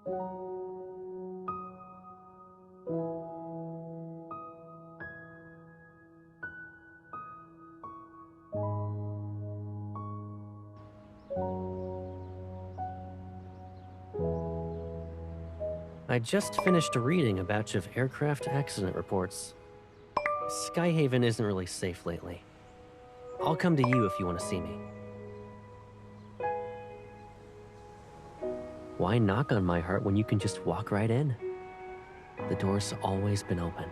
I just finished reading a batch of aircraft accident reports. Skyhaven isn't really safe lately. I'll come to you if you want to see me. Why knock on my heart when you can just walk right in? The door's always been open.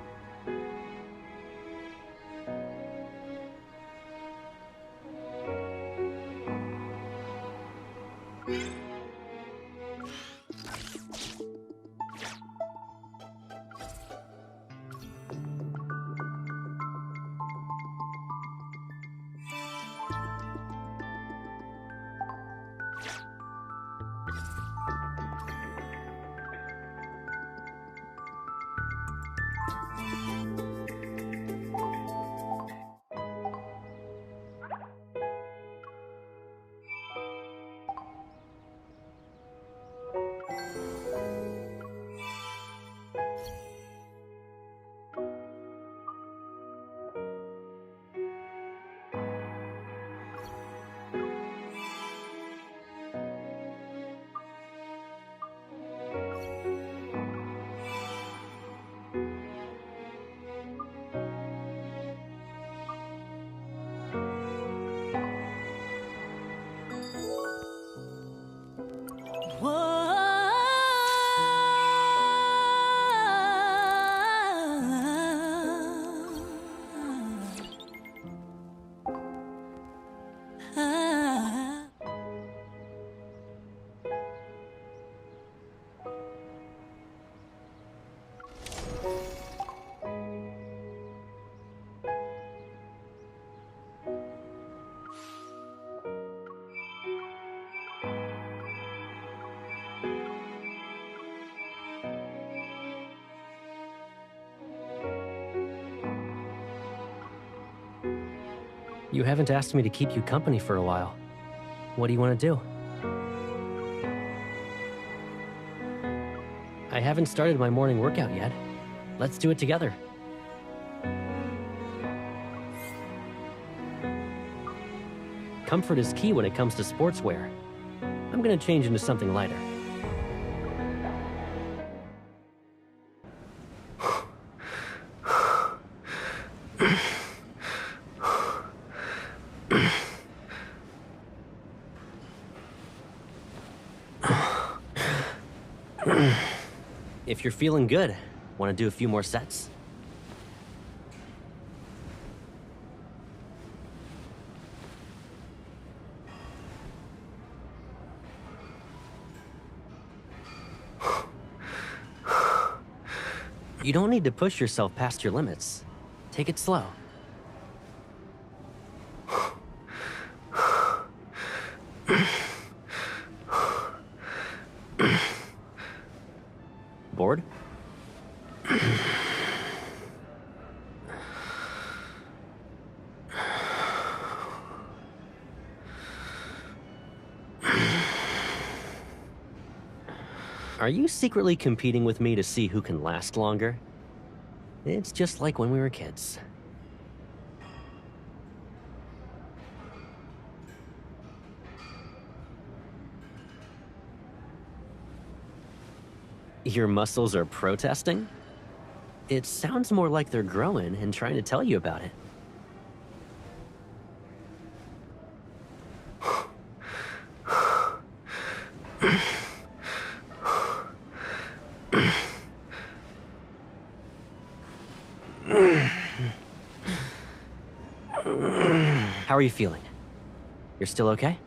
You haven't asked me to keep you company for a while. What do you want to do? I haven't started my morning workout yet. Let's do it together. Comfort is key when it comes to sportswear. I'm gonna change into something lighter. If you're feeling good, want to do a few more sets? You don't need to push yourself past your limits. Take it slow. Bored? Are you secretly competing with me to see who can last longer? It's just like when we were kids. Your muscles are protesting? It sounds more like they're growing and trying to tell you about it. How are you feeling? You're still okay?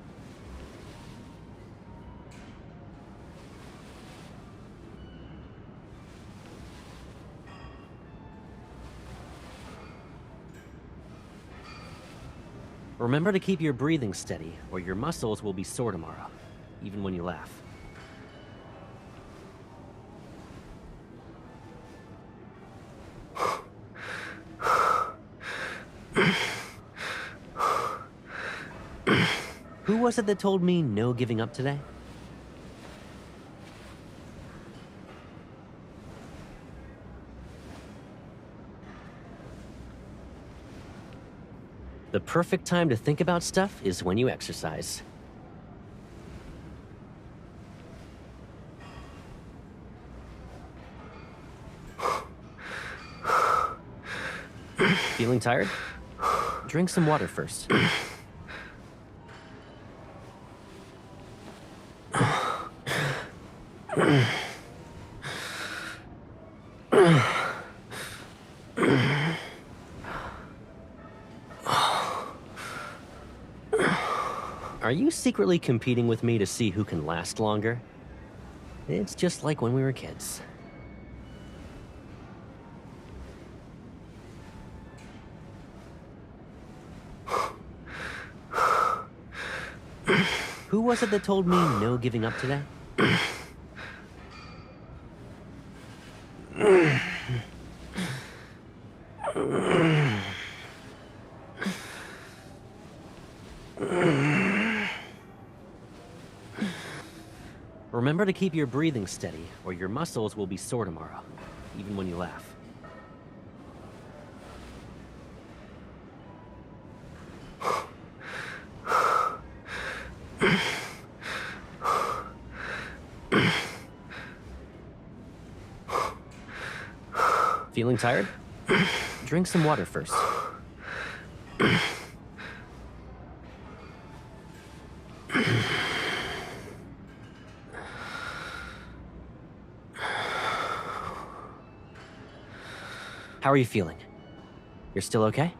Remember to keep your breathing steady, or your muscles will be sore tomorrow, even when you laugh. Who was it that told me no giving up today? The perfect time to think about stuff is when you exercise. Feeling tired? Drink some water first. Are you secretly competing with me to see who can last longer? It's just like when we were kids. Who was it that told me no giving up today? Remember to keep your breathing steady, or your muscles will be sore tomorrow, even when you laugh. Feeling tired? Drink some water first. How are you feeling? You're still okay?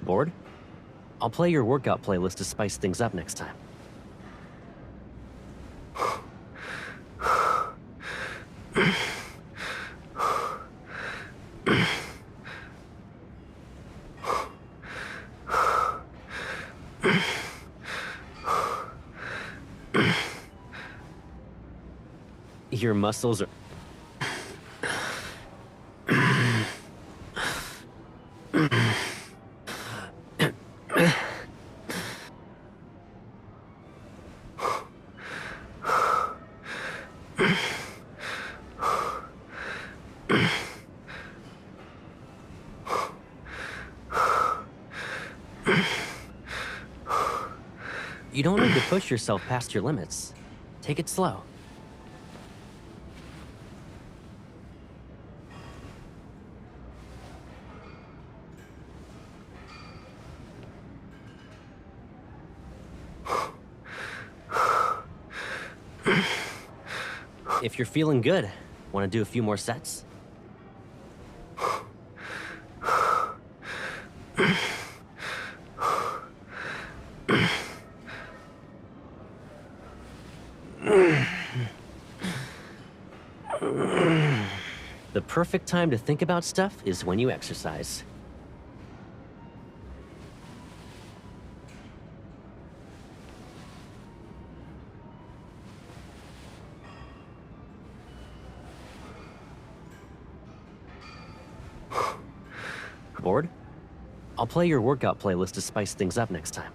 Bored? I'll play your workout playlist to spice things up next time. Your muscles are... You don't need to push yourself past your limits. Take it slow. If you're feeling good, want to do a few more sets? The perfect time to think about stuff is when you exercise. Bored? I'll play your workout playlist to spice things up next time.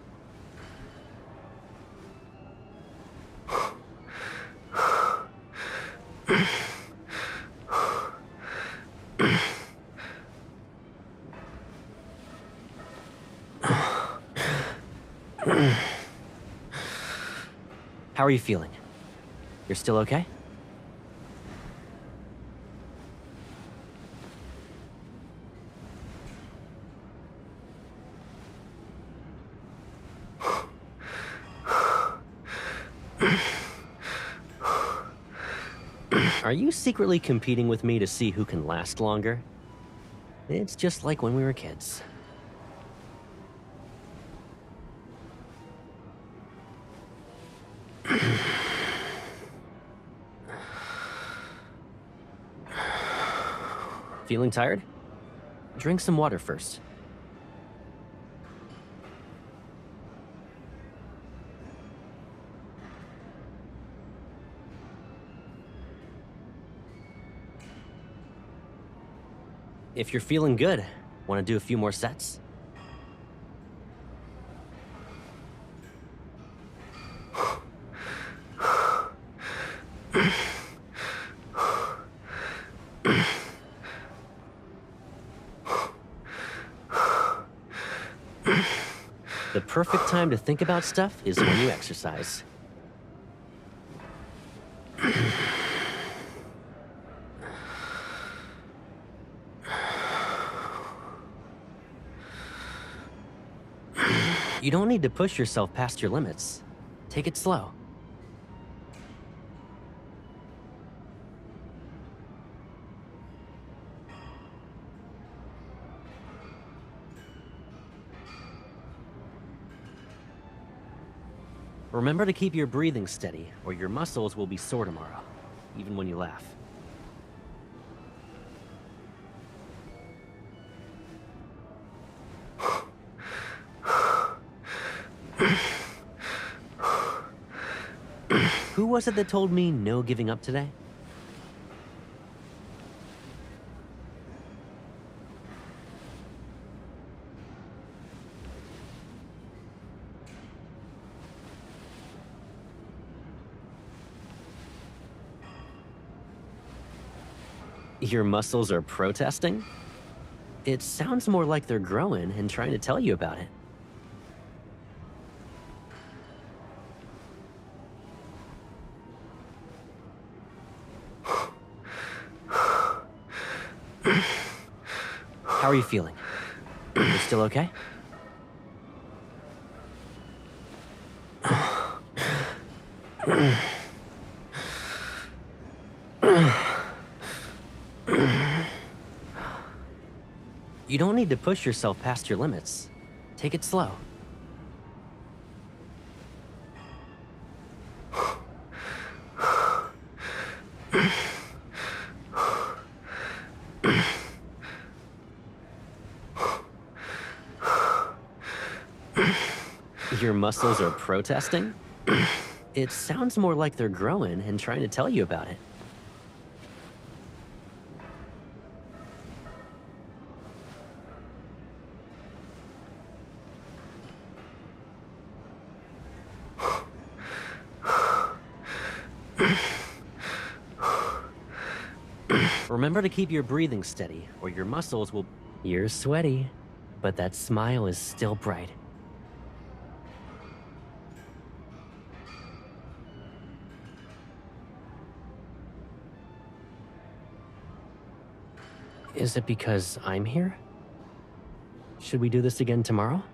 How are you feeling? You're still okay? Are you secretly competing with me to see who can last longer? It's just like when we were kids. Feeling tired? Drink some water first. If you're feeling good, want to do a few more sets? The perfect time to think about stuff is when you exercise. You don't need to push yourself past your limits. Take it slow. Remember to keep your breathing steady, or your muscles will be sore tomorrow, even when you laugh. Who was it that told me no giving up today? Your muscles are protesting? It sounds more like they're growing and trying to tell you about it. How are you feeling? You still okay? You don't need to push yourself past your limits. Take it slow. Your muscles are protesting? It sounds more like they're growing and trying to tell you about it. Remember to keep your breathing steady, or your muscles will... You're sweaty, but that smile is still bright. Is it because I'm here? Should we do this again tomorrow?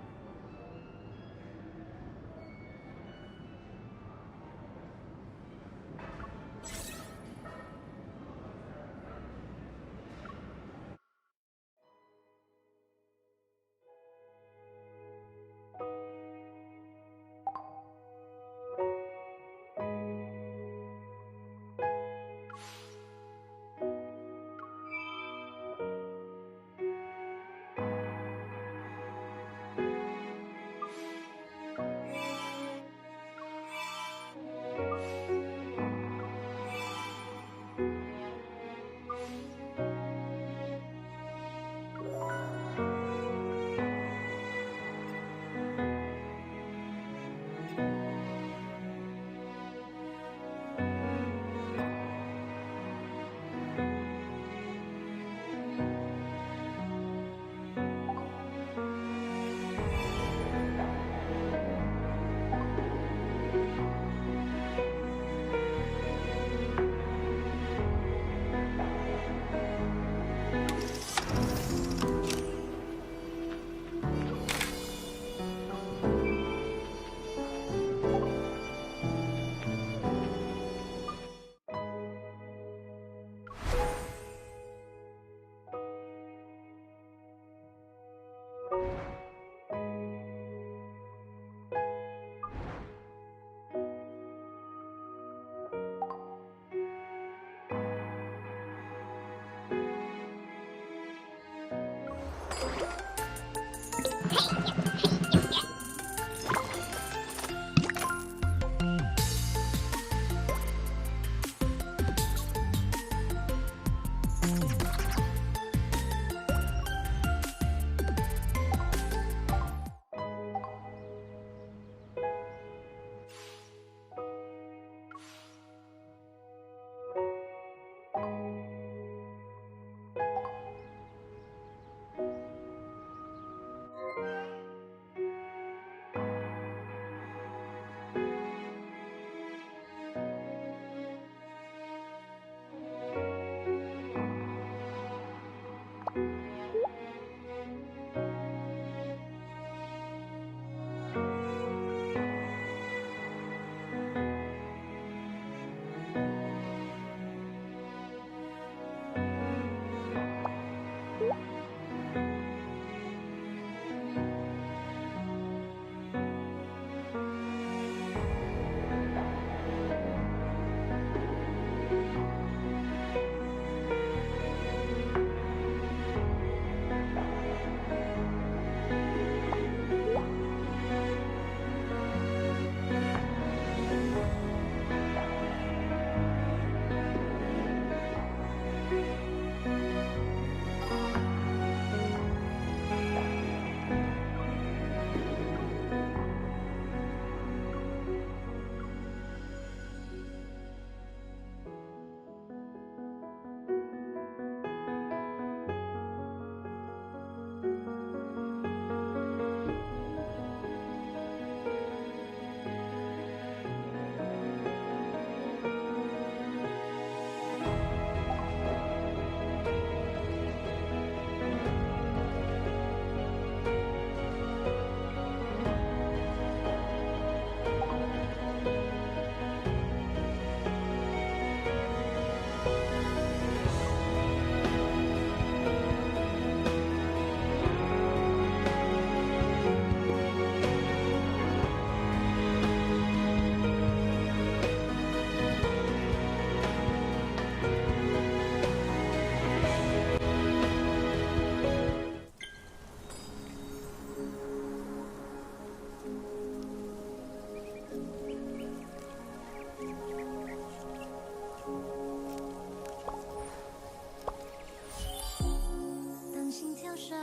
当心跳闪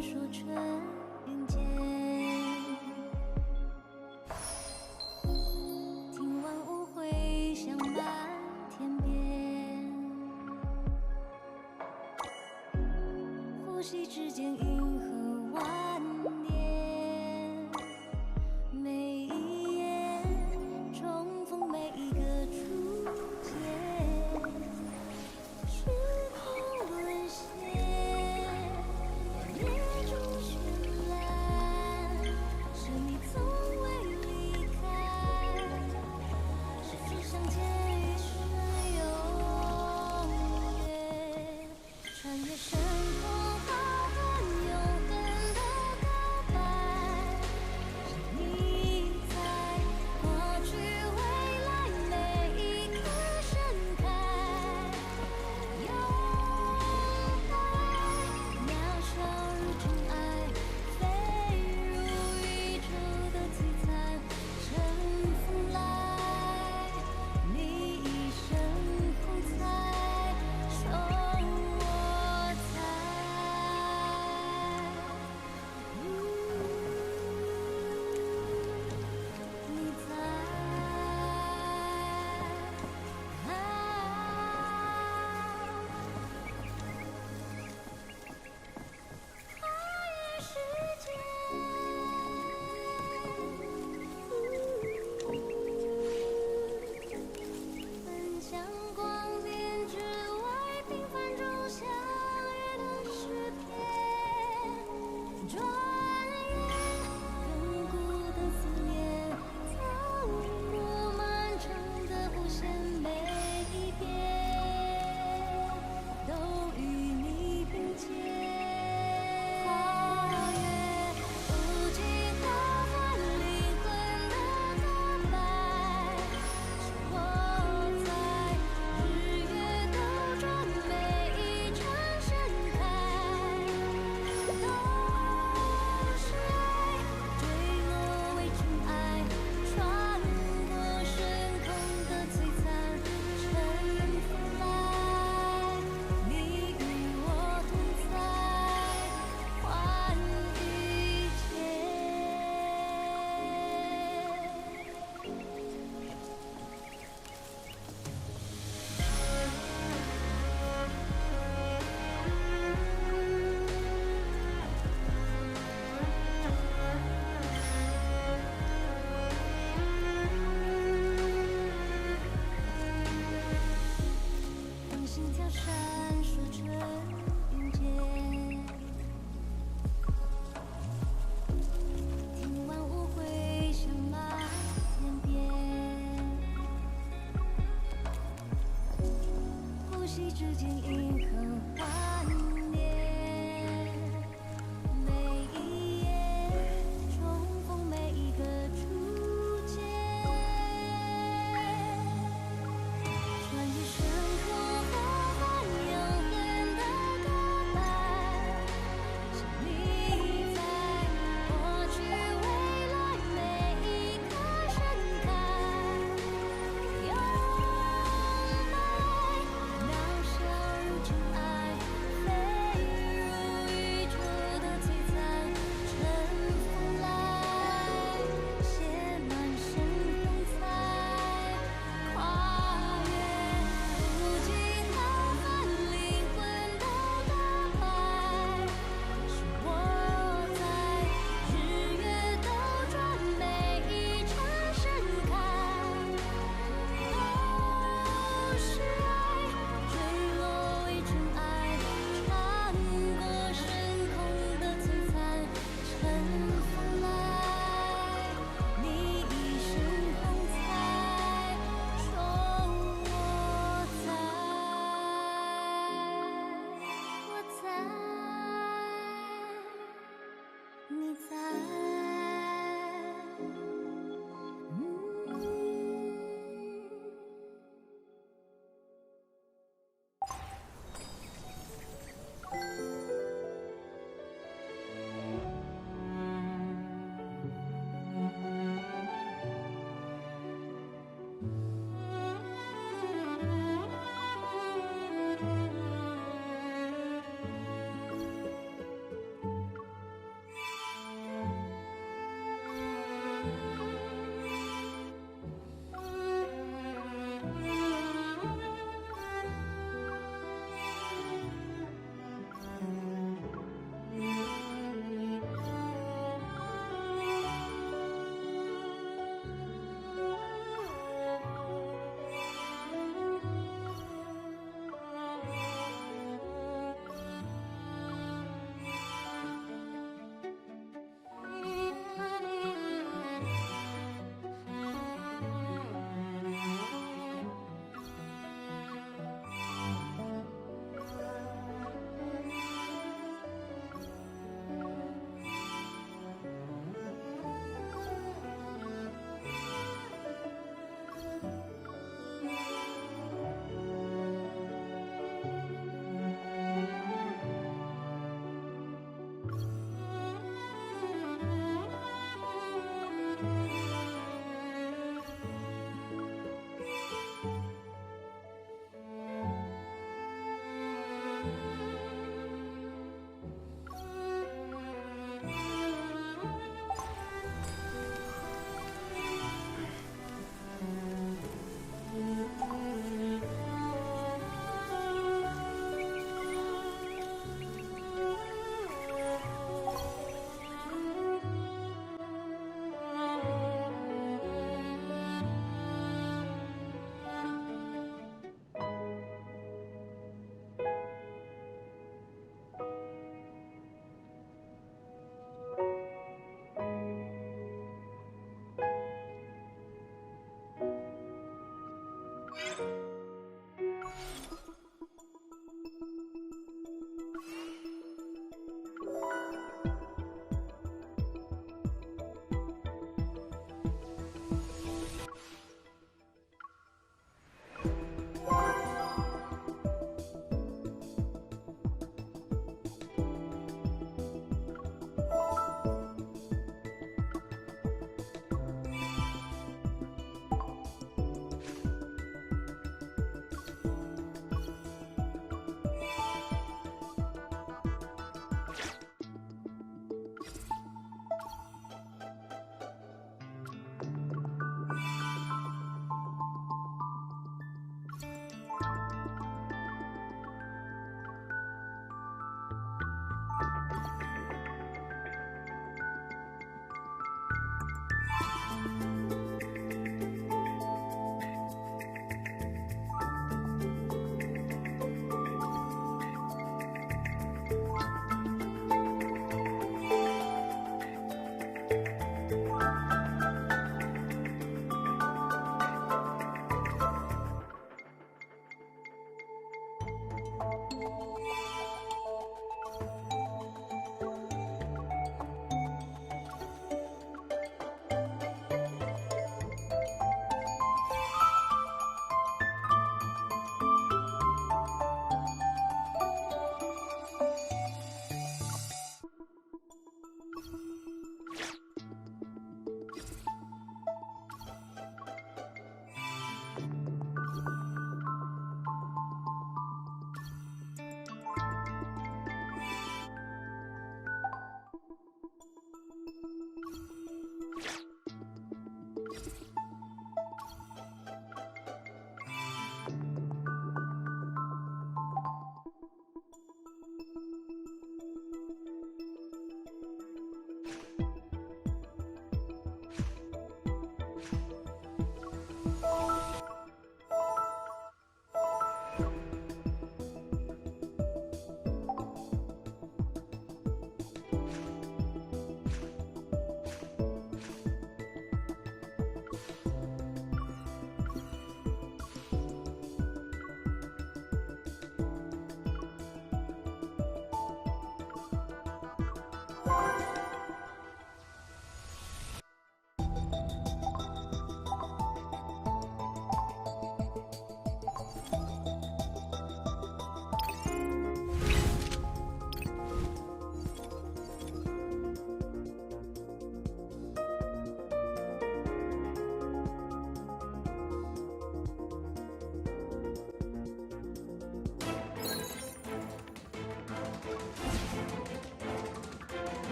烁成云间，听万物回响满天边，呼吸之间银河万年，每一夜重逢每一个初见，时空沦陷，夜中绚烂，是你从未离开，是否相见一生永远，穿越深空浩瀚永恒的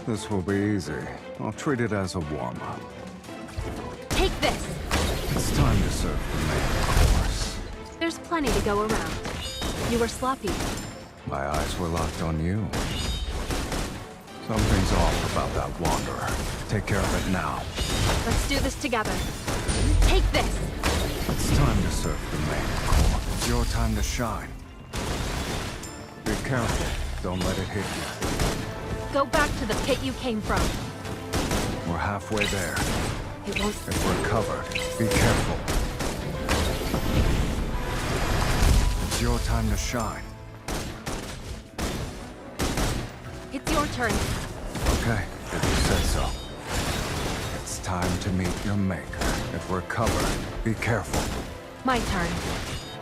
This will be easy. I'll treat it as a warm-up. Take this. It's time to serve the main course. There's plenty to go around. You were sloppy. My eyes were locked on you. Something's off about that wanderer. Take care of it now. Let's do this together. Take this. It's time to serve the main course. It's your time to shine. Be careful. Don't let it hit you. Go back to the pit you came from. We're halfway there. It won't... If we're covered, be careful. It's your time to shine. It's your turn. Okay, if you say so. It's time to meet your maker. If we're covered, be careful. My turn.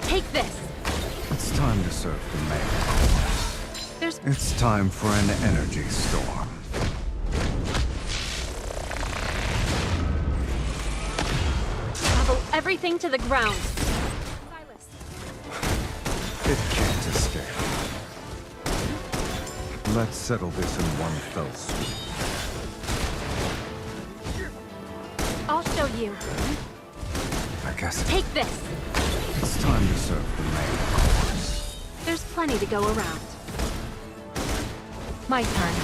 Take this. It's time to serve the main course. There's... It's time for an energy storm. Level everything to the ground. Silas. It can't escape. Let's settle this in one fell swoop. I'll show you. I guess Take this. it's time to serve the main course. There's plenty to go around. My turn.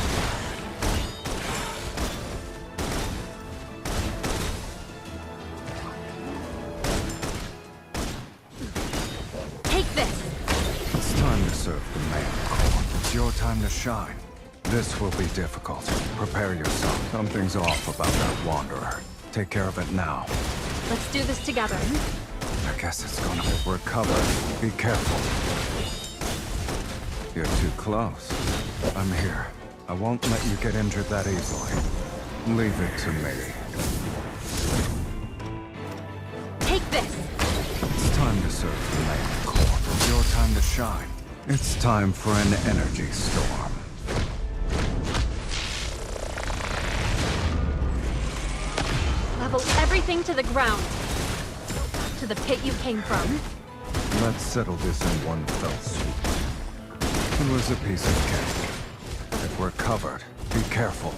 Take this. It's time to serve the main course. It's your time to shine. This will be difficult. Prepare yourself. Something's off about that wanderer. Take care of it now. Let's do this together. I guess it's gonna... If we're covered, be careful. You're too close. I'm here. I won't let you get injured that easily. Leave it to me. Take this. It's time to serve the main course. It's your time to shine. It's time for an energy storm. Level everything to the ground. To the pit you came from. Let's settle this in one fell swoop. It was a piece of cake. If we're covered, be careful.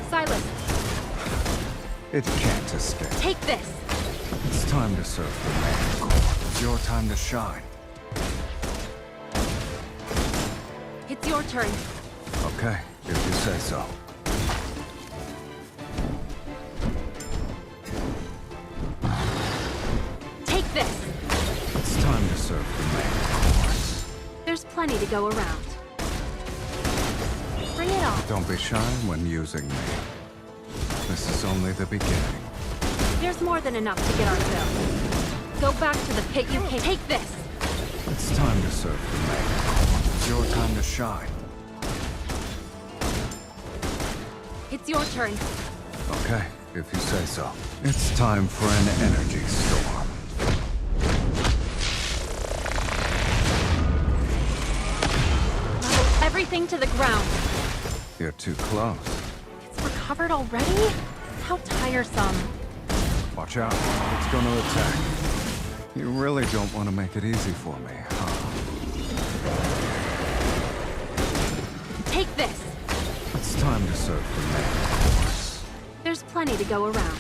Silas, It can't escape. take this. It's time to serve the main course. It's your time to shine. It's your turn. Okay, if you say so. Take this. It's time to serve the main course. There's plenty to go around. Bring it on. Don't be shy when using me. This is only the beginning. There's more than enough to get our fill. Go back to the pit you came. Take this. It's time to serve the main course. It's your time to shine. It's your turn. Okay, if you say so. It's time for an energy storm. Level everything to the ground. You're too close. It's recovered already? How tiresome. Watch out, it's gonna attack. You really don't want to make it easy for me, huh? Take this. It's time to serve the main course. There's plenty to go around.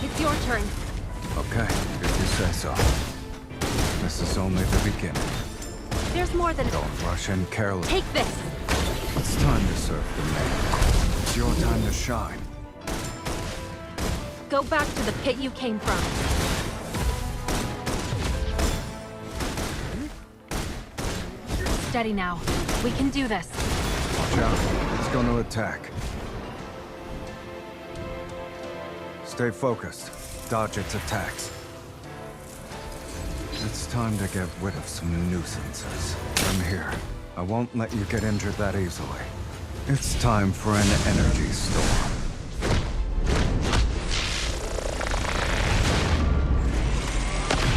It's your turn. Okay, if you say so. This is only the beginning. There's more than... Don't rush in carelessly. Take this. It's time to serve the main course. It's your time to shine. Go back to the pit you came from. Steady now. We can do this. Watch out, it's gonna attack. Stay focused. Dodge its attacks. It's time to get rid of some nuisances. I'm here. I won't let you get injured that easily. It's time for an energy storm.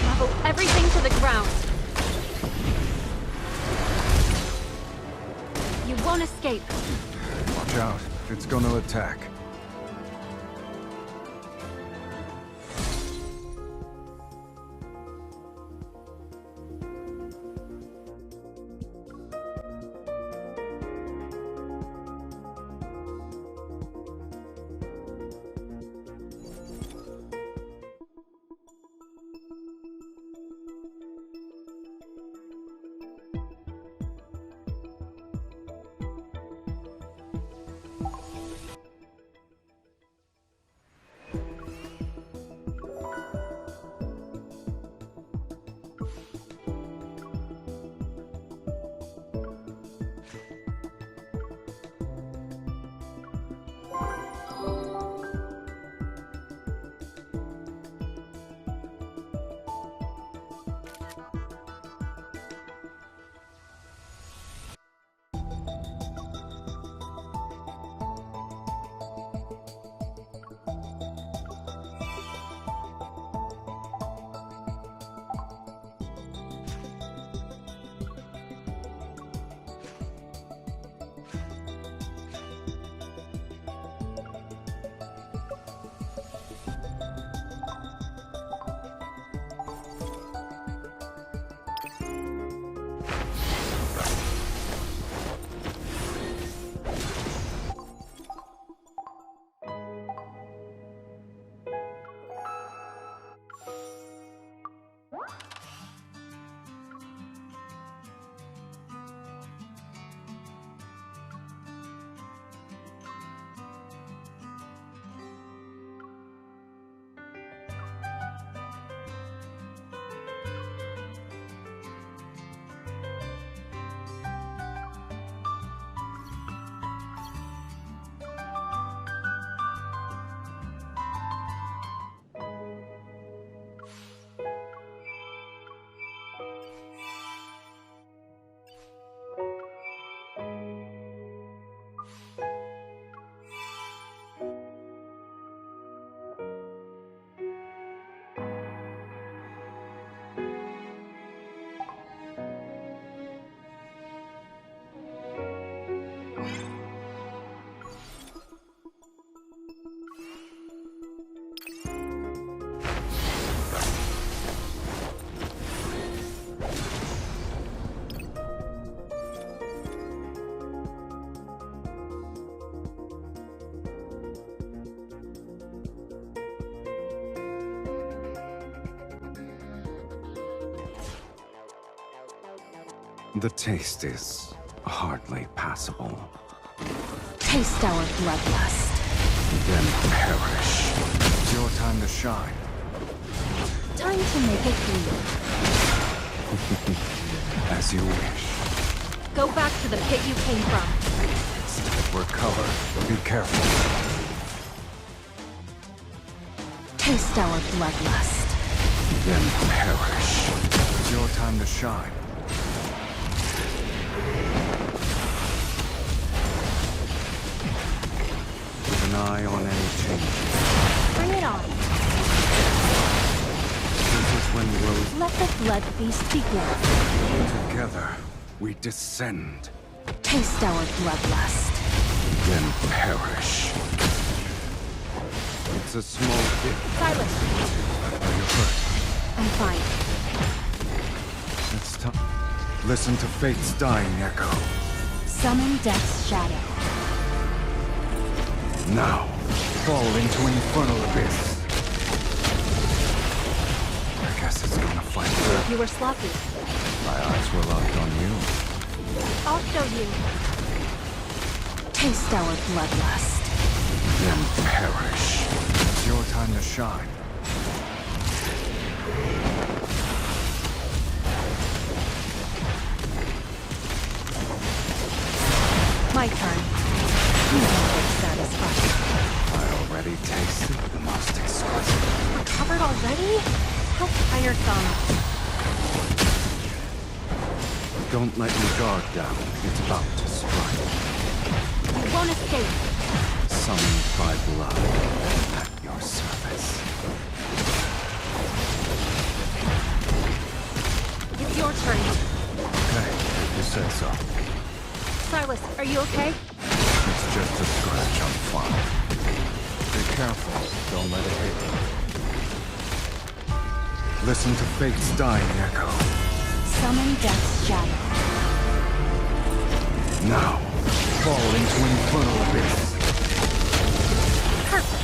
Level everything to the ground. You won't escape. Watch out, it's gonna attack. The taste is hardly passable. Taste our bloodlust. Then perish. It's your time to shine. Time to make it clean. As you wish. Go back to the pit you came from. We're covered. Be careful. Taste our bloodlust. Then perish. It's your time to shine. Keep an eye on any changes. Bring it on. This is when Rose. Let the blood feast begin. Together, we descend. Taste our bloodlust. Then perish. It's a small bit. Silas, Are you hurt? I'm fine. It's time. Listen to fate's dying echo. Summon death's shadow. Now, fall into infernal abyss. I guess it's gonna fight through. you were sloppy. My eyes were locked on you. I'll show you. Taste our bloodlust. Then perish. It's your time to shine. My turn. You don't get satisfied. I already tasted the most exquisite. Recovered already? How tiresome. Don't let your guard down. It's about to strike. You won't escape. Summoned by blood. At your service. It's your turn. Okay, you said so. Silas, are you okay? It's just a scratch. I'm fine. Be careful. Don't let it hit you. Listen to fate's dying echo. Summon death's shadow. Now, fall into infernal abyss. Perfect.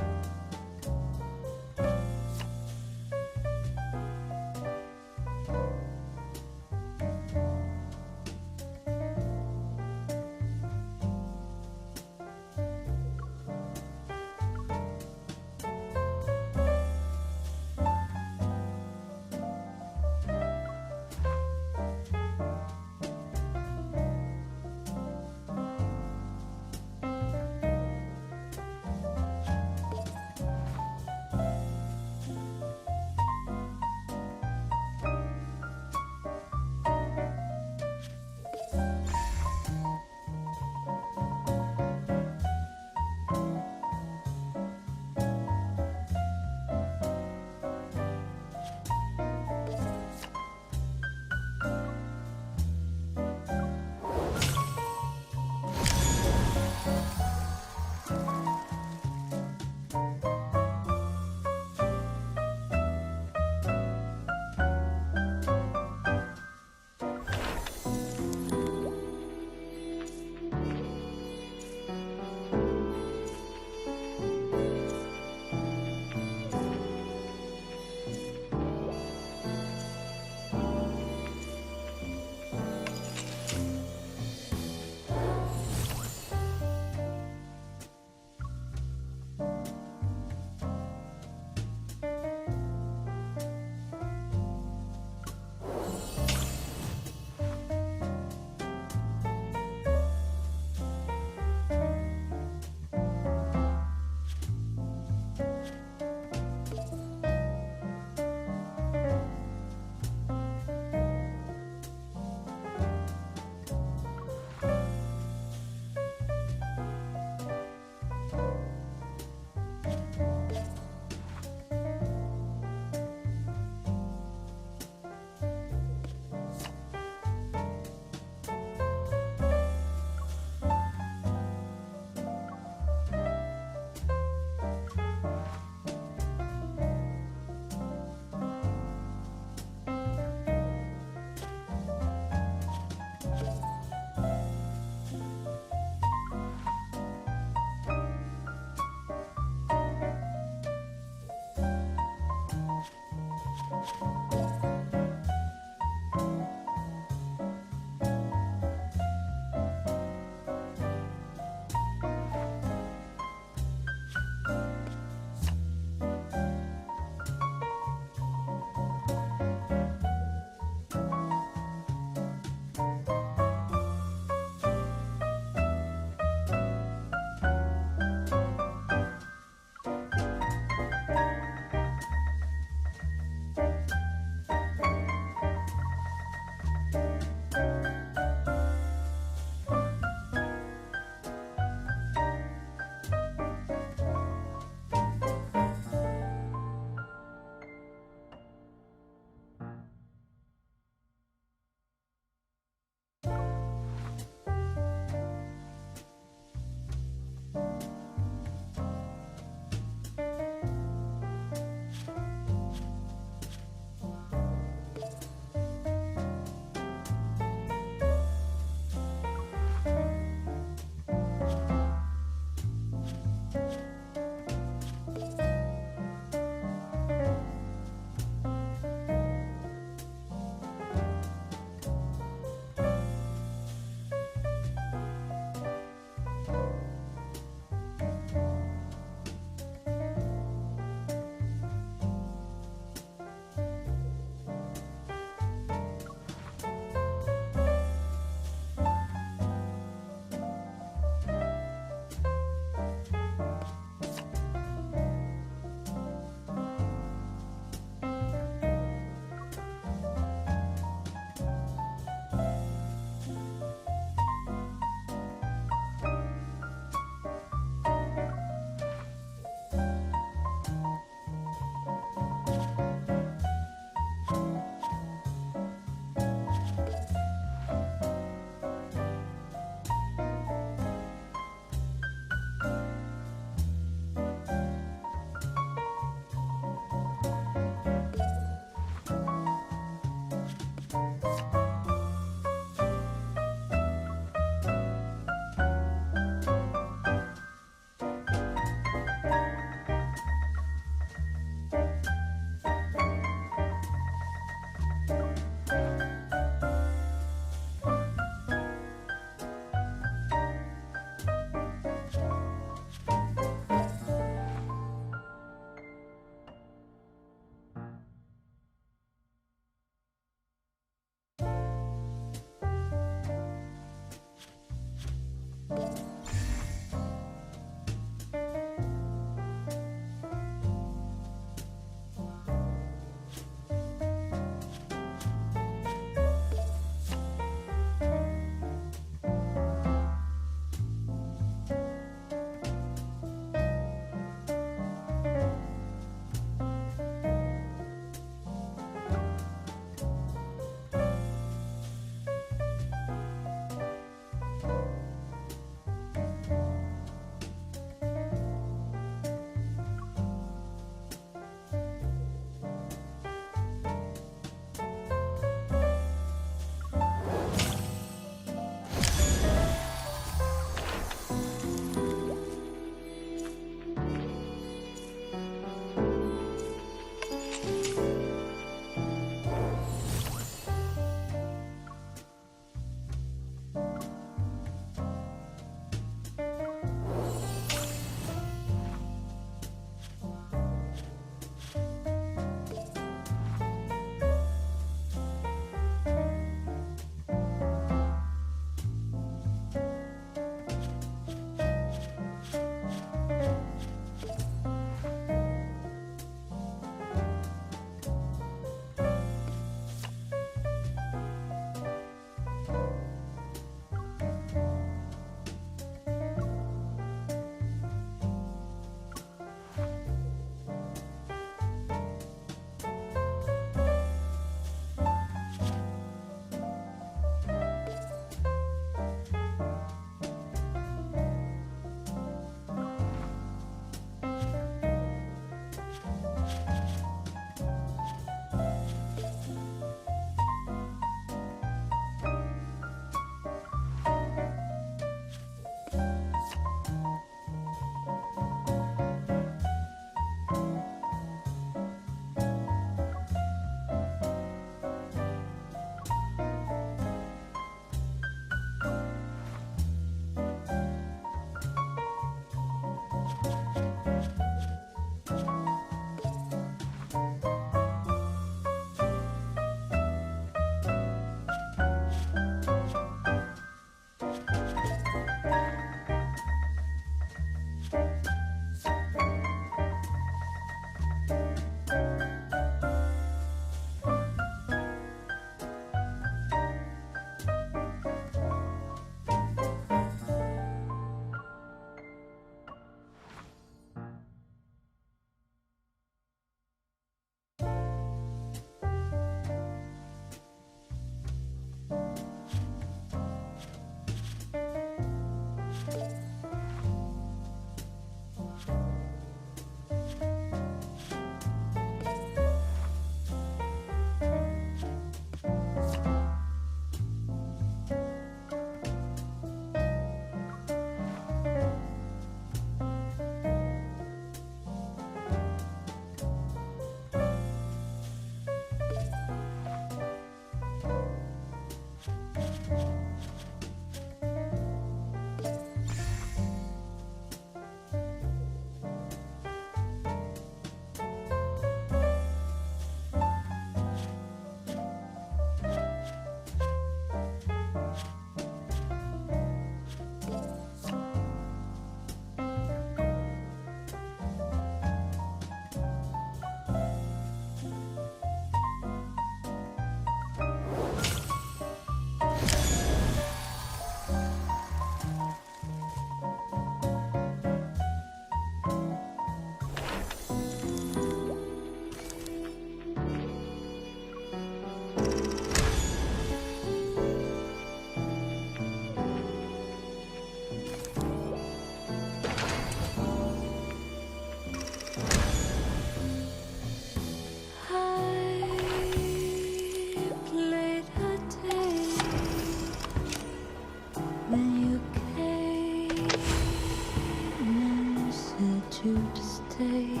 you to stay.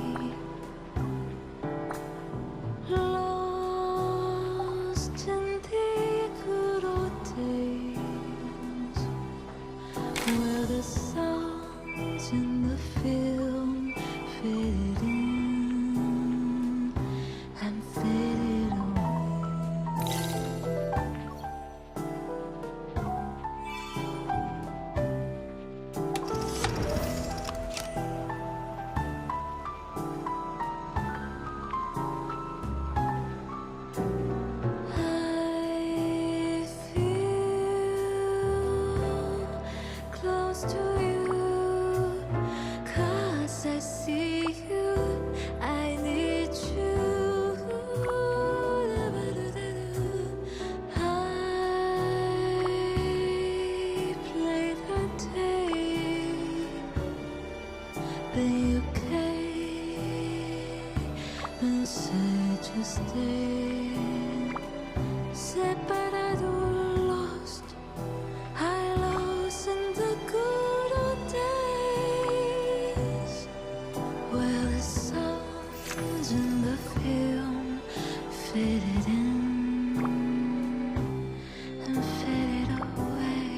Lost in the good old days, where the songs in the film faded in and faded I feel close to you, 'cause I see you, I need you. I played a tape, then you came and said you stay. Separado, lost, I lost in the good old days, where the songs in the film faded in and faded away.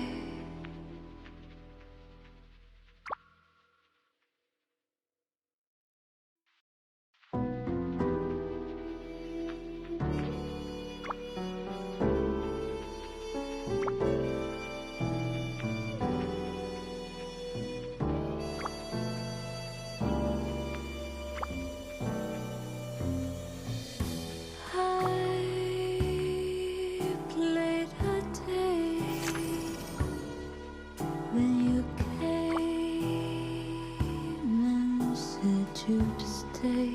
I played a tape, then you came and said you'd stay.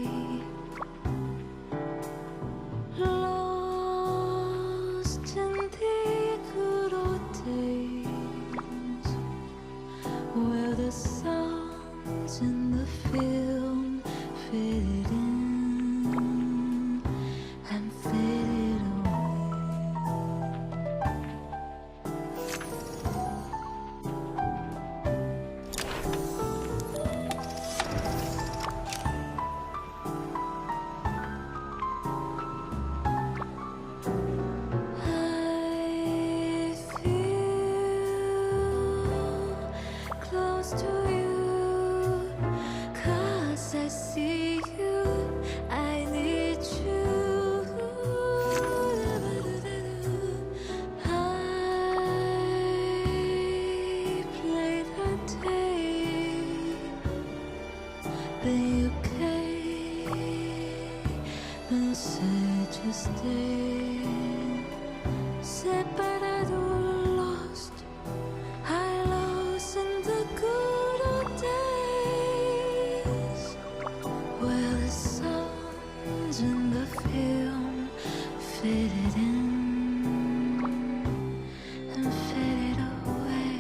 Lost in the good old days, where the songs in the film faded in and faded away. I feel close to you, 'cause I see you, I need you. I played a tape, then you came and said you stay. Separado, lost, I lost in the good old days, where the songs in the film faded in and faded away.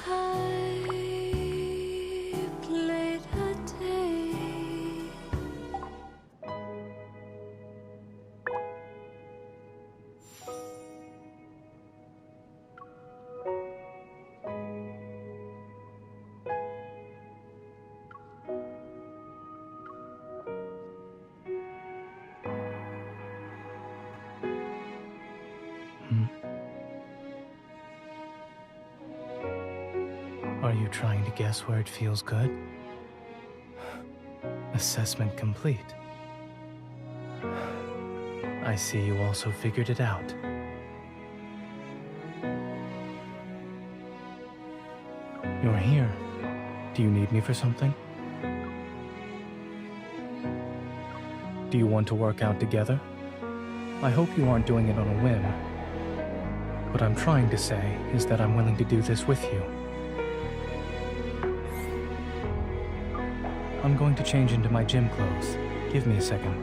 I played a tape, Are you trying to guess where it feels good? Assessment complete. I see you also figured it out. You're here. Do you need me for something? Do you want to work out together? I hope you aren't doing it on a whim. What I'm trying to say is that I'm willing to do this with you. I'm going to change into my gym clothes. Give me a second.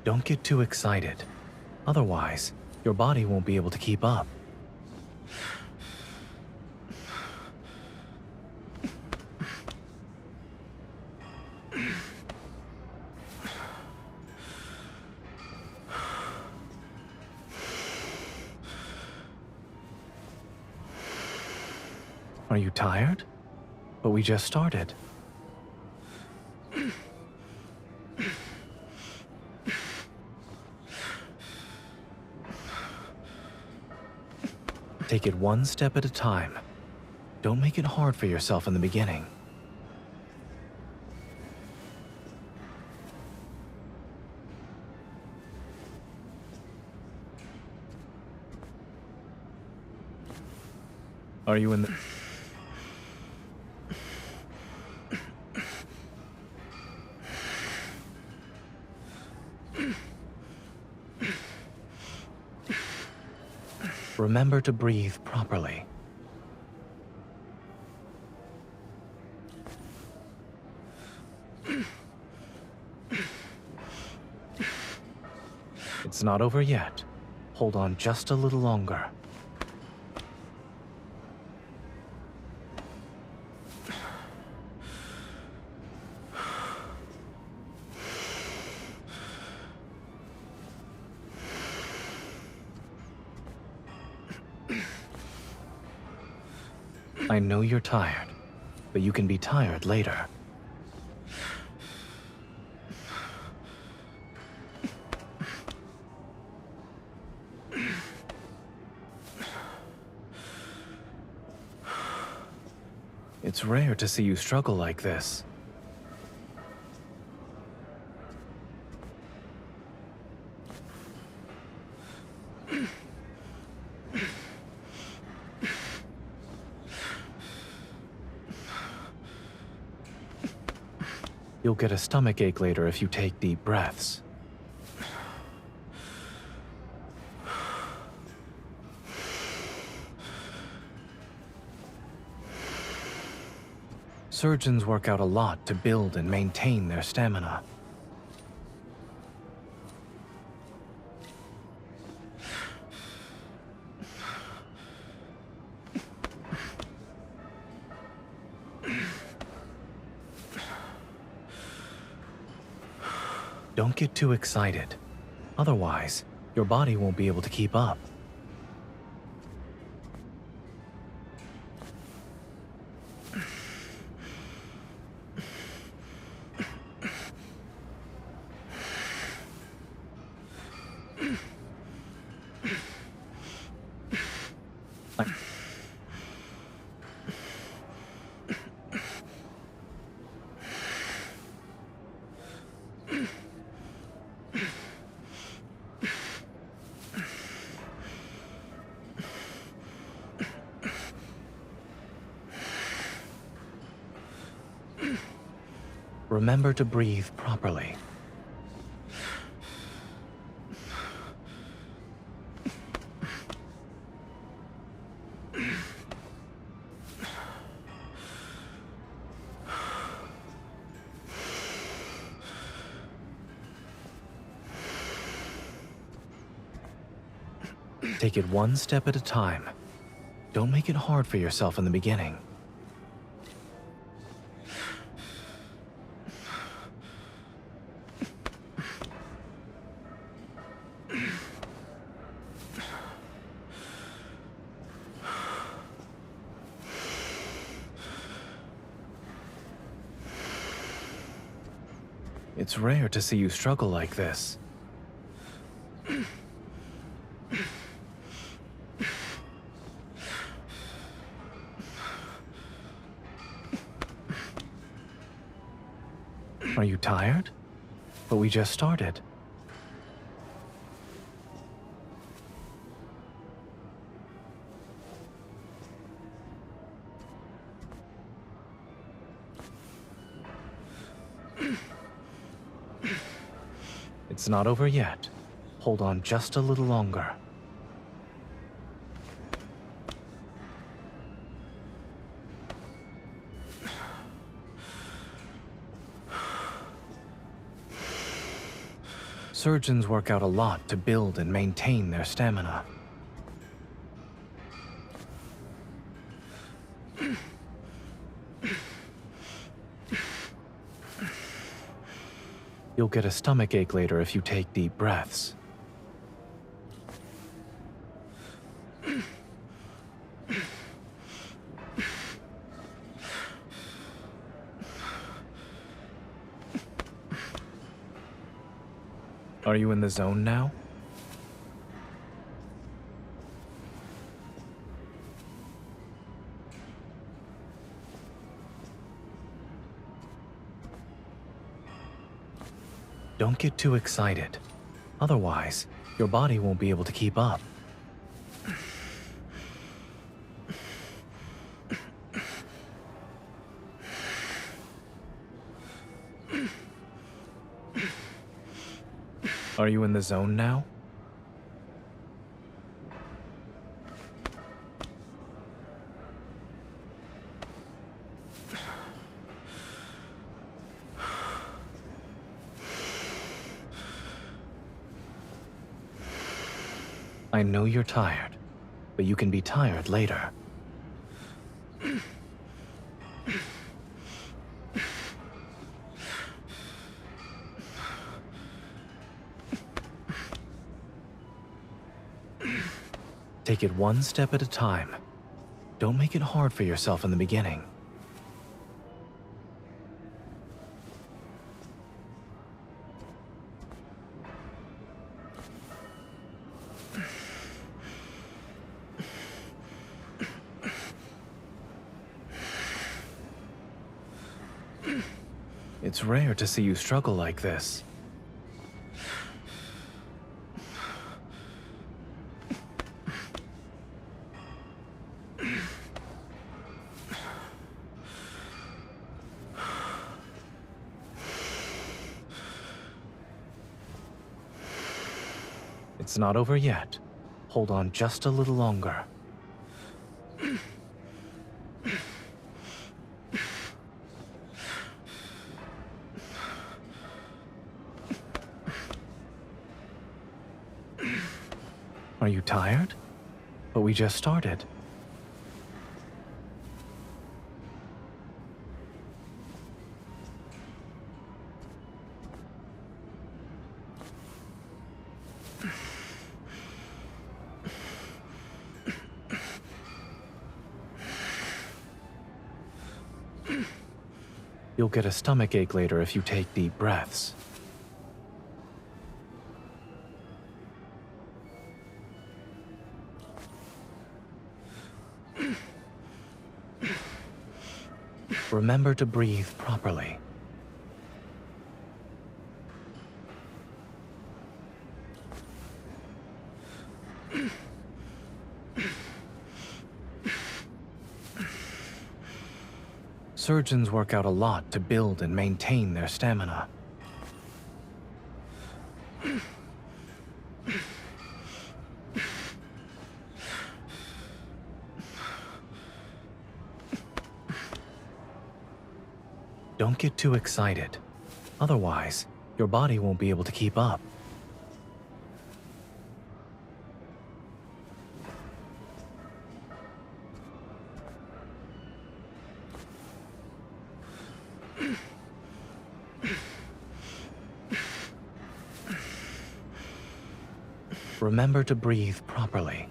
Don't get too excited. Otherwise, your body won't be able to keep up. Are you tired? But we just started. Take it one step at a time. Don't make it hard for yourself in the beginning. Are you in the... Remember to breathe properly. It's not over yet. Hold on just a little longer. I know you're tired, but you can be tired later. It's rare to see you struggle like this. You'll get a stomachache later if you take deep breaths. Surgeons work out a lot to build and maintain their stamina. Don't get too excited. Otherwise, your body won't be able to keep up. Remember to breathe properly. Take it one step at a time. Don't make it hard for yourself in the beginning. It's rare to see you struggle like this. Are you tired? But we just started. It's not over yet. Hold on just a little longer. Surgeons work out a lot to build and maintain their stamina. You'll get a stomachache later if you take deep breaths. Are you in the zone now? Don't get too excited. Otherwise, your body won't be able to keep up. Are you in the zone now? I know you're tired, but you can be tired later. Take it one step at a time. Don't make it hard for yourself in the beginning. It's rare to see you struggle like this. It's not over yet. Hold on just a little longer. Are you tired? But we just started. You'll get a stomachache later if you take deep breaths. Remember to breathe properly. Surgeons work out a lot to build and maintain their stamina. Don't get too excited. Otherwise, your body won't be able to keep up. Remember to breathe properly.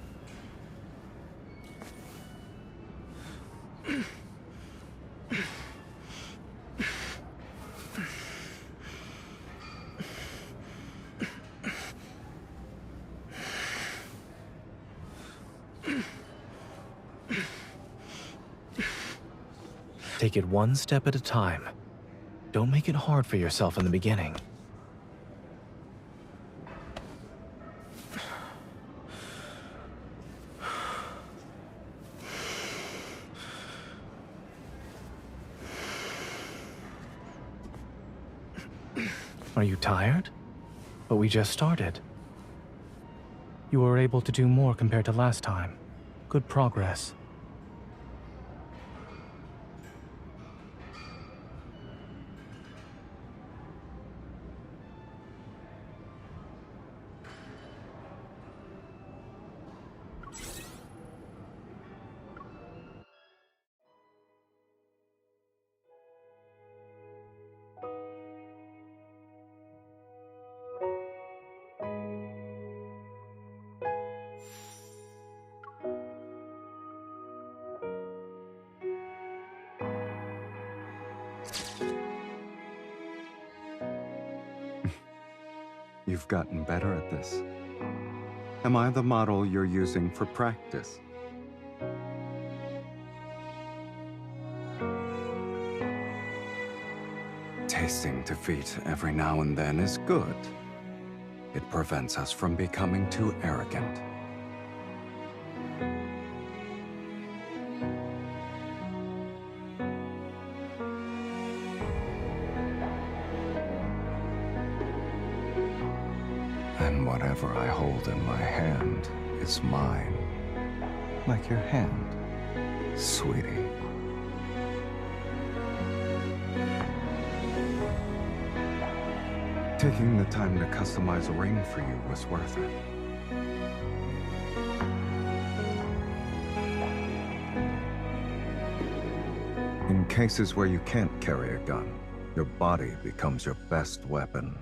Take it one step at a time. Don't make it hard for yourself in the beginning. Are you tired? But we just started. You were able to do more compared to last time. Good progress. You've gotten better at this. Am I the model you're using for practice? Tasting defeat every now and then is good. It prevents us from becoming too arrogant. And whatever I hold in my hand is mine. Like your hand, sweetie. Taking the time to customize a ring for you was worth it. In cases where you can't carry a gun, your body becomes your best weapon.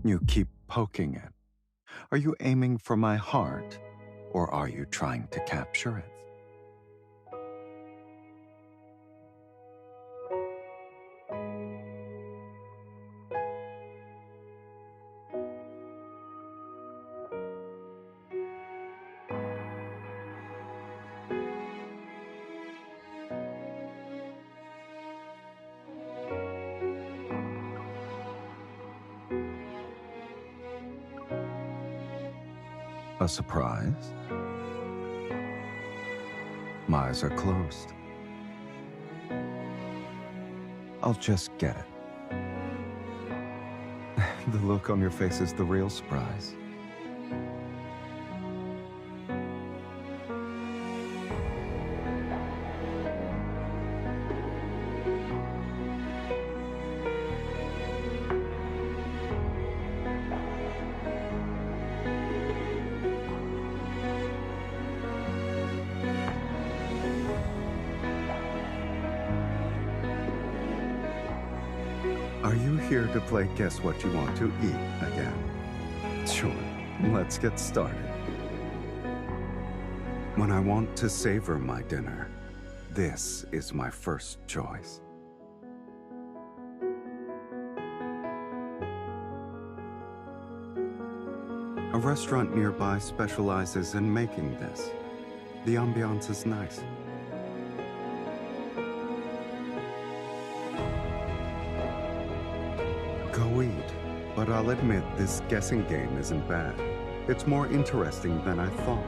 You keep poking it. Are you aiming for my heart, or are you trying to capture it? A surprise? My eyes are closed. I'll just get it. The look on your face is the real surprise. Are you here to play Guess What You Want to Eat again? Sure, let's get started. When I want to savor my dinner, this is my first choice. A restaurant nearby specializes in making this. The ambiance is nice. Go eat, but I'll admit this guessing game isn't bad. It's more interesting than I thought.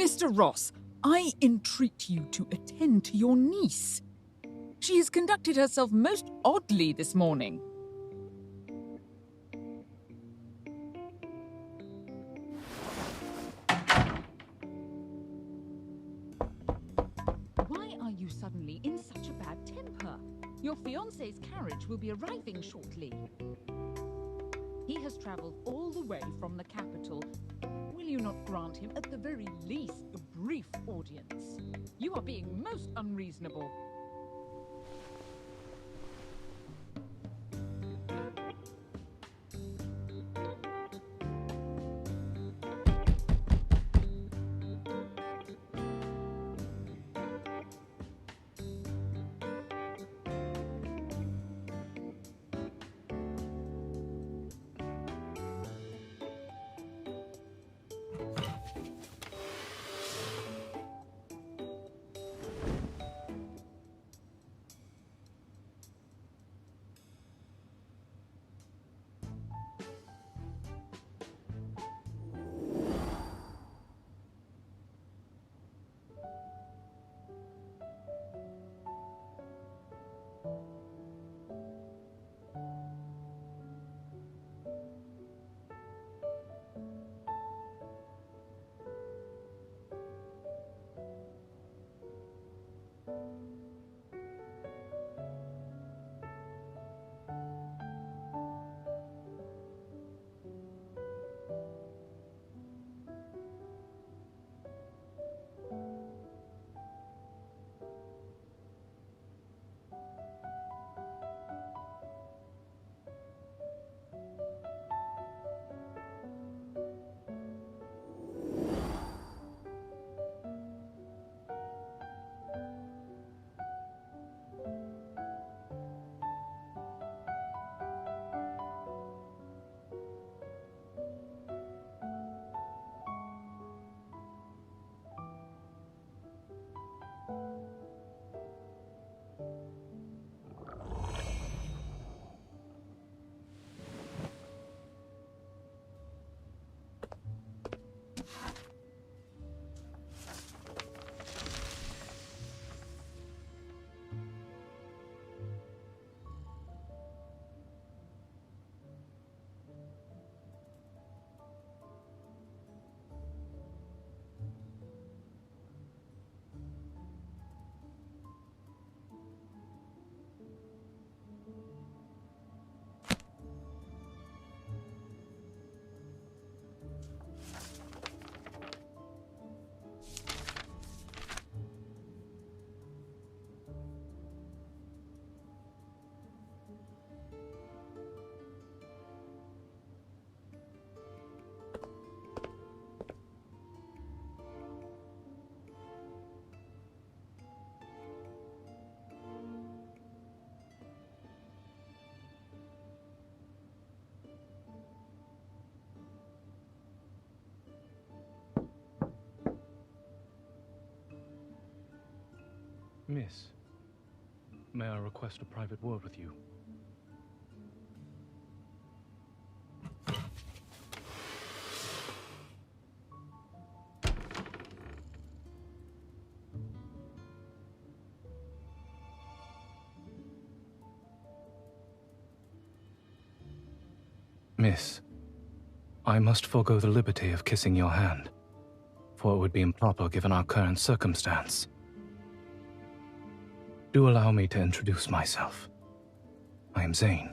Mr. Ross, I entreat you to attend to your niece. She has conducted herself most oddly this morning. Why are you suddenly in such a bad temper? Your fiancé's carriage will be arriving shortly. He has travelled all the way from the capital. Will you not grant him, at the very least, a brief audience? You are being most unreasonable. Miss, may I request a private word with you? Miss, I must forego the liberty of kissing your hand, for it would be improper given our current circumstance. Do allow me to introduce myself. I am Zane.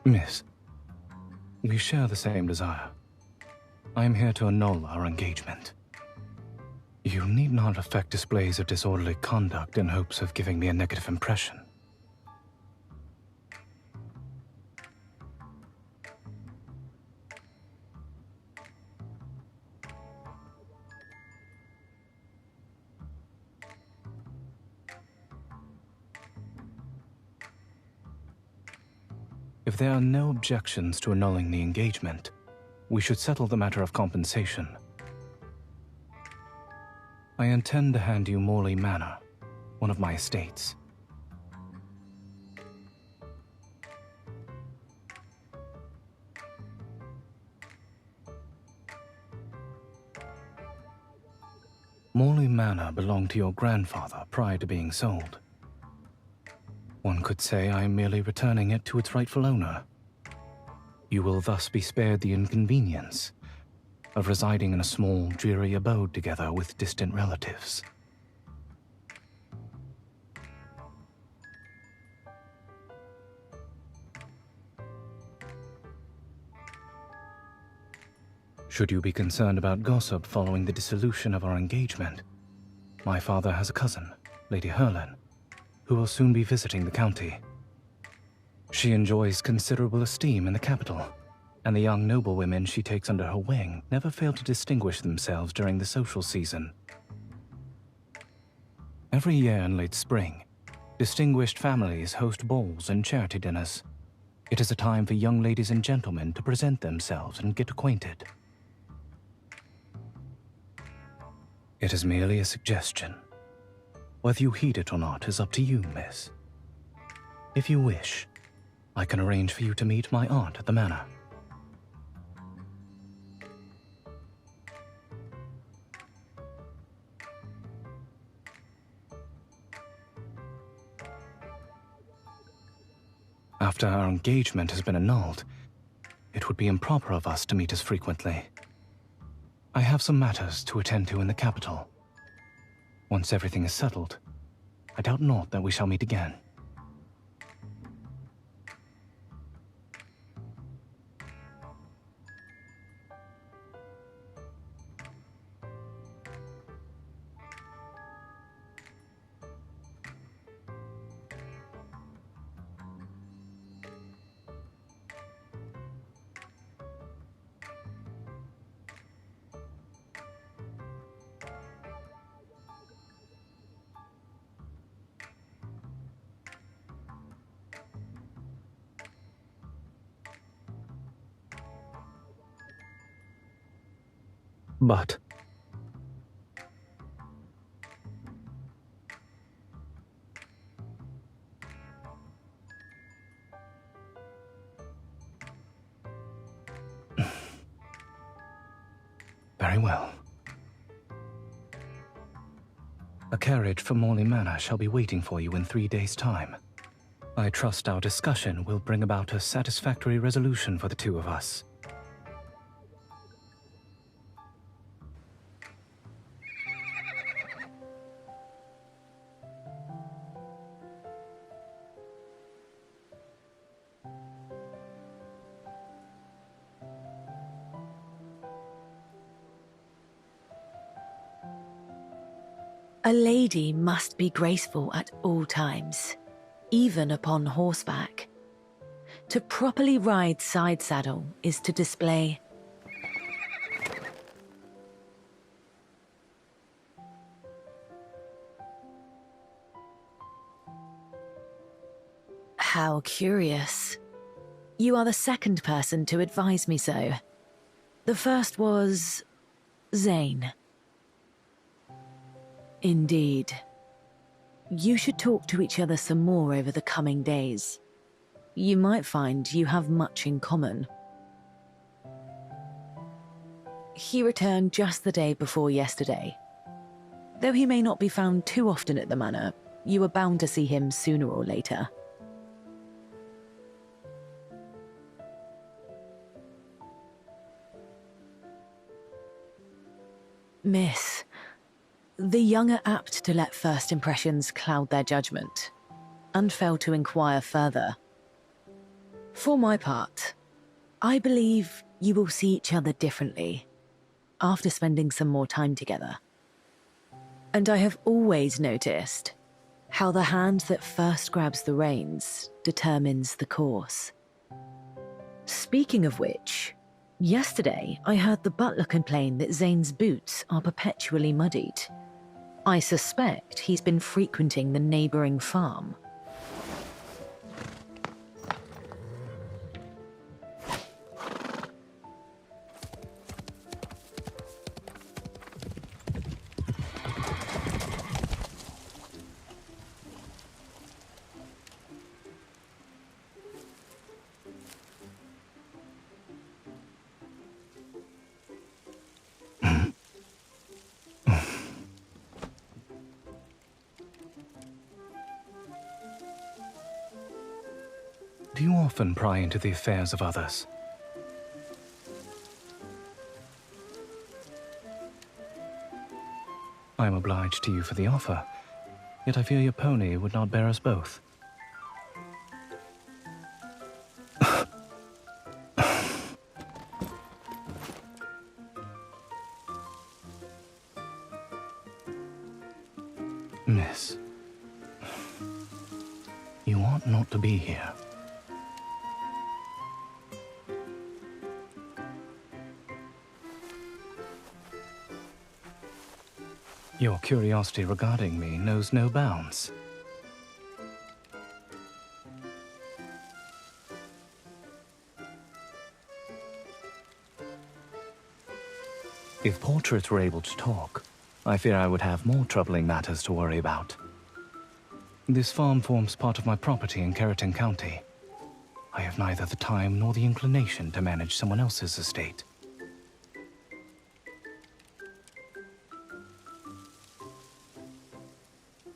Miss, we share the same desire. I am here to annul our engagement. You need not affect displays of disorderly conduct in hopes of giving me a negative impression. If there are no objections to annulling the engagement, we should settle the matter of compensation. I intend to hand you Morley Manor, one of my estates. Morley Manor belonged to your grandfather prior to being sold. One could say I am merely returning it to its rightful owner. You will thus be spared the inconvenience of residing in a small, dreary abode together with distant relatives. Should you be concerned about gossip following the dissolution of our engagement, my father has a cousin, Lady Herlin, who will soon be visiting the county. She enjoys considerable esteem in the capital, and the young noblewomen she takes under her wing never fail to distinguish themselves during the social season. Every year in late spring, distinguished families host balls and charity dinners. It is a time for young ladies and gentlemen to present themselves and get acquainted. It is merely a suggestion. Whether you heed it or not is up to you, miss. If you wish, I can arrange for you to meet my aunt at the manor. After our engagement has been annulled, it would be improper of us to meet as frequently. I have some matters to attend to in the capital. Once everything is settled, I doubt not that we shall meet again. But very well. A carriage for Morley Manor shall be waiting for you in 3 days' time. I trust our discussion will bring about a satisfactory resolution for the two of us. A lady must be graceful at all times, even upon horseback. To properly ride side saddle is to display How curious. You are the second person to advise me so. The first was Zane. Indeed. You should talk to each other some more over the coming days. You might find you have much in common. He returned just the day before yesterday. Though he may not be found too often at the manor, you are bound to see him sooner or later. Miss, the young are apt to let first impressions cloud their judgment, and fail to inquire further. For my part, I believe you will see each other differently after spending some more time together. And I have always noticed how the hand that first grabs the reins determines the course. Speaking of which, yesterday I heard the butler complain that Zane's boots are perpetually muddied. I suspect he's been frequenting the neighboring farm. Do you often pry into the affairs of others? I am obliged to you for the offer, yet I fear your pony would not bear us both. Miss, you ought not to be here. Your curiosity regarding me knows no bounds. If portraits were able to talk, I fear I would have more troubling matters to worry about. This farm forms part of my property in Keratin County. I have neither the time nor the inclination to manage someone else's estate.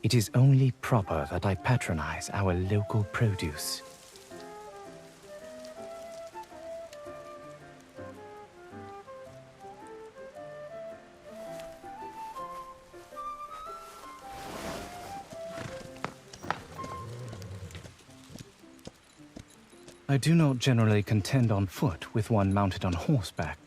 It is only proper that I patronize our local produce. I do not generally contend on foot with one mounted on horseback.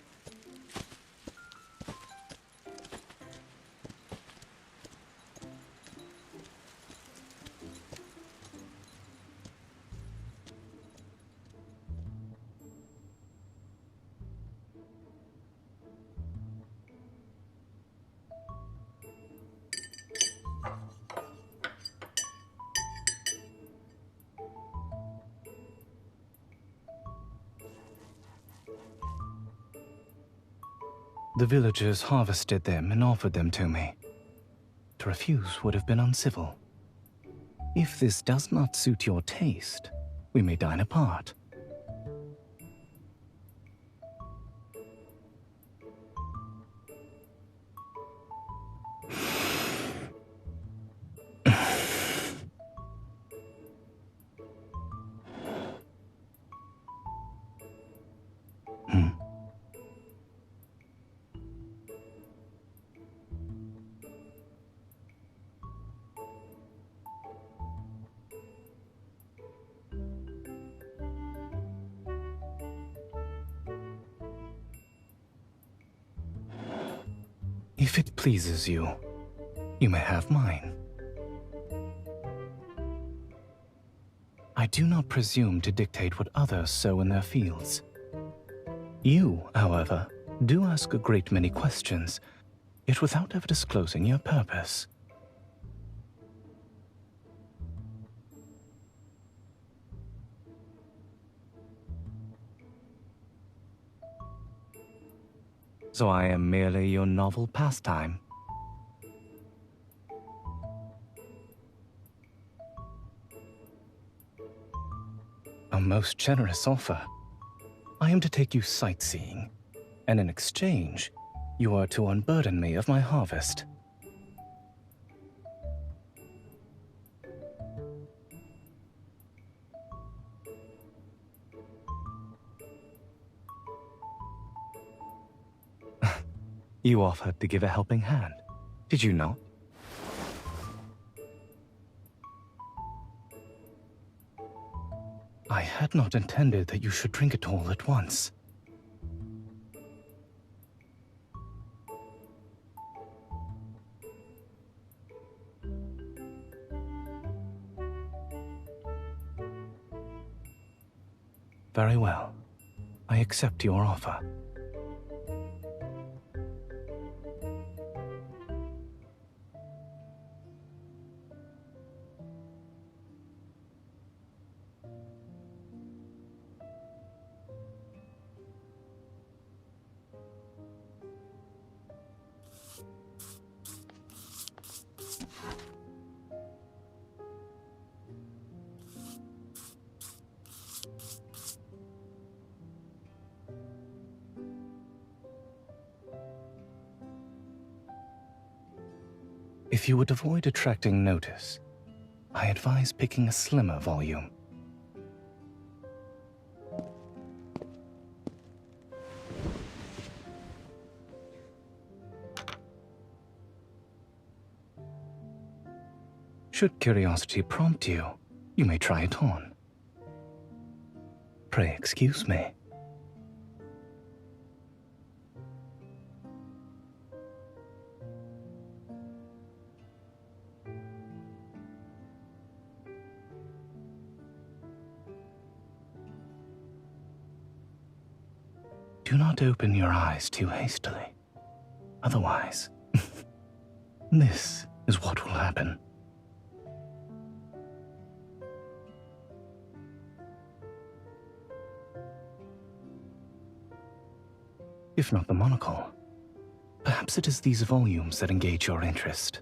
The villagers harvested them and offered them to me. To refuse would have been uncivil. If this does not suit your taste, we may dine apart. If it pleases you, you may have mine. I do not presume to dictate what others sow in their fields. You, however, do ask a great many questions, yet without ever disclosing your purpose. So I am merely your novel pastime. A most generous offer. I am to take you sightseeing, and in exchange, you are to unburden me of my harvest. You offered to give a helping hand, did you not? I had not intended that you should drink it all at once. Very well. I accept your offer. If you would avoid attracting notice, I advise picking a slimmer volume. Should curiosity prompt you, you may try it on. Pray excuse me. Do not open your eyes too hastily. Otherwise, this is what will happen. If not the monocle, perhaps it is these volumes that engage your interest.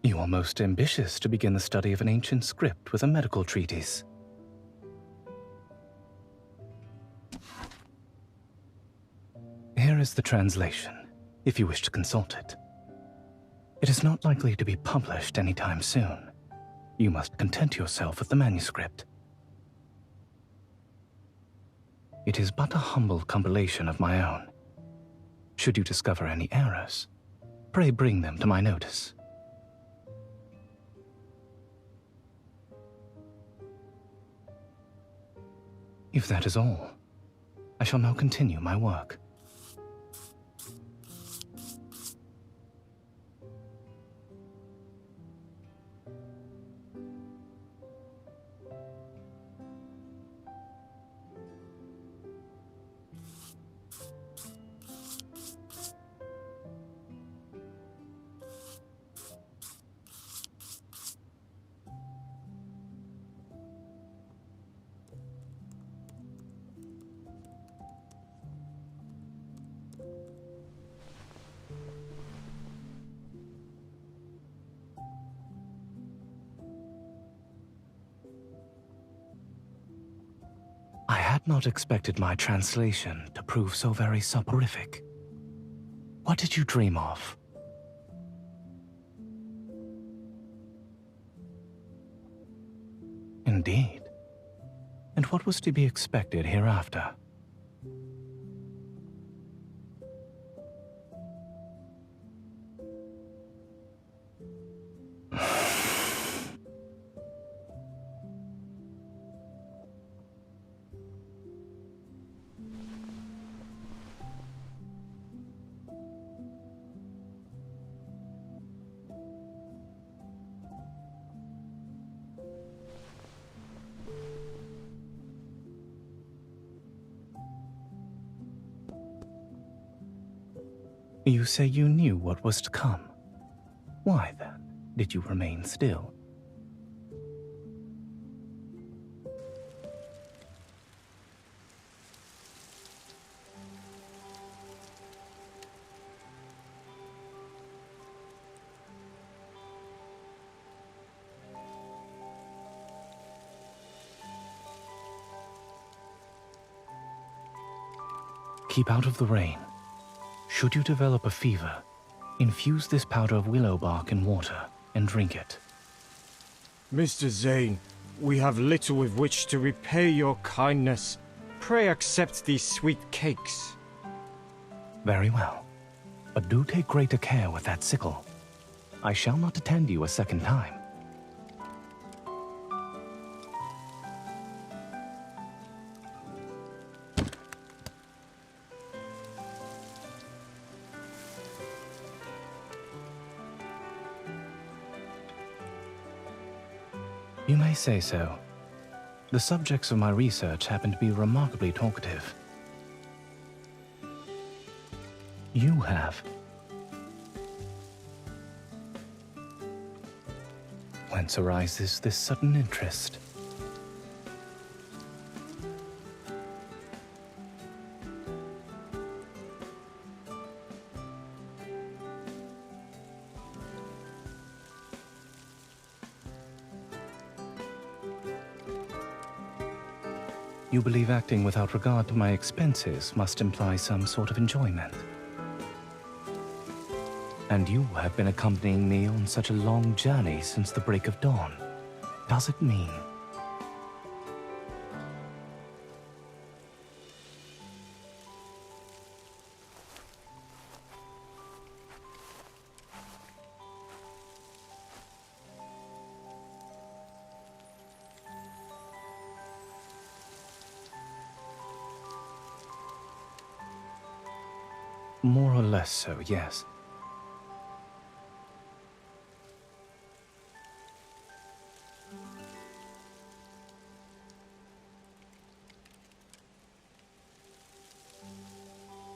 You are most ambitious to begin the study of an ancient script with a medical treatise. Here is the translation, if you wish to consult it. It is not likely to be published anytime soon. You must content yourself with the manuscript. It is but a humble compilation of my own. Should you discover any errors, pray bring them to my notice. If that is all, I shall now continue my work. I had not expected my translation to prove so very soporific. What did you dream of? Indeed. And what was to be expected hereafter? You say you knew what was to come. Why, then, did you remain still? Keep out of the rain. Should you develop a fever, infuse this powder of willow bark in water and drink it. Mr. Zane, we have little with which to repay your kindness. Pray accept these sweet cakes. Very well. But do take greater care with that sickle. I shall not attend you a second time. You may say so. The subjects of my research happen to be remarkably talkative. You have. Whence arises this sudden interest? You believe acting without regard to my expenses must imply some sort of enjoyment. And you have been accompanying me on such a long journey since the break of dawn. Does it mean? More or less so, yes.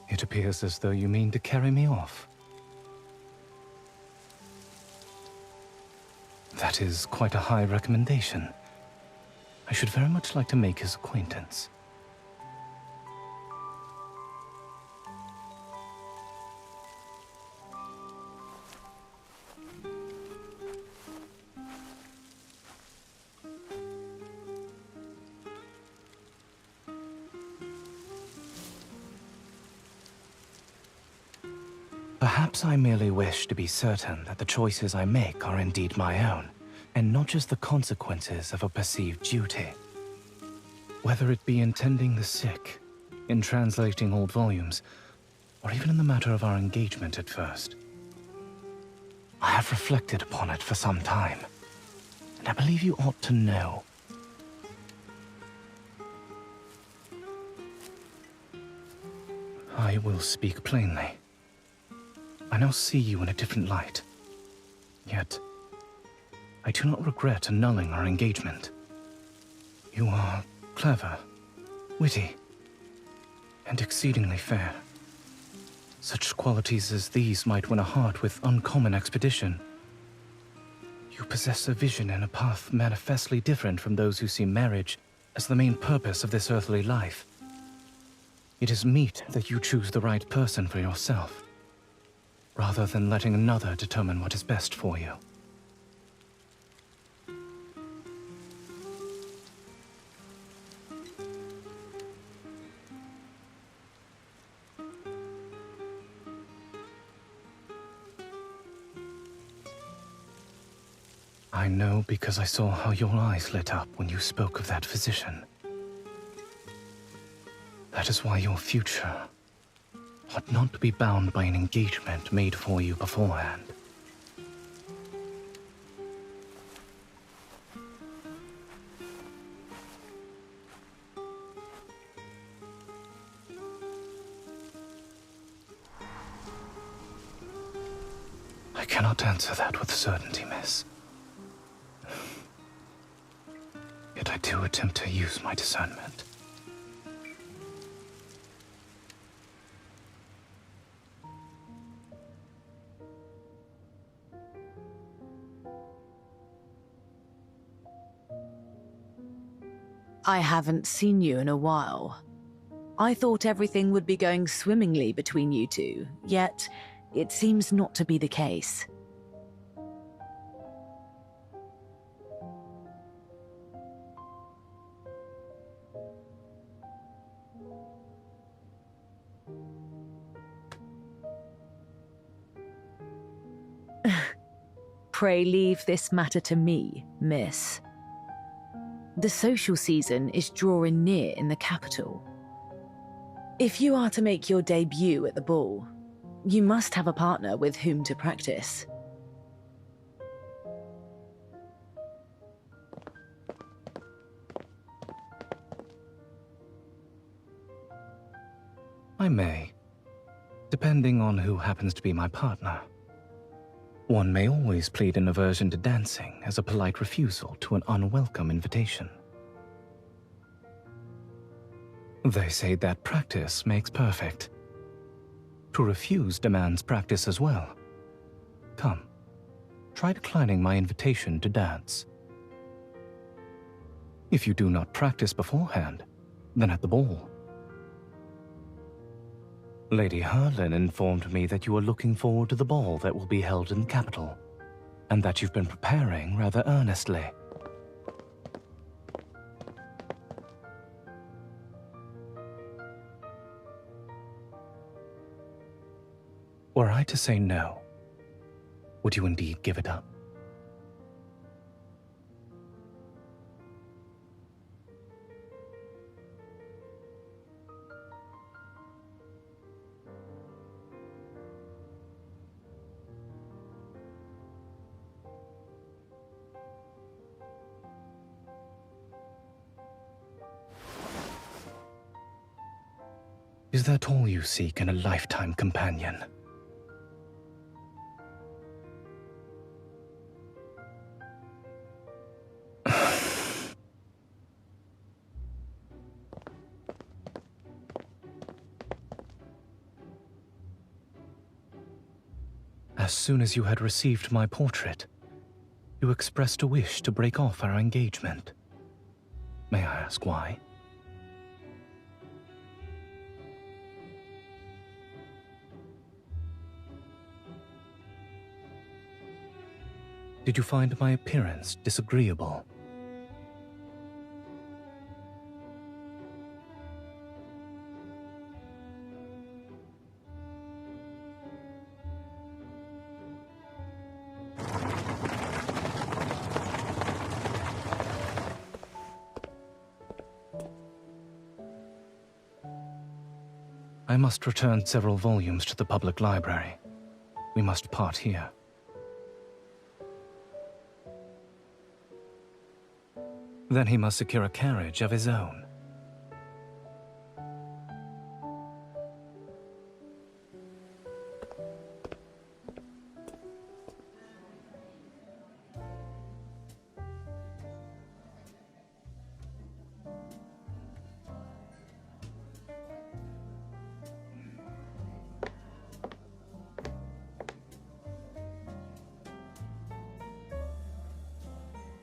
It appears as though you mean to carry me off. That is quite a high recommendation. I should very much like to make his acquaintance. Perhaps I merely wish to be certain that the choices I make are indeed my own, and not just the consequences of a perceived duty. Whether it be in tending the sick, in translating old volumes, or even in the matter of our engagement at first. I have reflected upon it for some time, and I believe you ought to know. I will speak plainly. I now see you in a different light. Yet, I do not regret annulling our engagement. You are clever, witty, and exceedingly fair. Such qualities as these might win a heart with uncommon expedition. You possess a vision and a path manifestly different from those who see marriage as the main purpose of this earthly life. It is meet that you choose the right person for yourself, rather than letting another determine what is best for you. I know because I saw how your eyes lit up when you spoke of that physician. That is why your future ought not to be bound by an engagement made for you beforehand. I cannot answer that with certainty, miss. Yet I do attempt to use my discernment. I haven't seen you in a while. I thought everything would be going swimmingly between you two, yet it seems not to be the case. Pray leave this matter to me, miss. The social season is drawing near in the capital. If you are to make your debut at the ball, you must have a partner with whom to practice. I may, depending on who happens to be my partner. One may always plead an aversion to dancing as a polite refusal to an unwelcome invitation. They say that practice makes perfect. To refuse demands practice as well. Come, try declining my invitation to dance. If you do not practice beforehand, then at the ball. Lady Herlin informed me that you are looking forward to the ball that will be held in the capital, and that you've been preparing rather earnestly. Were I to say no, would you indeed give it up? Is that all you seek in a lifetime companion? As soon as you had received my portrait, you expressed a wish to break off our engagement. May I ask why? Did you find my appearance disagreeable? I must return several volumes to the public library. We must part here. Then he must secure a carriage of his own.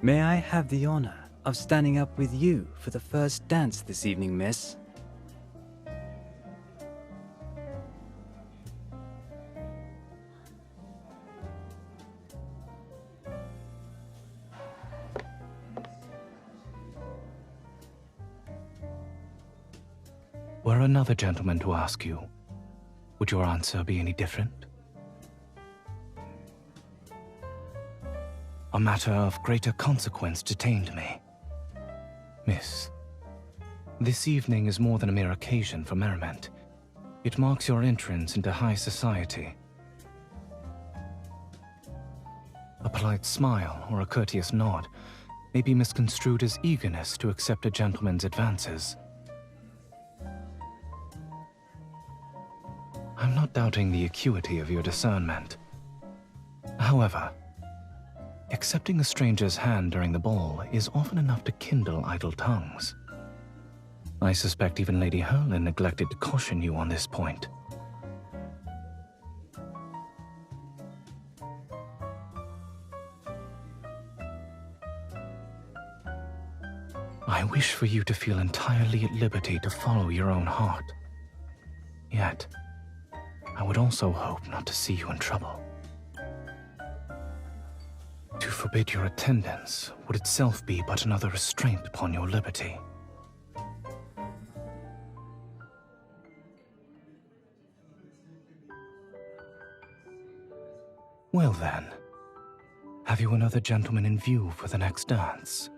May I have the honor of standing up with you for the first dance this evening, miss? Were another gentleman to ask you, would your answer be any different? A matter of greater consequence detained me. Miss, this evening is more than a mere occasion for merriment. It marks your entrance into high society. A polite smile or a courteous nod may be misconstrued as eagerness to accept a gentleman's advances. I'm not doubting the acuity of your discernment. However, accepting a stranger's hand during the ball is often enough to kindle idle tongues. I suspect even Lady Herlin neglected to caution you on this point. I wish for you to feel entirely at liberty to follow your own heart. Yet, I would also hope not to see you in trouble. To forbid your attendance would itself be but another restraint upon your liberty. Well then, have you another gentleman in view for the next dance?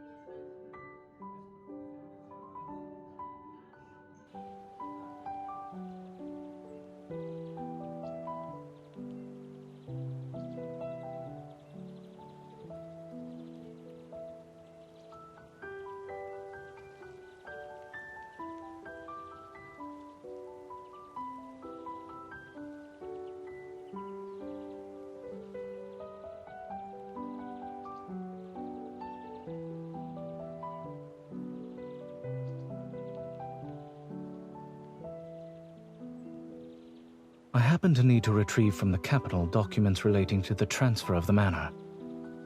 I happen to need to retrieve from the capital documents relating to the transfer of the manor.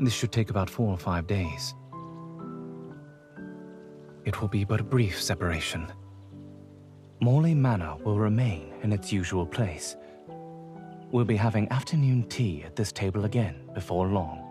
This should take about 4 or 5 days. It will be but a brief separation. Morley Manor will remain in its usual place. We'll be having afternoon tea at this table again before long.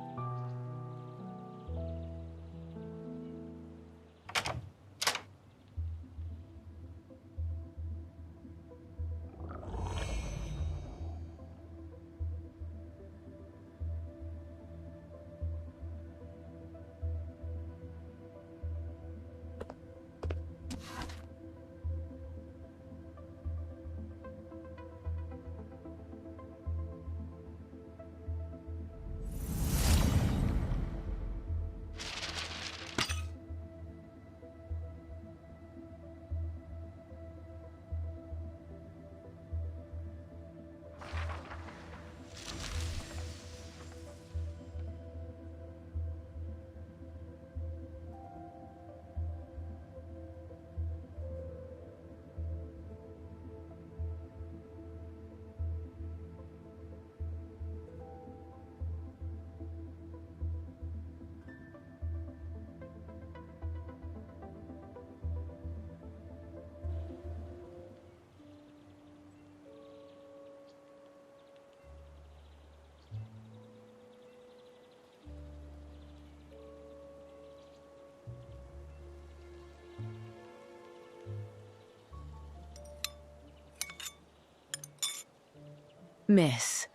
Miss,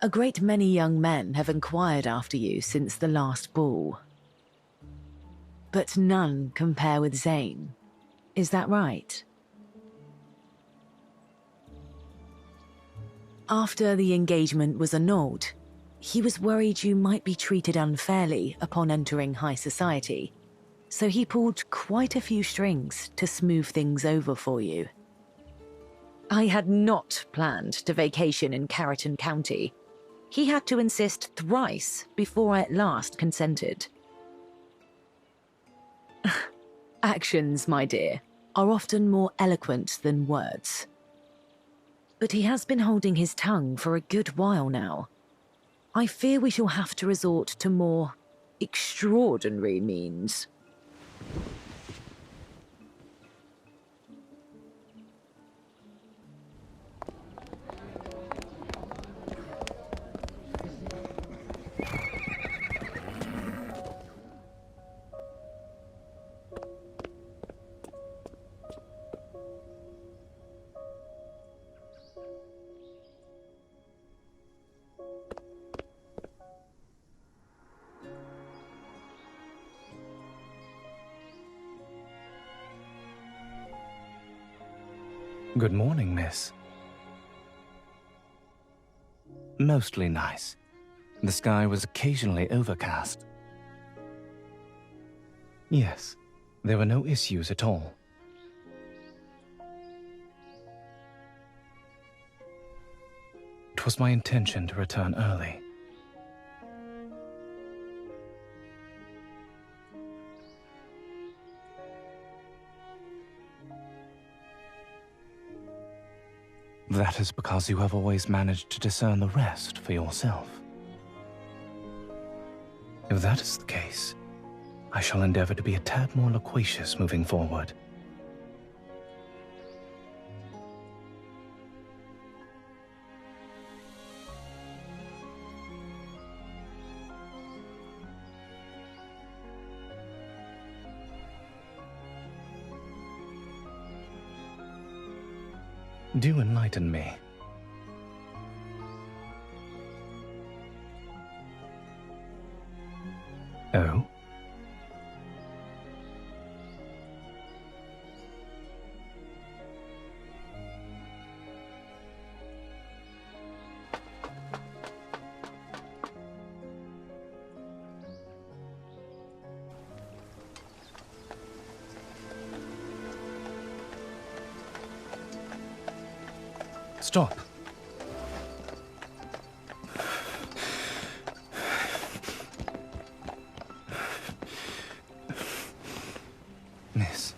a great many young men have inquired after you since the last ball. But none compare with Zane. Is that right? After the engagement was annulled, he was worried you might be treated unfairly upon entering high society, so he pulled quite a few strings to smooth things over for you. I had not planned to vacation in Carrollton County. He had to insist thrice before I at last consented. Actions, my dear, are often more eloquent than words. But he has been holding his tongue for a good while now. I fear we shall have to resort to more extraordinary means. Good morning, miss. Mostly nice. The sky was occasionally overcast. Yes, there were no issues at all. It was my intention to return early. That is because you have always managed to discern the rest for yourself. If that is the case, I shall endeavor to be a tad more loquacious moving forward. Do enlighten me. Oh? Stop. Miss,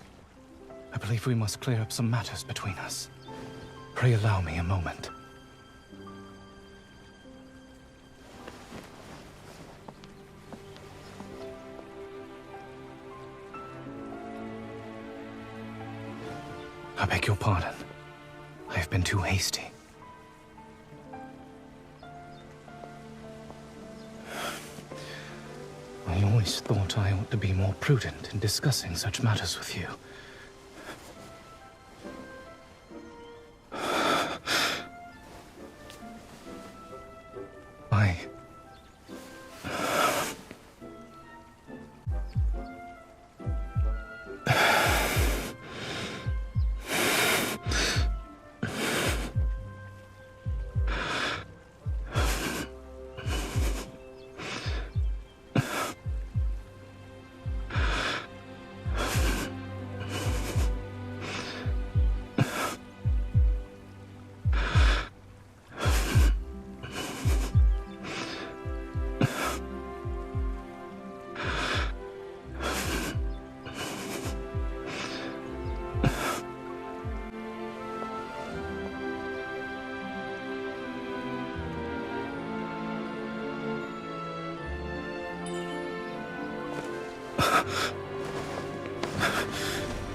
I believe we must clear up some matters between us. Pray allow me a moment. I beg your pardon. I have been too hasty. I always thought I ought to be more prudent in discussing such matters with you.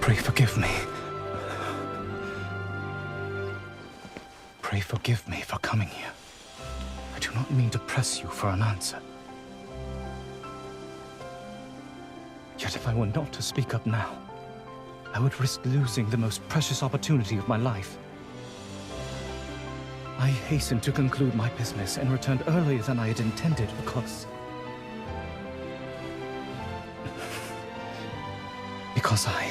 Pray forgive me. Pray forgive me for coming here. I do not mean to press you for an answer. Yet if I were not to speak up now, I would risk losing the most precious opportunity of my life. I hastened to conclude my business and returned earlier than I had intended because... because I...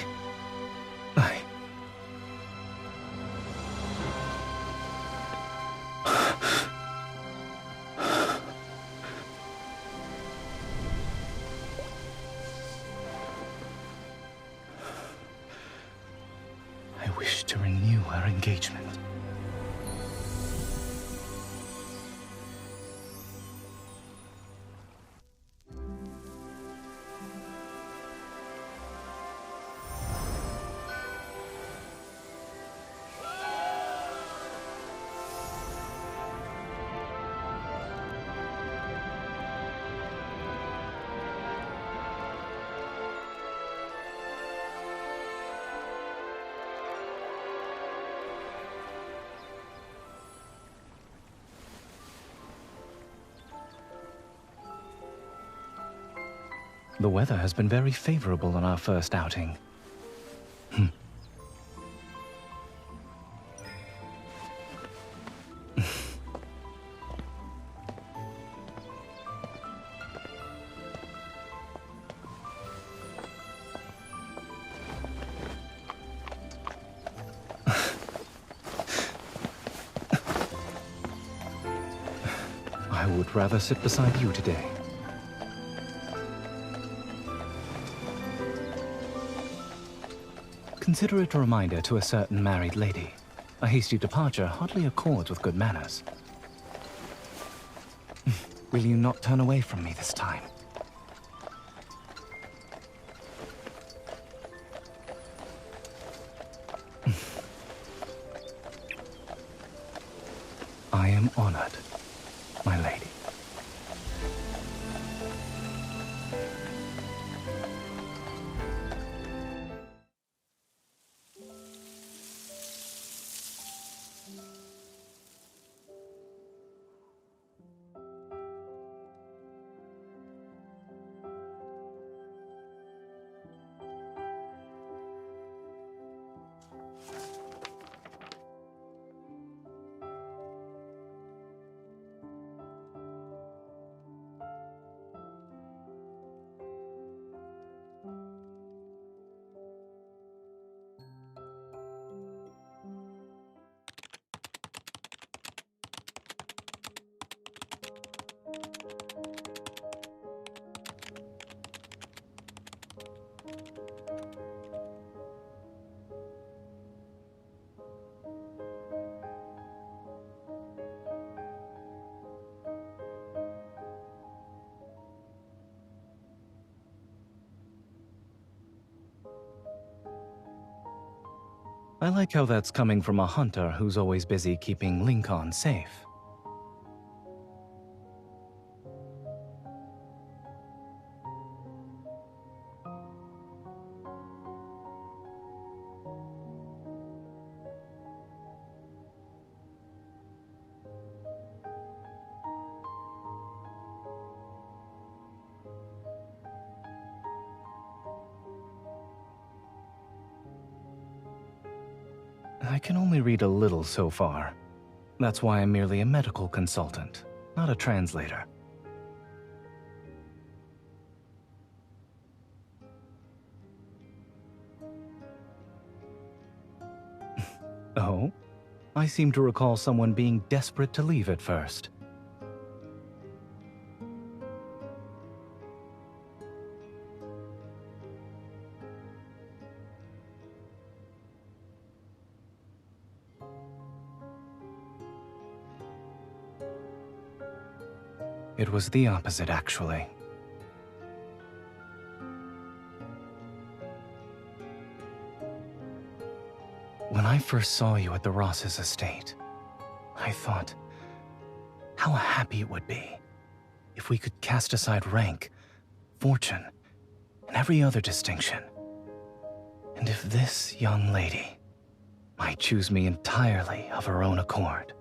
I wish to renew our engagement. The weather has been very favorable on our first outing. I would rather sit beside you today. Consider it a reminder to a certain married lady. A hasty departure hardly accords with good manners. Will you not turn away from me this time? I am honored, my lady. I like how that's coming from a hunter who's always busy keeping Lincoln safe. I can only read a little so far. That's why I'm merely a medical consultant, not a translator. Oh? I seem to recall someone being desperate to leave at first. It was the opposite, actually. When I first saw you at the Ross's estate, I thought how happy it would be if we could cast aside rank, fortune, and every other distinction. And if this young lady might choose me entirely of her own accord.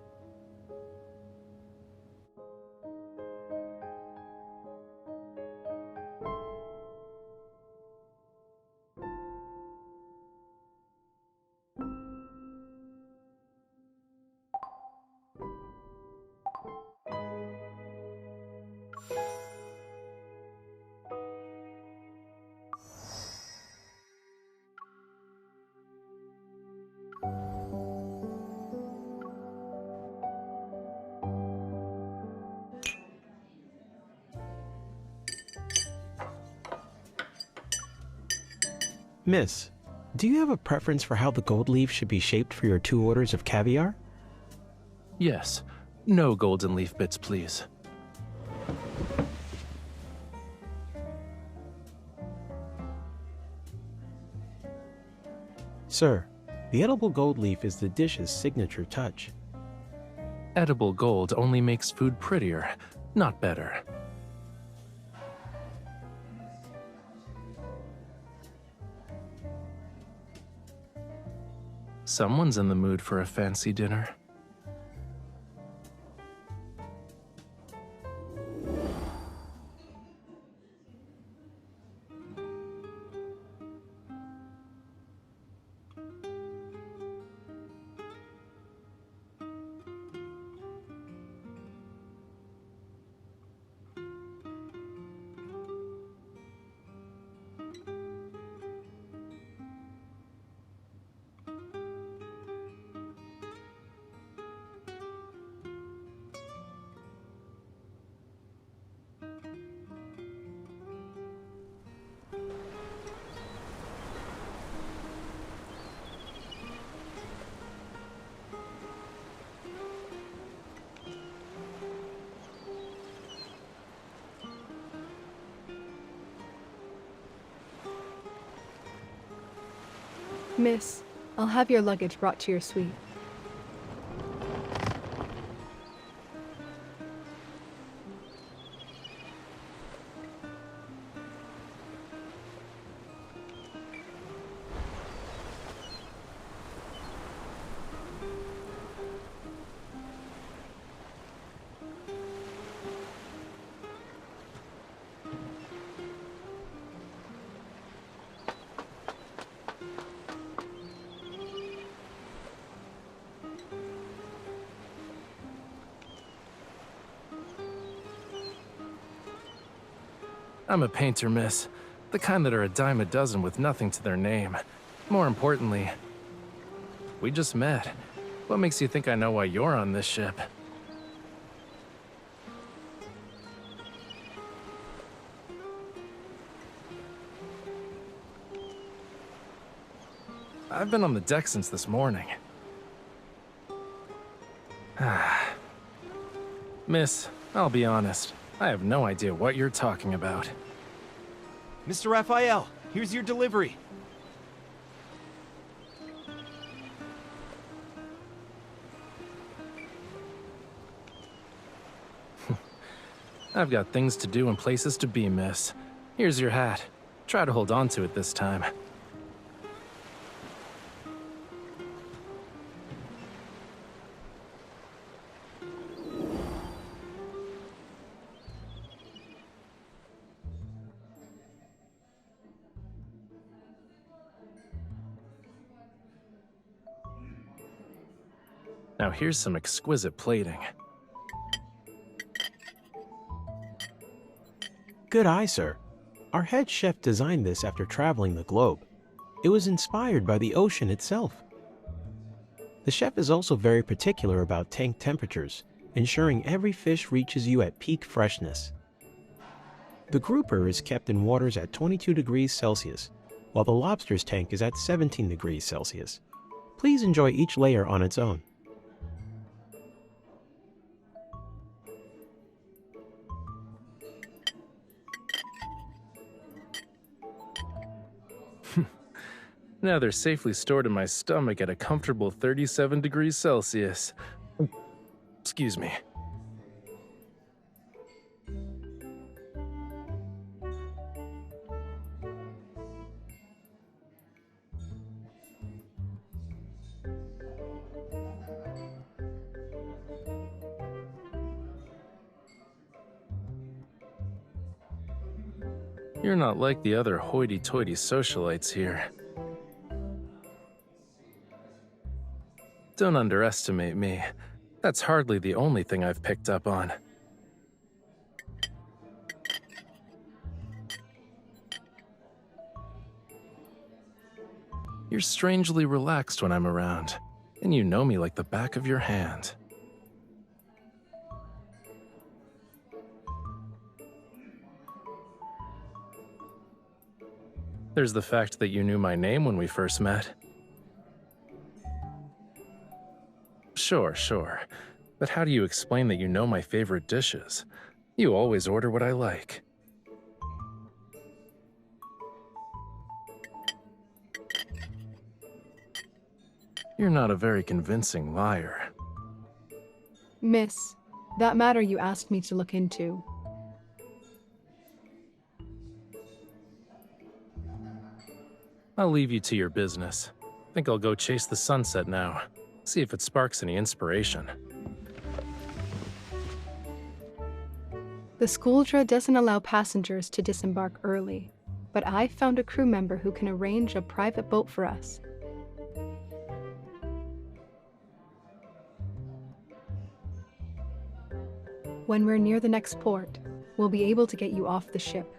Miss, do you have a preference for how the gold leaf should be shaped for your 2 orders of caviar? Yes. No golden leaf bits, please. Sir, the edible gold leaf is the dish's signature touch. Edible gold only makes food prettier, not better. Someone's in the mood for a fancy dinner. Miss, I'll have your luggage brought to your suite. I'm a painter, miss. The kind that are a dime a dozen with nothing to their name. More importantly, we just met. What makes you think I know why you're on this ship? I've been on the deck since this morning. Miss, I'll be honest. I have no idea what you're talking about. Mr. Raphael, here's your delivery. I've got things to do and places to be, miss. Here's your hat. Try to hold on to it this time. Now here's some exquisite plating. Good eye, sir. Our head chef designed this after traveling the globe. It was inspired by the ocean itself. The chef is also very particular about tank temperatures, ensuring every fish reaches you at peak freshness. The grouper is kept in waters at 22 degrees Celsius, while the lobster's tank is at 17 degrees Celsius. Please enjoy each layer on its own. Now they're safely stored in my stomach at a comfortable 37 degrees Celsius. Excuse me. You're not like the other hoity-toity socialites here. Don't underestimate me. That's hardly the only thing I've picked up on. You're strangely relaxed when I'm around, and you know me like the back of your hand. There's the fact that you knew my name when we first met. Sure. But how do you explain that you know my favorite dishes? You always order what I like. You're not a very convincing liar. Miss, that matter you asked me to look into. I'll leave you to your business. Think I'll go chase the sunset now. See if it sparks any inspiration. The Skuldra doesn't allow passengers to disembark early, but I found a crew member who can arrange a private boat for us. When we're near the next port, we'll be able to get you off the ship.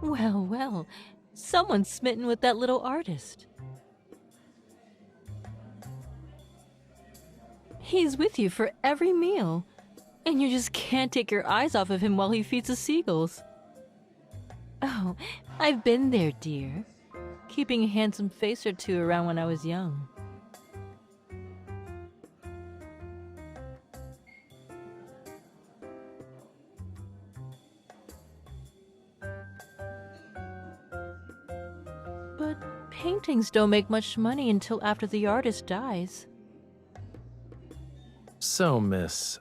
Well, someone's smitten with that little artist. He's with you for every meal, and you just can't take your eyes off of him while he feeds the seagulls. Oh, I've been there, dear. Keeping a handsome face or two around when I was young. But paintings don't make much money until after the artist dies. So, miss,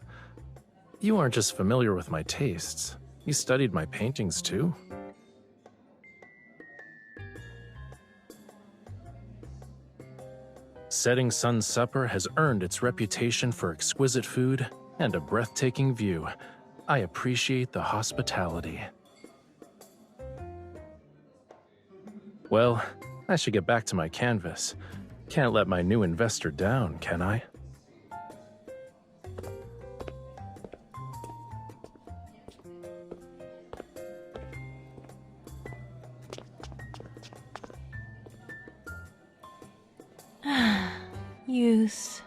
you aren't just familiar with my tastes. You studied my paintings, too? Setting Sun Supper has earned its reputation for exquisite food and a breathtaking view. I appreciate the hospitality. Well, I should get back to my canvas. Can't let my new investor down, can I? Use.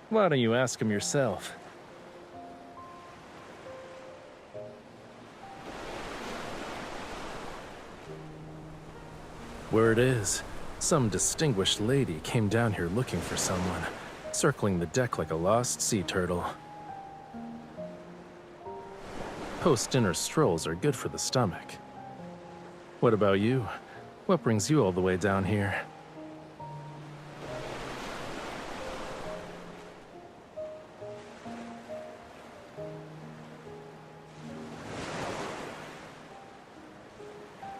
Why don't you ask him yourself? Word is, some distinguished lady came down here looking for someone, circling the deck like a lost sea turtle. Post-dinner strolls are good for the stomach. What about you? What brings you all the way down here?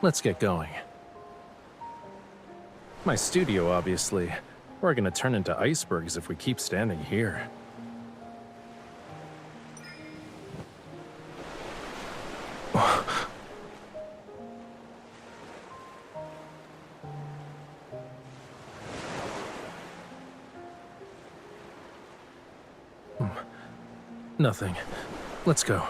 Let's get going. My studio, obviously. We're gonna turn into icebergs if we keep standing here. Nothing. Let's go.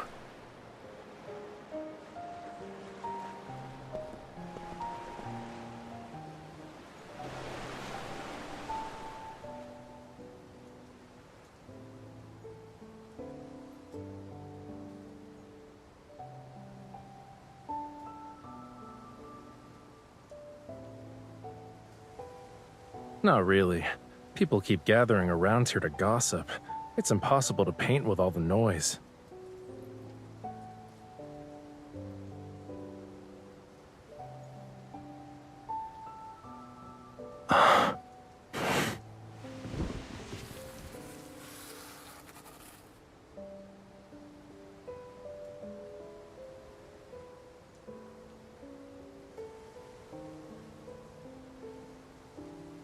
Not really. People keep gathering around here to gossip. It's impossible to paint with all the noise.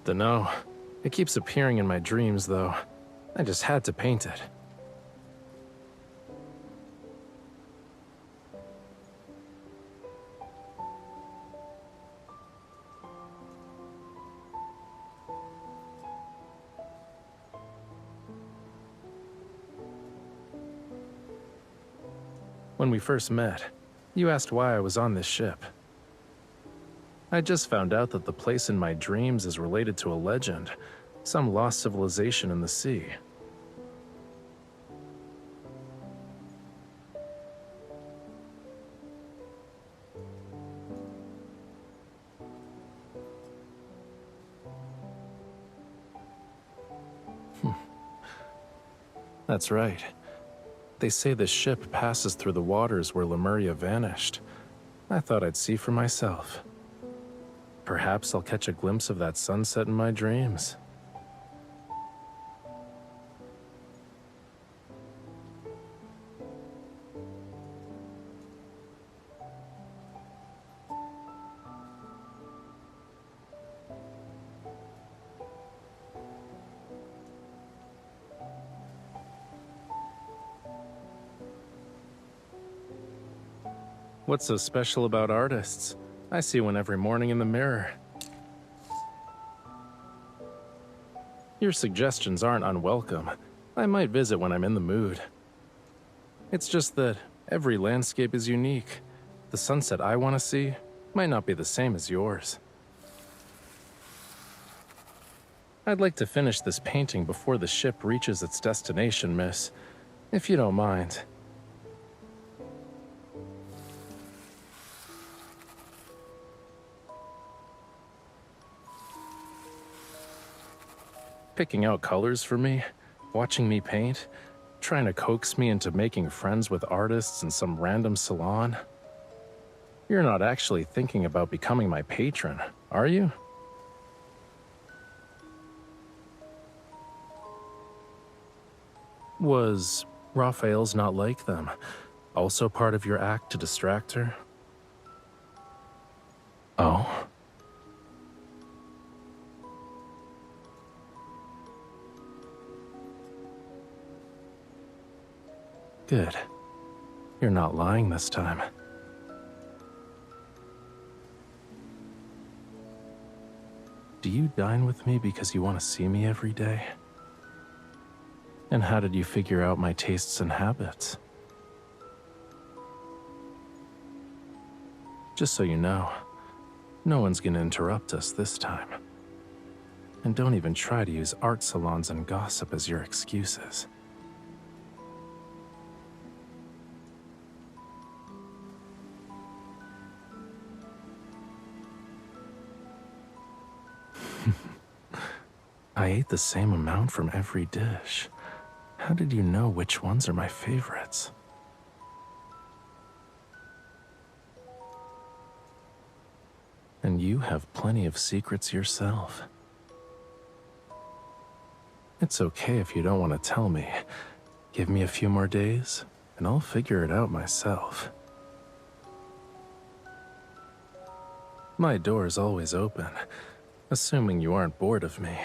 Dunno. It keeps appearing in my dreams, though. I just had to paint it. When we first met, you asked why I was on this ship. I just found out that the place in my dreams is related to a legend, some lost civilization in the sea. That's right. They say the ship passes through the waters where Lemuria vanished. I thought I'd see for myself. Perhaps I'll catch a glimpse of that sunset in my dreams. What's so special about artists? I see one every morning in the mirror. Your suggestions aren't unwelcome. I might visit when I'm in the mood. It's just that every landscape is unique. The sunset I want to see might not be the same as yours. I'd like to finish this painting before the ship reaches its destination, miss. If you don't mind. Picking out colors for me, watching me paint, trying to coax me into making friends with artists in some random salon. You're not actually thinking about becoming my patron, are you? Was Raphael's not like them also part of your act to distract her? Oh? Good. You're not lying this time. Do you dine with me because you want to see me every day? And how did you figure out my tastes and habits? Just so you know, no one's gonna interrupt us this time. And don't even try to use art salons and gossip as your excuses. I ate the same amount from every dish. How did you know which ones are my favorites? And you have plenty of secrets yourself. It's okay if you don't want to tell me. Give me a few more days, and I'll figure it out myself. My door's always open, assuming you aren't bored of me.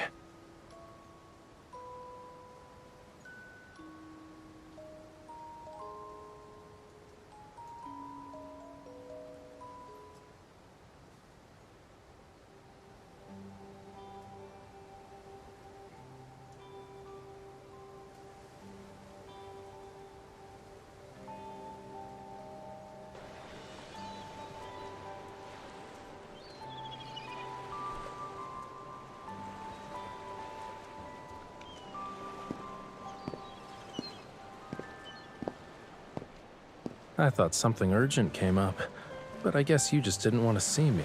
I thought something urgent came up, but I guess you just didn't want to see me.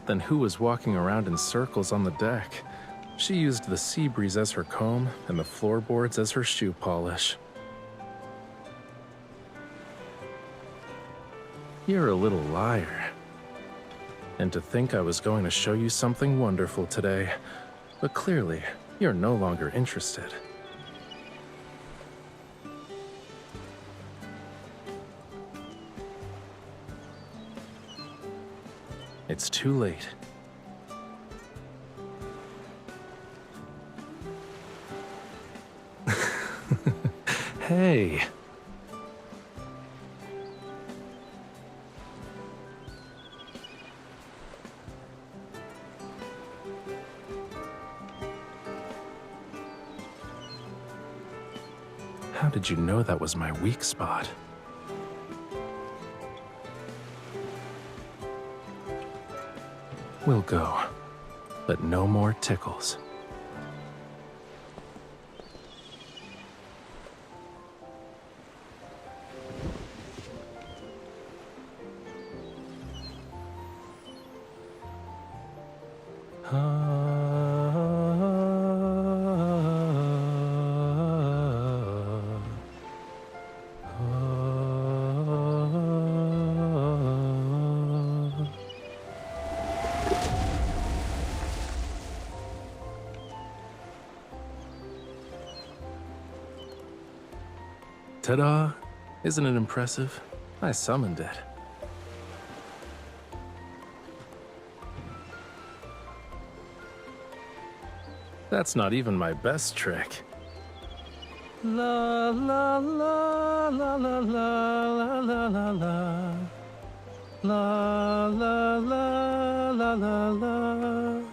Then who was walking around in circles on the deck? She used the sea breeze as her comb and the floorboards as her shoe polish. You're a little liar. And to think I was going to show you something wonderful today, but clearly, you're no longer interested. It's too late. Hey. How did you know that was my weak spot? We'll go, but no more tickles. Ta-da! Isn't it impressive? I summoned it. That's not even my best trick. La la la la la la la la la la la la la la la.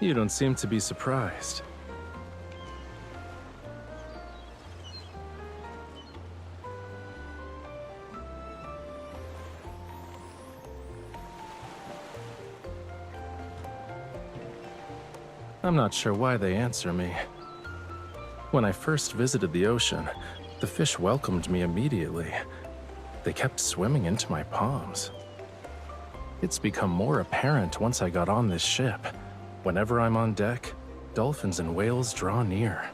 You don't seem to be surprised. I'm not sure why they answer me. When I first visited the ocean, the fish welcomed me immediately. They kept swimming into my palms. It's become more apparent once I got on this ship. Whenever I'm on deck, dolphins and whales draw near.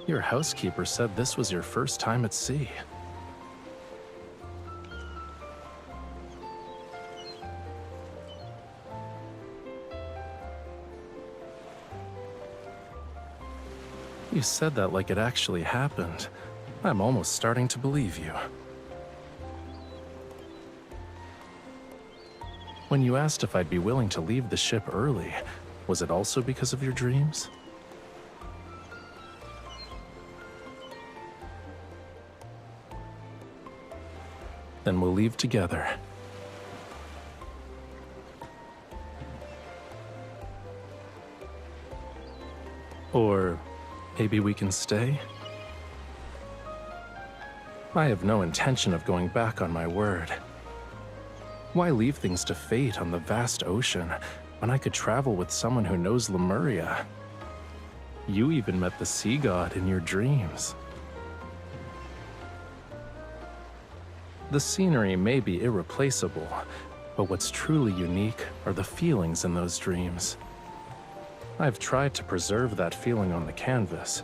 Your housekeeper said this was your first time at sea. You said that like it actually happened. I'm almost starting to believe you. When you asked if I'd be willing to leave the ship early, was it also because of your dreams? Then we'll leave together. Or maybe we can stay? I have no intention of going back on my word. Why leave things to fate on the vast ocean when I could travel with someone who knows Lemuria? You even met the sea god in your dreams. The scenery may be irreplaceable, but what's truly unique are the feelings in those dreams. I've tried to preserve that feeling on the canvas,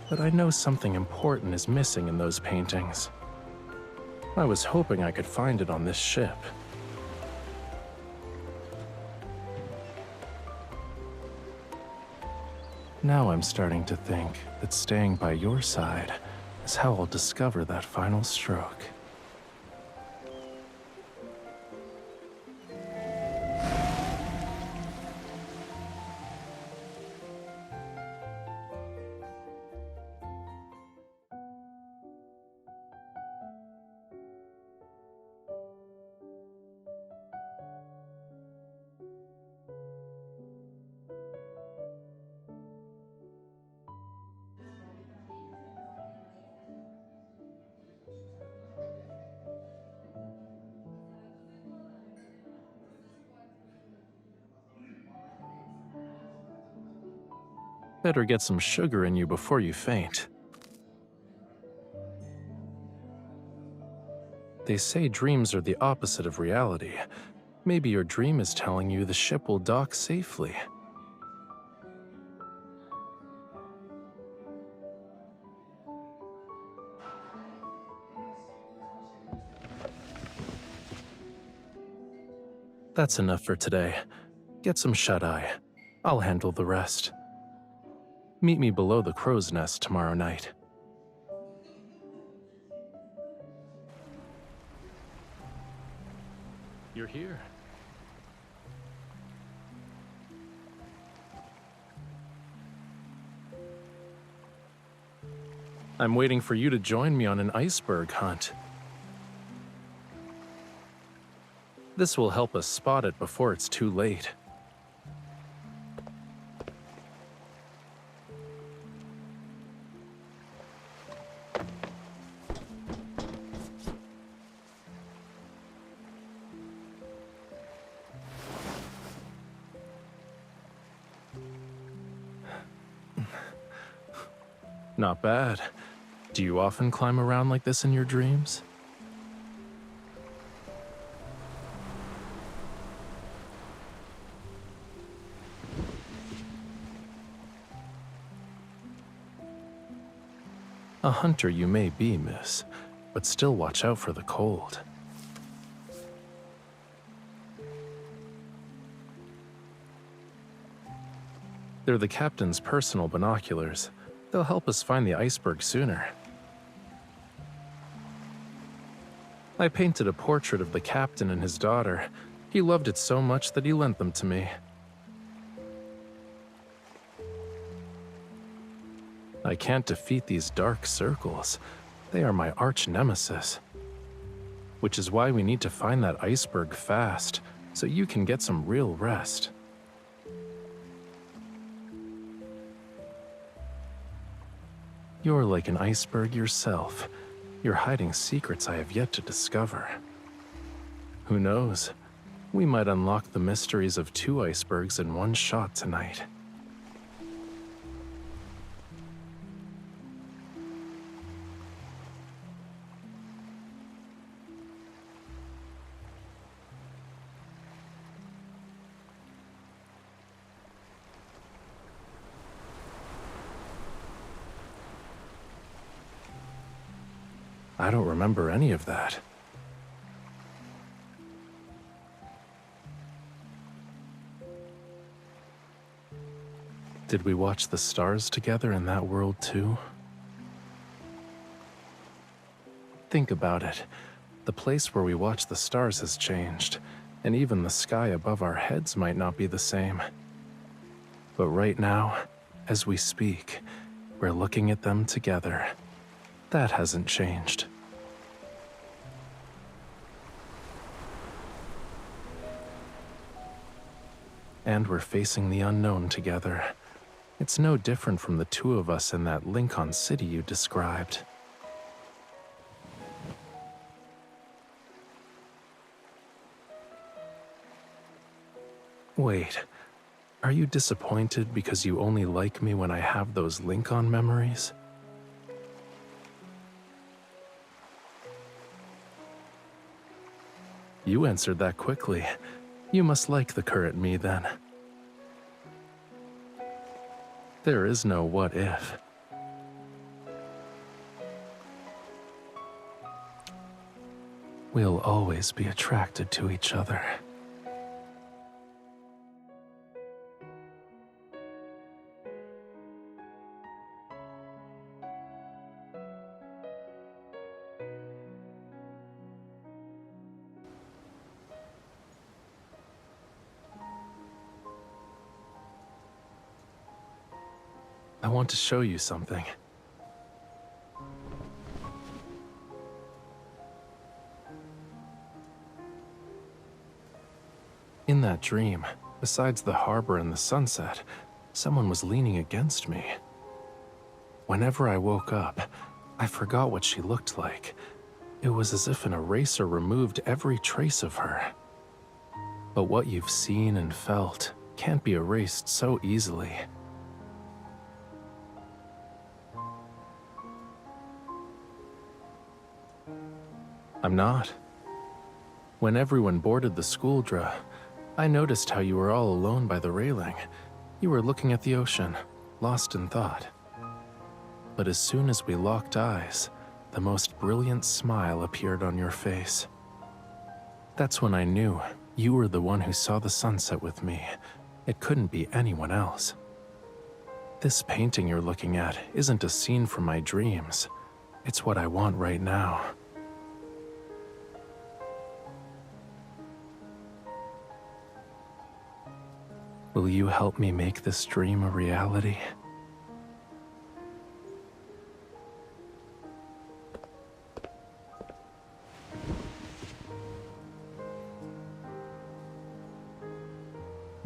but I know something important is missing in those paintings. I was hoping I could find it on this ship. Now I'm starting to think that staying by your side is how I'll discover that final stroke. Better get some sugar in you before you faint. They say dreams are the opposite of reality. Maybe your dream is telling you the ship will dock safely. That's enough for today. Get some shut-eye. I'll handle the rest. Meet me below the crow's nest tomorrow night. You're here. I'm waiting for you to join me on an iceberg hunt. This will help us spot it before it's too late. Not bad. Do you often climb around like this in your dreams? A hunter you may be, miss, but still watch out for the cold. They're the captain's personal binoculars. They'll help us find the iceberg sooner. I painted a portrait of the captain and his daughter. He loved it so much that he lent them to me. I can't defeat these dark circles. They are my arch nemesis. Which is why we need to find that iceberg fast, so you can get some real rest. You're like an iceberg yourself. You're hiding secrets I have yet to discover. Who knows? We might unlock the mysteries of 2 icebergs in one shot tonight. I don't remember any of that. Did we watch the stars together in that world too? Think about it. The place where we watch the stars has changed, and even the sky above our heads might not be the same. But right now, as we speak, we're looking at them together. That hasn't changed. And we're facing the unknown together. It's no different from the 2 of us in that Lincoln City you described. Wait, are you disappointed because you only like me when I have those Lincoln memories? You answered that quickly. You must like the current me then. There is no what if. We'll always be attracted to each other. I want to show you something. In that dream, besides the harbor and the sunset, someone was leaning against me. Whenever I woke up, I forgot what she looked like. It was as if an eraser removed every trace of her. But what you've seen and felt can't be erased so easily. I'm not. When everyone boarded the Skuldra, I noticed how you were all alone by the railing. You were looking at the ocean, lost in thought. But as soon as we locked eyes, the most brilliant smile appeared on your face. That's when I knew you were the one who saw the sunset with me. It couldn't be anyone else. This painting you're looking at isn't a scene from my dreams. It's what I want right now. Will you help me make this dream a reality?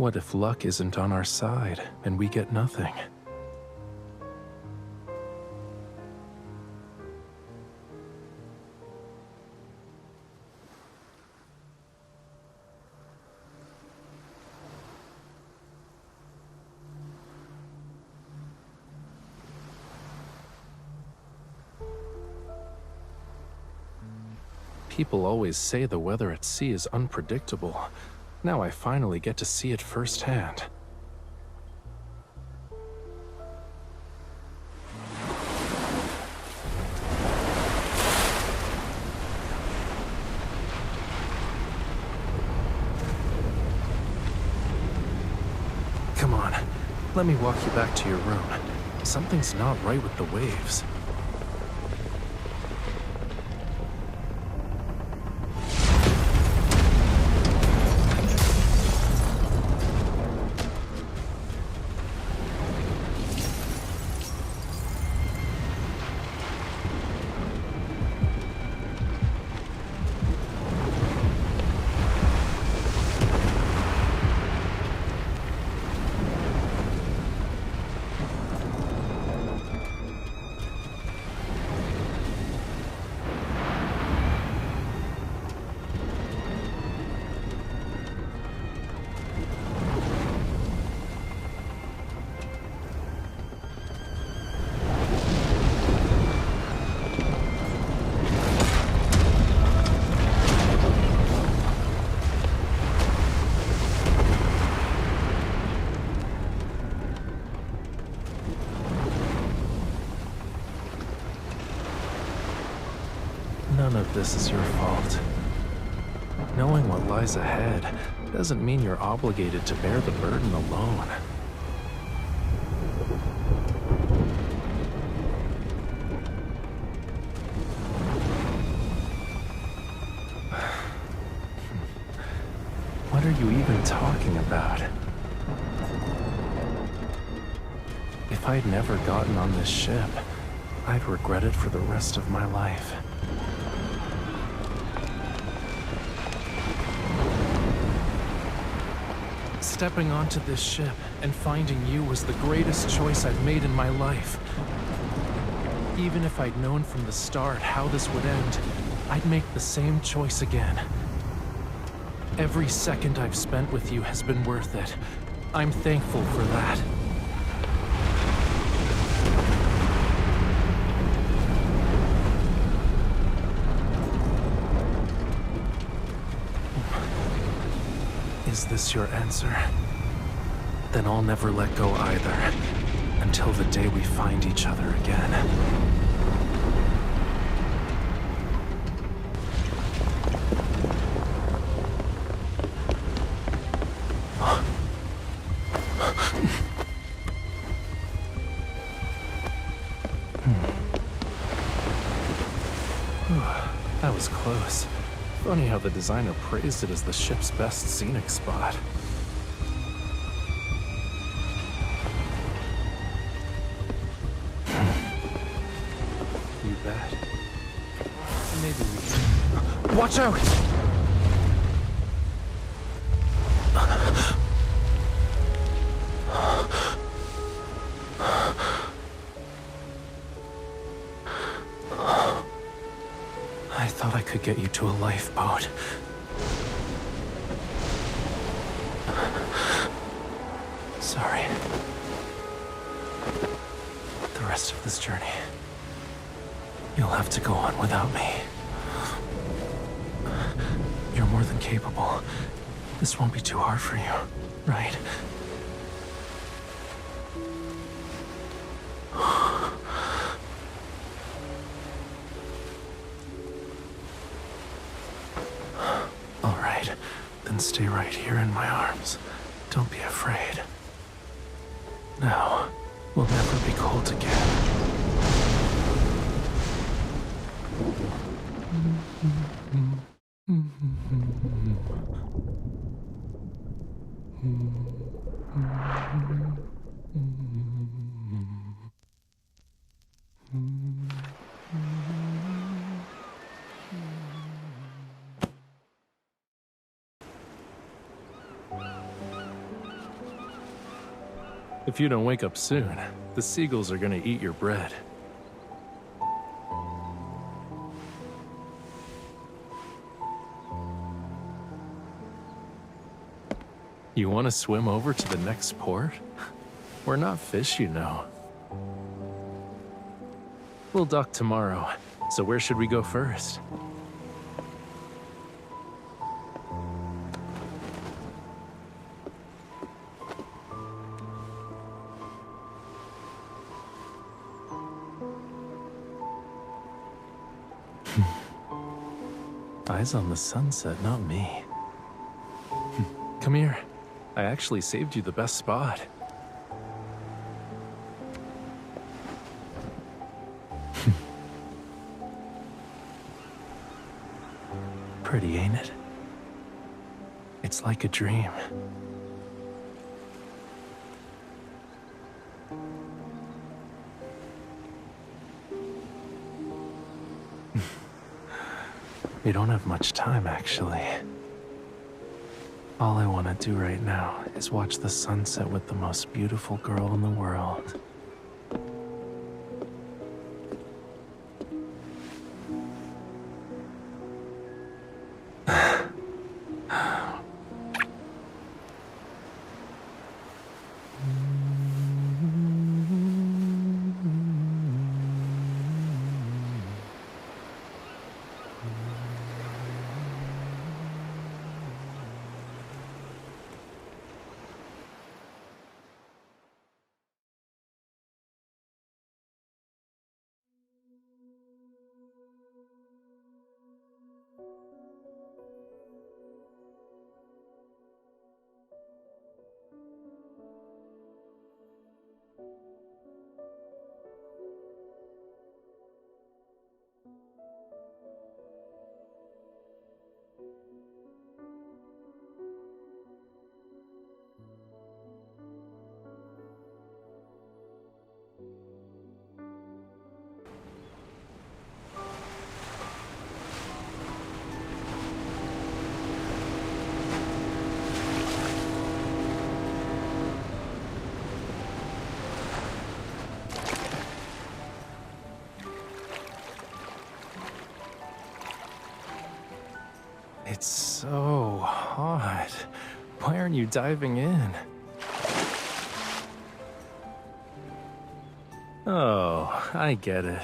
What if luck isn't on our side and we get nothing? People always say the weather at sea is unpredictable. Now I finally get to see it firsthand. Come on, let me walk you back to your room. Something's not right with the waves. None of this is your fault. Knowing what lies ahead doesn't mean you're obligated to bear the burden alone. What are you even talking about? If I'd never gotten on this ship, I'd regret it for the rest of my life. Stepping onto this ship and finding you was the greatest choice I've made in my life. Even if I'd known from the start how this would end, I'd make the same choice again. Every second I've spent with you has been worth it. I'm thankful for that. Is this your answer? Then I'll never let go either, until the day we find each other again. That was close. Funny how the designer praised it as the ship's best scenic spot. You bet. Maybe we can... Watch out! I thought I could get you to a lifeboat. Sorry. The rest of this journey, you'll have to go on without me. You're more than capable. This won't be too hard for you, right? All right, then stay right here in my arms. Don't be afraid. Now, we'll never be cold again. If you don't wake up soon, the seagulls are gonna eat your bread. You want to swim over to the next port? We're not fish, you know. We'll dock tomorrow, so where should we go first? Eyes on the sunset, not me. Come here. I actually saved you the best spot. Pretty, ain't it? It's like a dream. We don't have much time, actually. All I want to do right now is watch the sunset with the most beautiful girl in the world. It's so hot. Why aren't you diving in? Oh, I get it.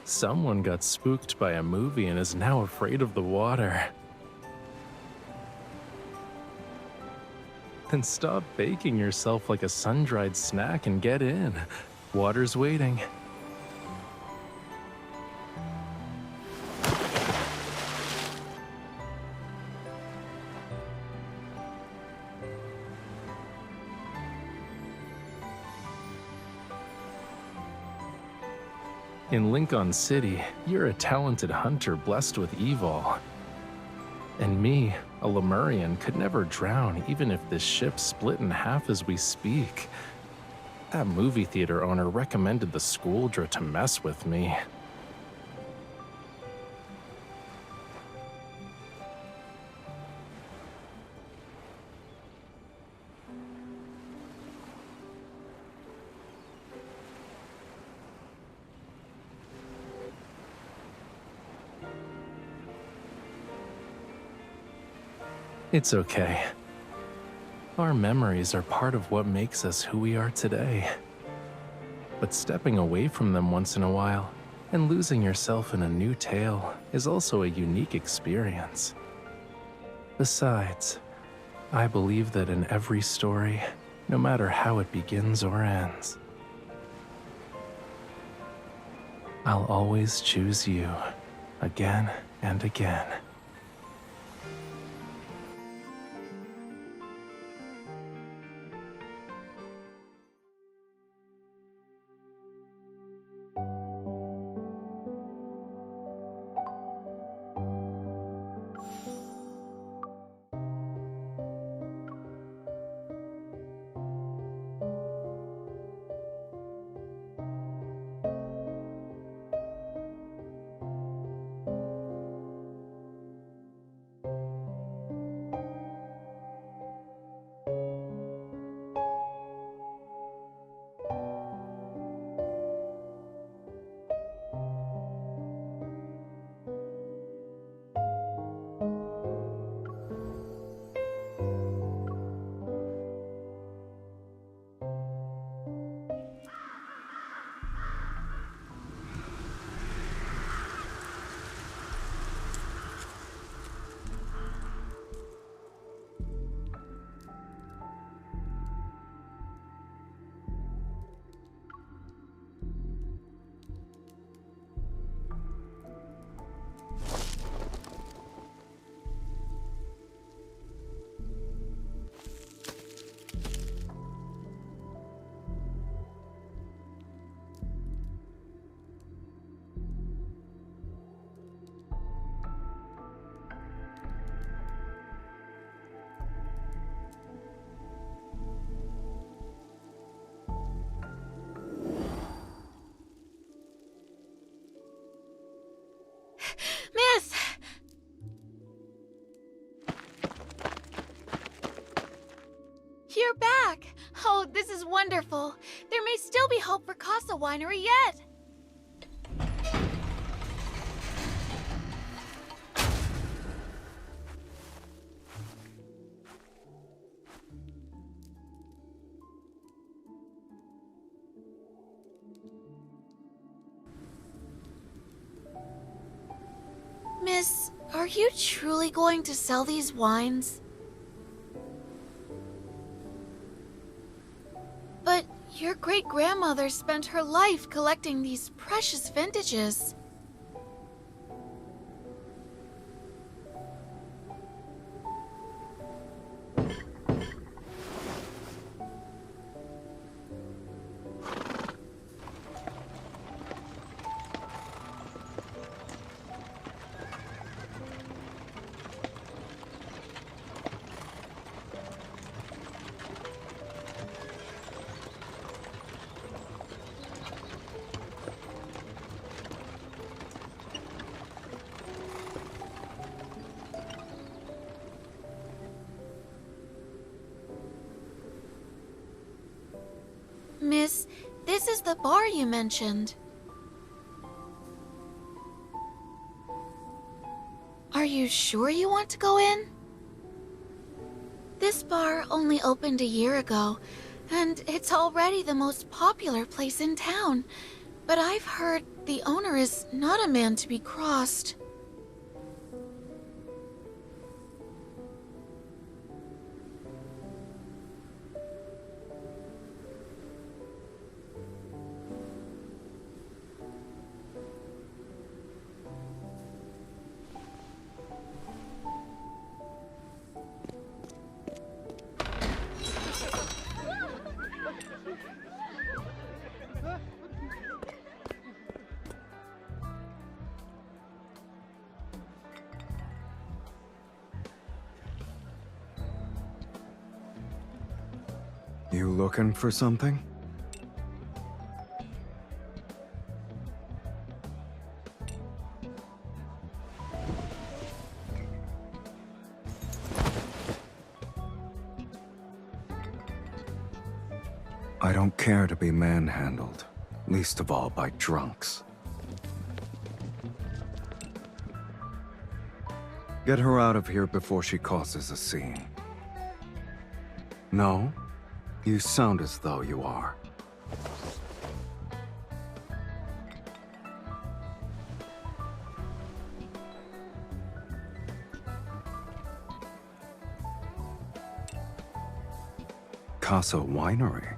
Someone got spooked by a movie and is now afraid of the water. Then stop baking yourself like a sun-dried snack and get in. Water's waiting. In Lincoln City, you're a talented hunter blessed with evil. And me, a Lemurian, could never drown even if this ship split in half as we speak. That movie theater owner recommended the Skuldra to mess with me. It's okay. Our memories are part of what makes us who we are today. But stepping away from them once in a while and losing yourself in a new tale is also a unique experience. Besides, I believe that in every story, no matter how it begins or ends, I'll always choose you again and again. is wonderful. There may still be hope for Casa Winery yet. Miss, are you truly going to sell these wines? But your great-grandmother spent her life collecting these precious vintages. Miss, this is the bar you mentioned. Are you sure you want to go in? This bar only opened a year ago, and it's already the most popular place in town. But I've heard the owner is not a man to be crossed. You looking for something? I don't care to be manhandled, least of all by drunks. Get her out of here before she causes a scene. No? You sound as though you are. Casa Winery?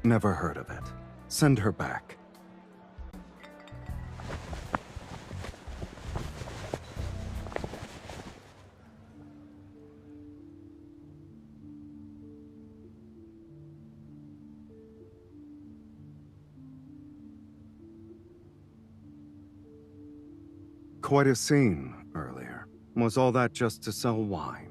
Never heard of it. Send her back. Quite a scene earlier. Was all that just to sell wine?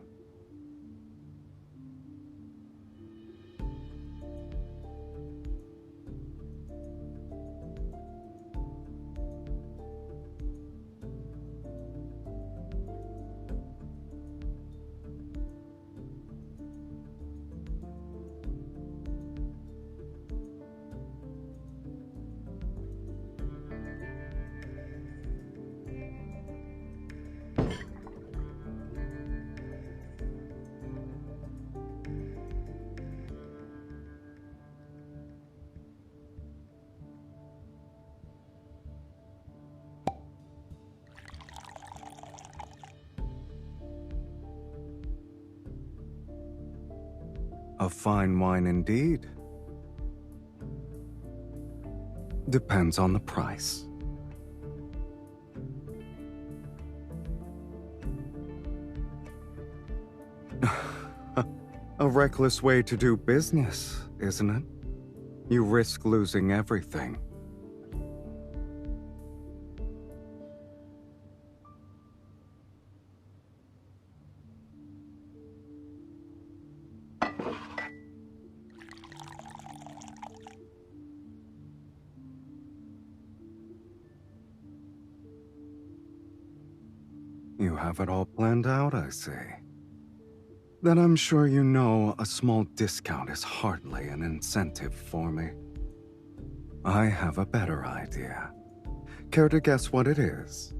A fine wine indeed. Depends on the price. A reckless way to do business, isn't it? You risk losing everything. You have it all planned out, I see. Then I'm sure you know a small discount is hardly an incentive for me. I have a better idea. Care to guess what it is?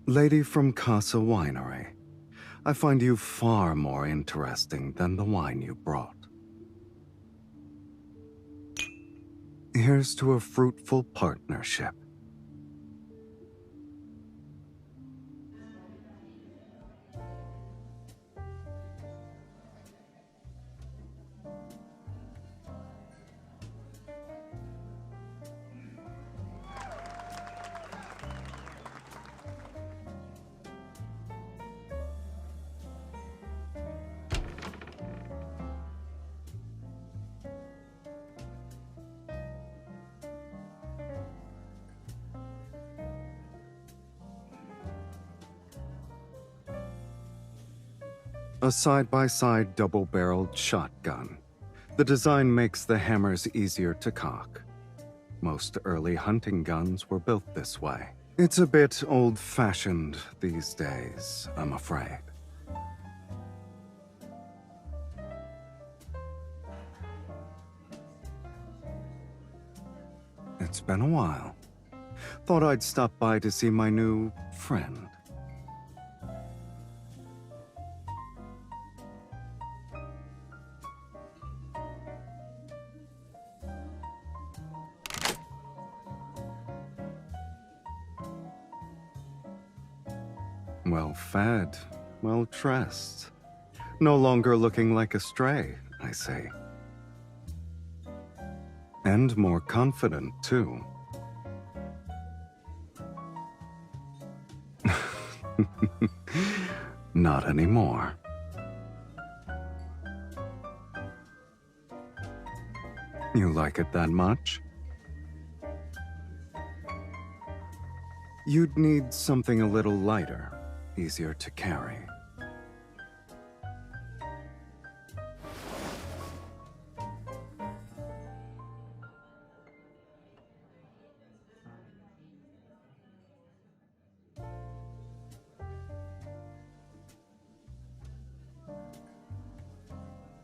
Lady from Casa Winery, I find you far more interesting than the wine you brought. Here's to a fruitful partnership. A side-by-side double-barreled shotgun. The design makes the hammers easier to cock. Most early hunting guns were built this way. It's a bit old-fashioned these days, I'm afraid. It's been a while. Thought I'd stop by to see my new friend. Well-fed, well-dressed. No longer looking like a stray, I say. And more confident, too. Not anymore. You like it that much? You'd need something a little lighter, easier to carry.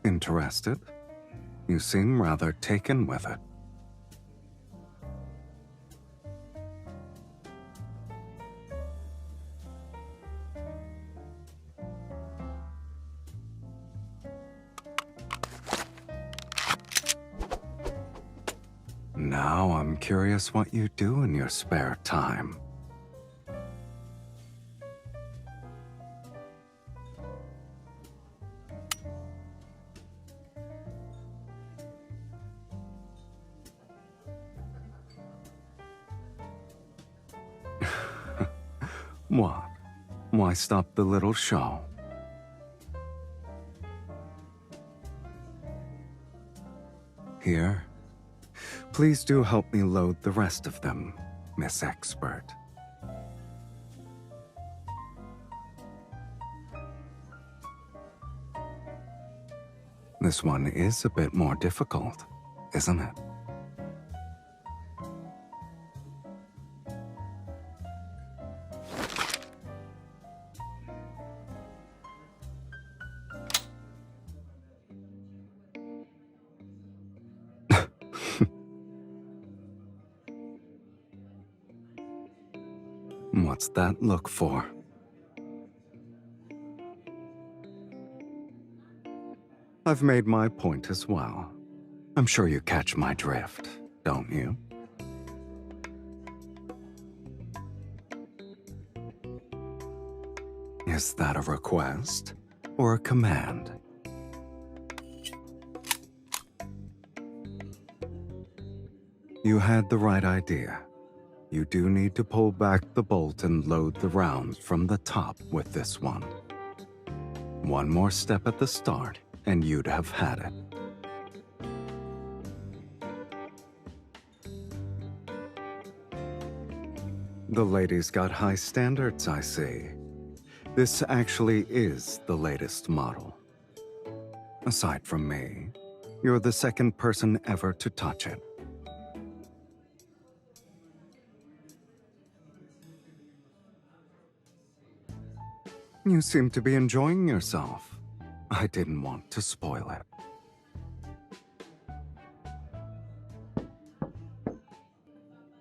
Interested? You seem rather taken with it. Now I'm curious what you do in your spare time. What? Why stop the little show? Here. Please do help me load the rest of them, Miss Expert. This one is a bit more difficult, isn't it? What's that look for? I've made my point as well. I'm sure you catch my drift, don't you? Is that a request or a command? You had the right idea. You do need to pull back the bolt and load the rounds from the top with this one. One more step at the start, and you'd have had it. The lady's got high standards, I see. This actually is the latest model. Aside from me, you're the second person ever to touch it. You seem to be enjoying yourself. I didn't want to spoil it.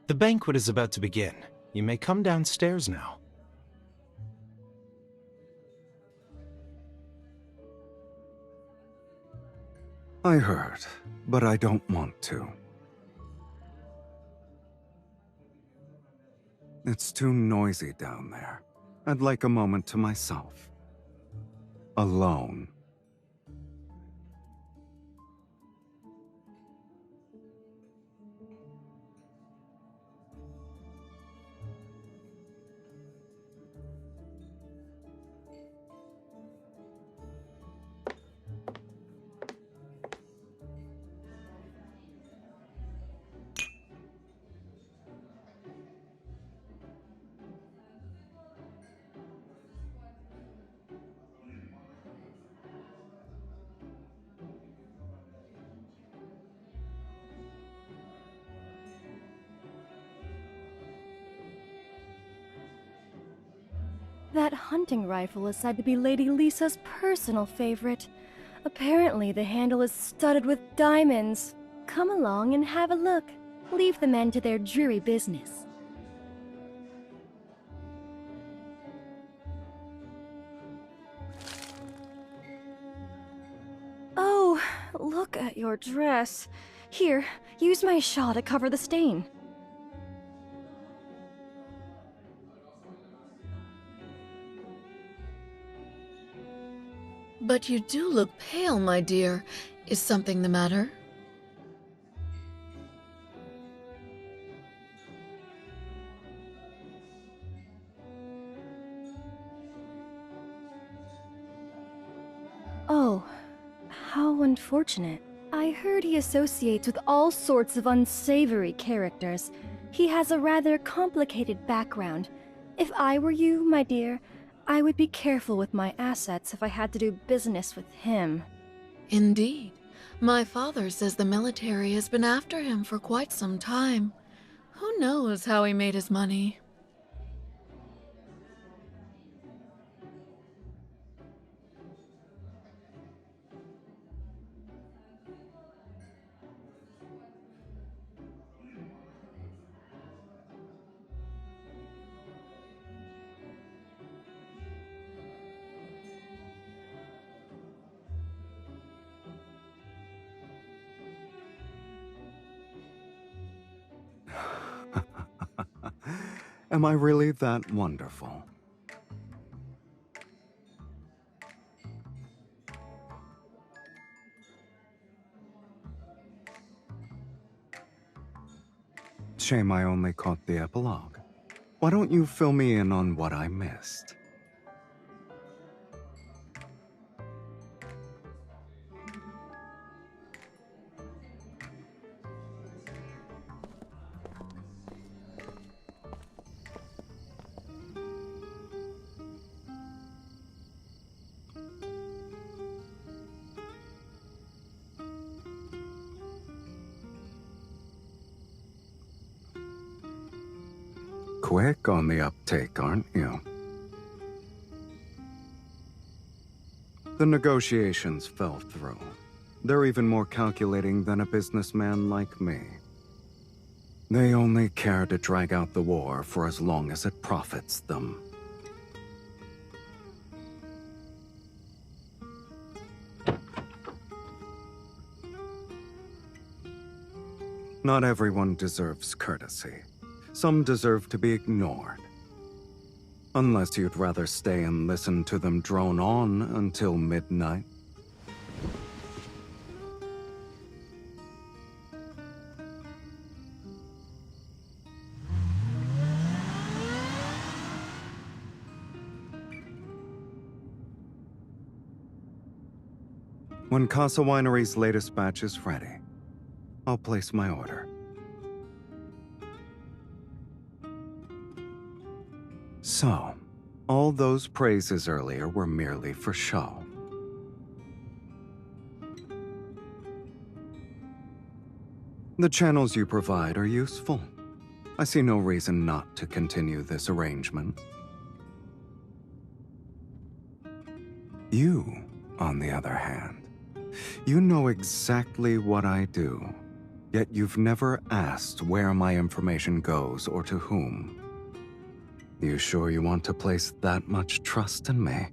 The banquet is about to begin. You may come downstairs now. I heard, but I don't want to. It's too noisy down there. I'd like a moment to myself. Alone. That hunting rifle is said to be Lady Lisa's personal favorite. Apparently, the handle is studded with diamonds. Come along and have a look. Leave the men to their dreary business. Oh, look at your dress. Here, use my shawl to cover the stain. But you do look pale, my dear. Is something the matter? Oh, how unfortunate. I heard he associates with all sorts of unsavory characters. He has a rather complicated background. If I were you, my dear, I would be careful with my assets if I had to do business with him. Indeed. My father says the military has been after him for quite some time. Who knows how he made his money? Am I really that wonderful? Shame I only caught the epilogue. Why don't you fill me in on what I missed? Quick on the uptake, aren't you? The negotiations fell through. They're even more calculating than a businessman like me. They only care to drag out the war for as long as it profits them. Not everyone deserves courtesy. Some deserve to be ignored. Unless you'd rather stay and listen to them drone on until midnight. When Casa Winery's latest batch is ready, I'll place my order. So, all those praises earlier were merely for show. The channels you provide are useful. I see no reason not to continue this arrangement. You, on the other hand, you know exactly what I do, yet you've never asked where my information goes or to whom. You sure you want to place that much trust in me?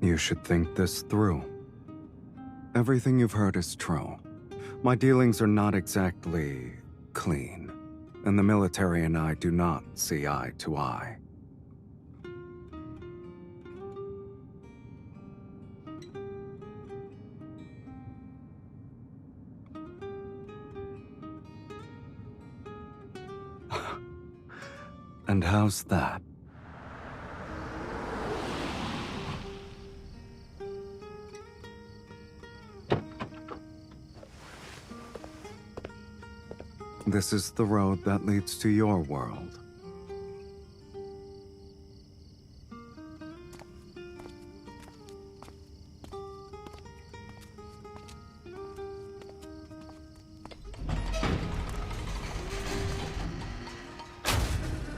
You should think this through. Everything you've heard is true. My dealings are not exactly clean, and the military and I do not see eye to eye. And how's that? This is the road that leads to your world.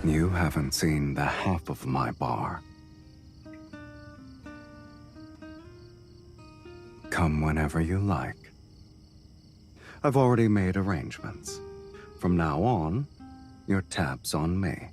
You haven't seen the half of my bar. Come whenever you like. I've already made arrangements. From now on, your tab's on me.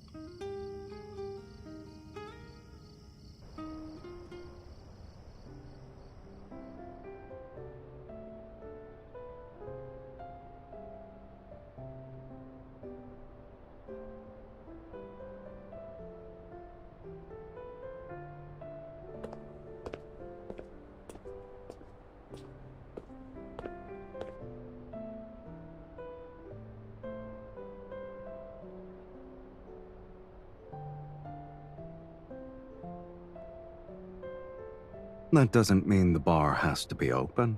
That doesn't mean the bar has to be open.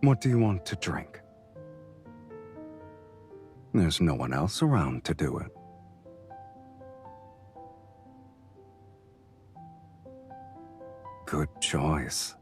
What do you want to drink? There's no one else around to do it. Good choice.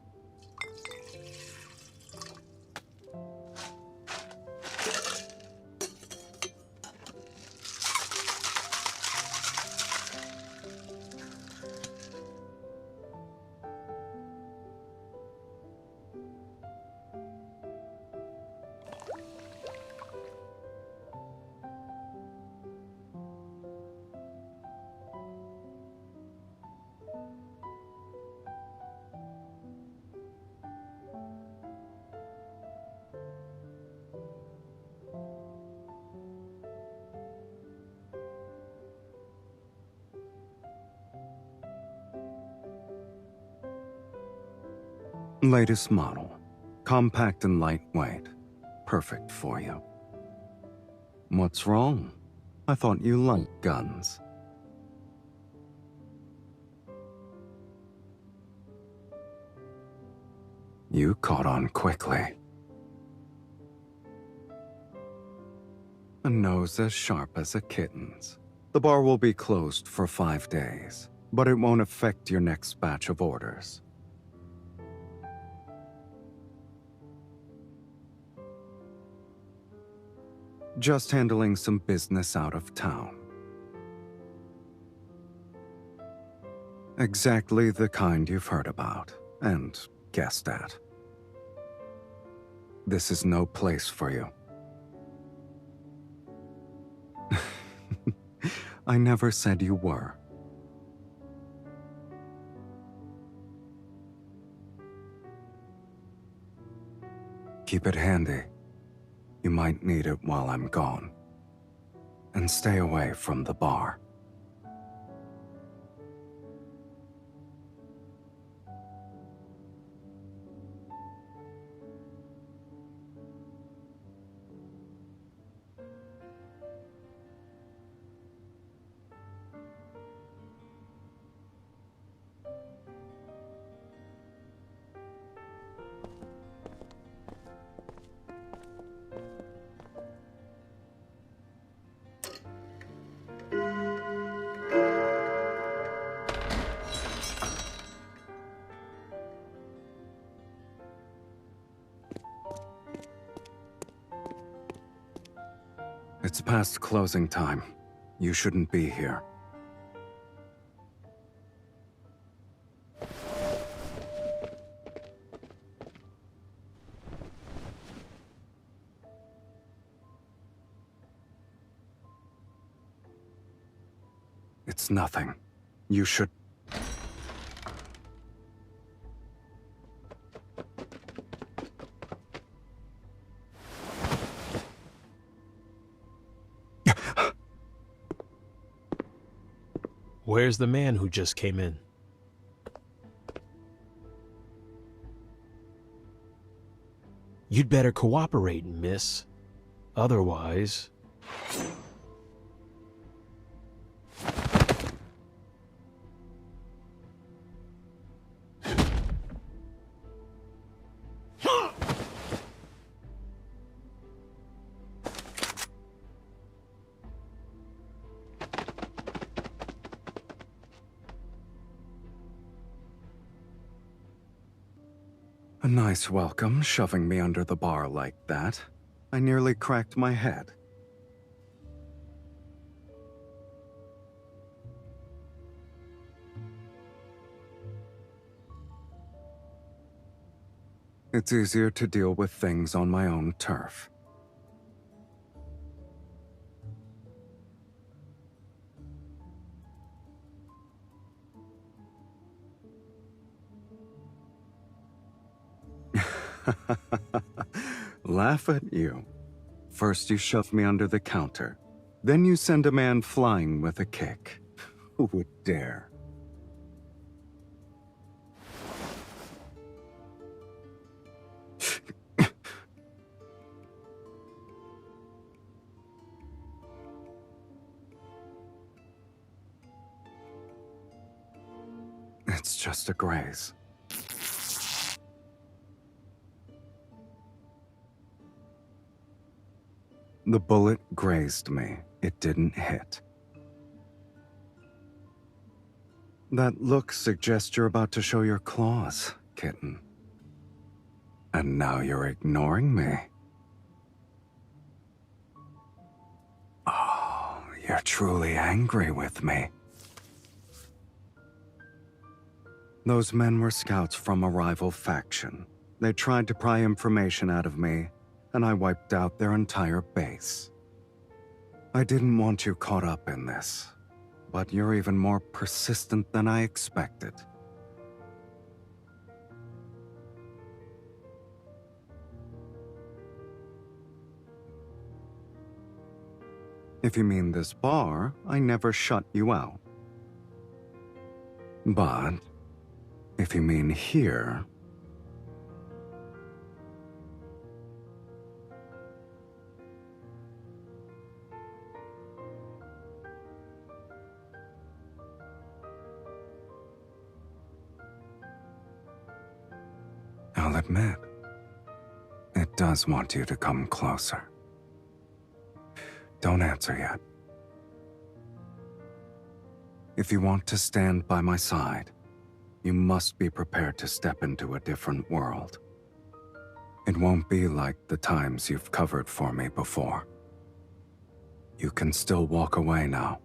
Latest model. Compact and lightweight. Perfect for you. What's wrong? I thought you liked guns. You caught on quickly. A nose as sharp as a kitten's. The bar will be closed for 5 days, but it won't affect your next batch of orders. Just handling some business out of town. Exactly the kind you've heard about and guessed at. This is no place for you. I never said you were. Keep it handy. You might need it while I'm gone. And stay away from the bar. It's past closing time. You shouldn't be here. It's nothing. You should... Where's the man who just came in? You'd better cooperate, miss. Otherwise... A nice welcome, shoving me under the bar like that. I nearly cracked my head. It's easier to deal with things on my own turf. Laugh at you. First you shove me under the counter. Then you send a man flying with a kick. Who would dare? It's just a graze. The bullet grazed me. It didn't hit. That look suggests you're about to show your claws, kitten. And now you're ignoring me. Oh, you're truly angry with me. Those men were scouts from a rival faction. They tried to pry information out of me, and I wiped out their entire base. I didn't want you caught up in this, but you're even more persistent than I expected. If you mean this bar, I never shut you out. But if you mean here... I'll admit, it does want you to come closer. Don't answer yet. If you want to stand by my side, you must be prepared to step into a different world. It won't be like the times you've covered for me before. You can still walk away now.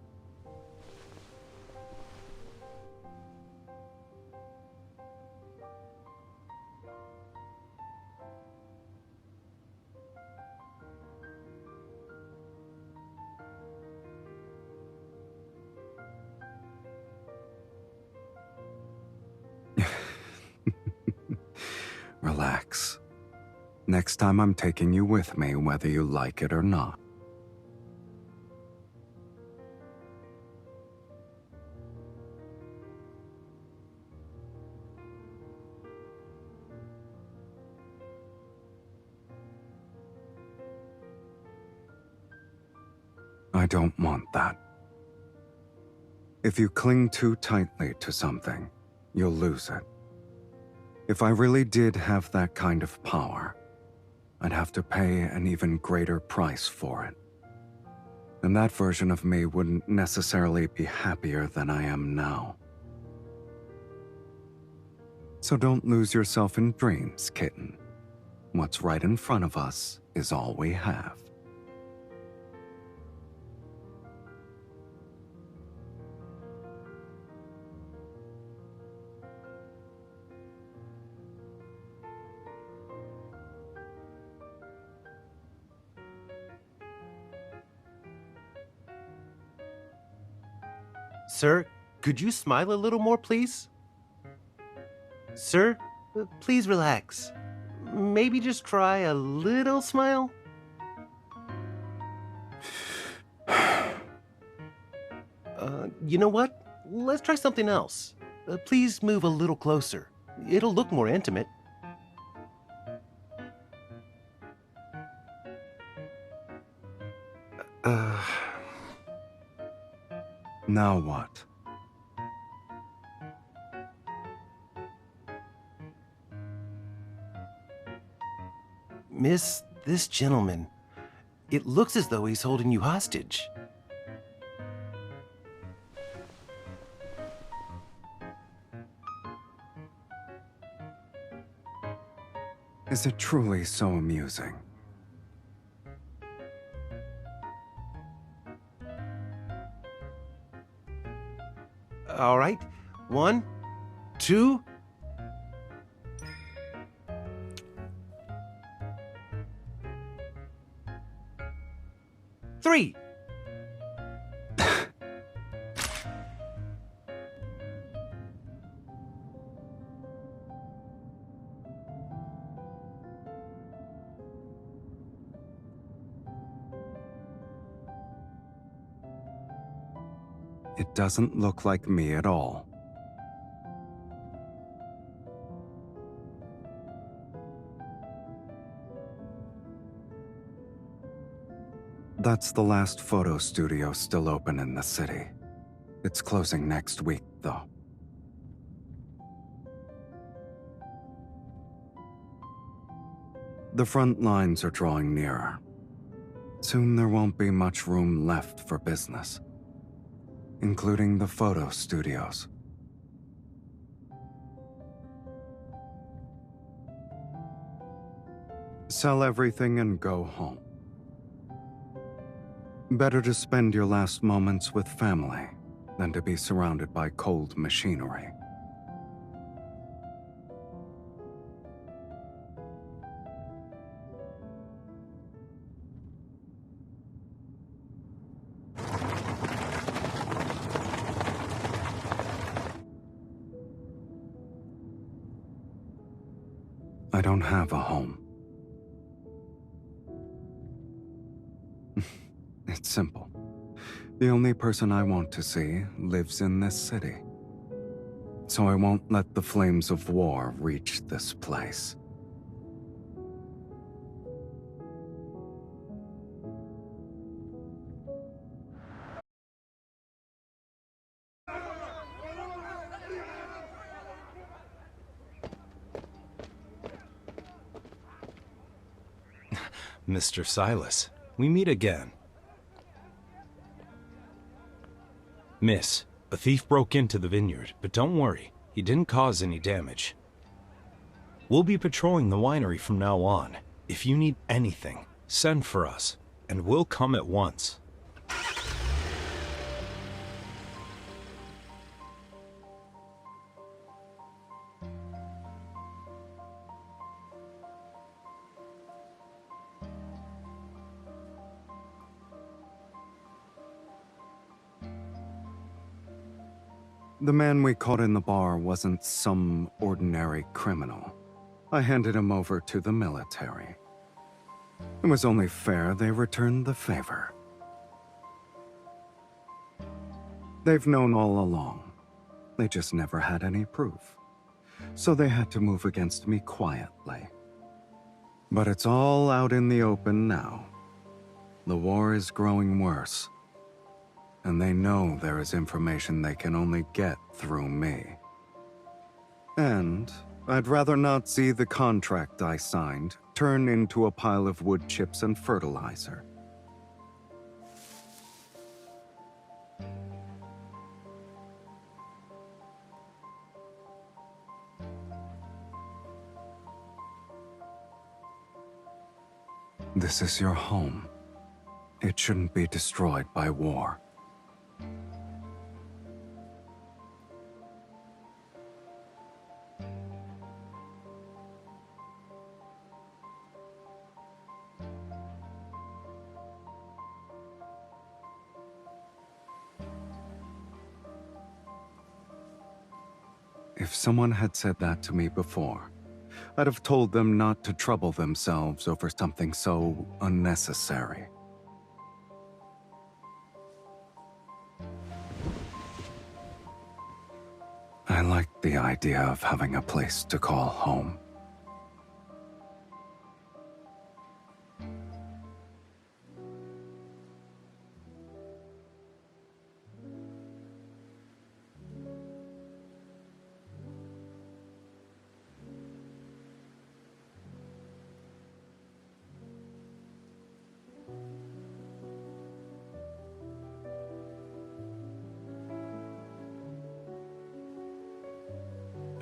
Relax. Next time I'm taking you with me, whether you like it or not. I don't want that. If you cling too tightly to something, you'll lose it. If I really did have that kind of power, I'd have to pay an even greater price for it. And that version of me wouldn't necessarily be happier than I am now. So don't lose yourself in dreams, kitten. What's right in front of us is all we have. Sir, could you smile a little more, please? Sir, please relax. Maybe just try a little smile? You know what? Let's try something else. Please move a little closer. It'll look more intimate. Now what? Miss, this gentleman, it looks as though he's holding you hostage. Is it truly so amusing? All right. 1, 2. Three. It doesn't look like me at all. That's the last photo studio still open in the city. It's closing next week, though. The front lines are drawing nearer. Soon there won't be much room left for business, including the photo studios. Sell everything and go home. Better to spend your last moments with family than to be surrounded by cold machinery. I don't have a home. It's simple. The only person I want to see lives in this city. So I won't let the flames of war reach this place. Mr. Silas, we meet again. Miss, a thief broke into the vineyard, but don't worry, he didn't cause any damage. We'll be patrolling the winery from now on. If you need anything, send for us, and we'll come at once. The man we caught in the bar wasn't some ordinary criminal. I handed him over to the military. It was only fair they returned the favor. They've known all along. They just never had any proof. So they had to move against me quietly. But it's all out in the open now. The war is growing worse. And they know there is information they can only get through me. And I'd rather not see the contract I signed turn into a pile of wood chips and fertilizer. This is your home. It shouldn't be destroyed by war. If someone had said that to me before, I'd have told them not to trouble themselves over something so unnecessary. I like the idea of having a place to call home.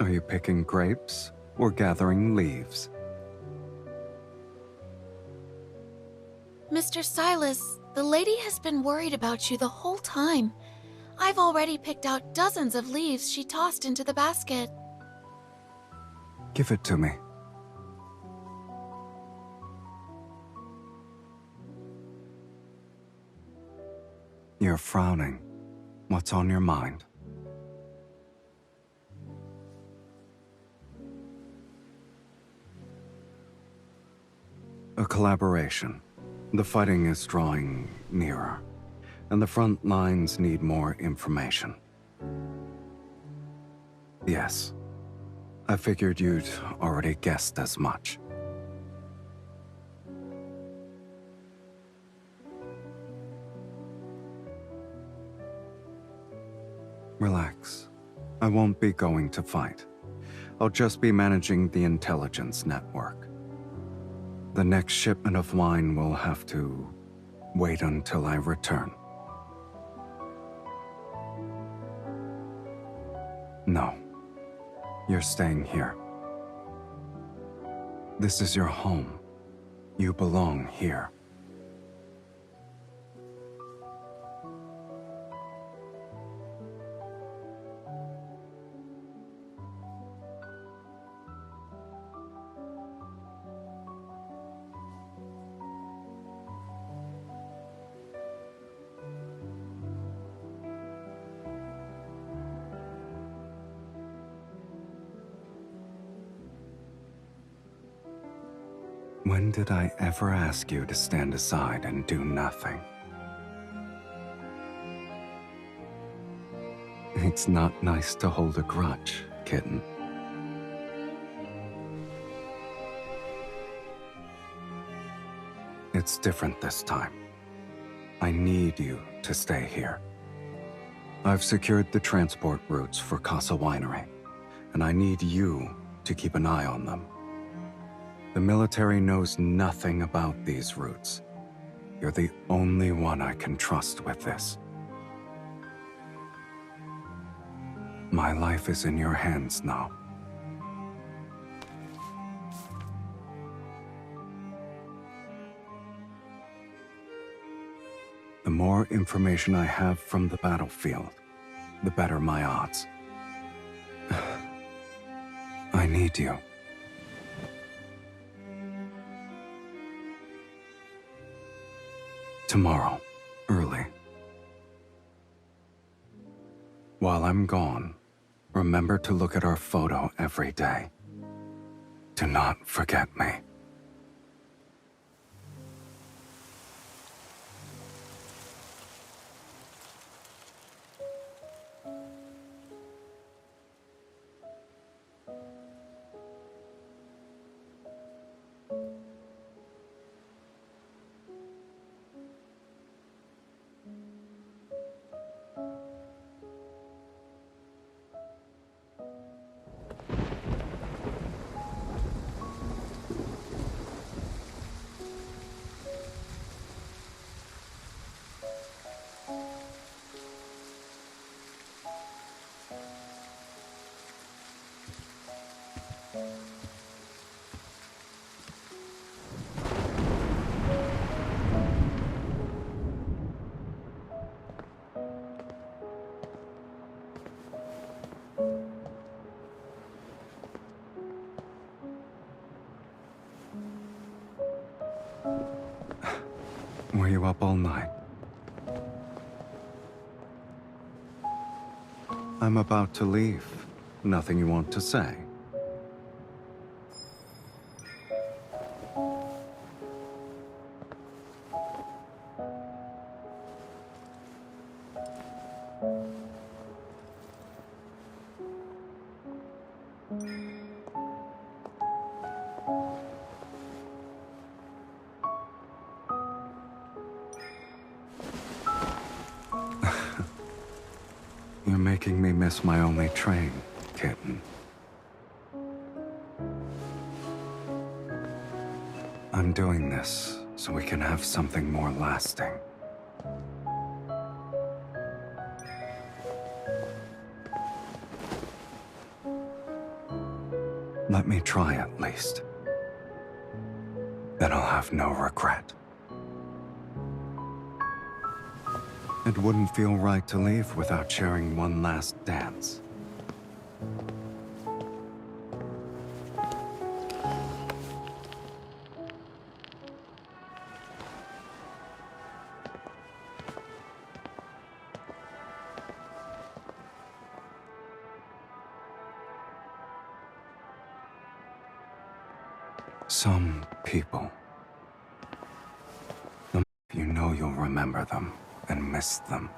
Are you picking grapes or gathering leaves? Mr. Silas, the lady has been worried about you the whole time. I've already picked out dozens of leaves she tossed into the basket. Give it to me. You're frowning. What's on your mind? A collaboration. The fighting is drawing nearer, and the front lines need more information. Yes, I figured you'd already guessed as much. Relax. I won't be going to fight. I'll just be managing the intelligence network. The next shipment of wine will have to wait until I return. No, you're staying here. This is your home. You belong here. When did I ever ask you to stand aside and do nothing? It's not nice to hold a grudge, kitten. It's different this time. I need you to stay here. I've secured the transport routes for Casa Winery, and I need you to keep an eye on them. The military knows nothing about these routes. You're the only one I can trust with this. My life is in your hands now. The more information I have from the battlefield, the better my odds. I need you. Tomorrow, early. While I'm gone, remember to look at our photo every day. Do not forget me. Were you up all night? I'm about to leave. Nothing you want to say? You're making me miss my only train, kitten. I'm doing this so we can have something more lasting. Let me try at least. Then I'll have no regret. It wouldn't feel right to leave without sharing one last dance. Some people, you know you'll remember them and miss them.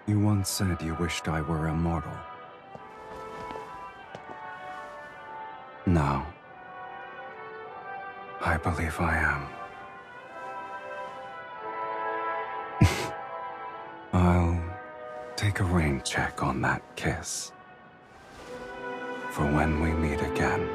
You once said you wished I were immortal. Now, I believe I am. I'll take a rain check on that kiss. For when we meet again.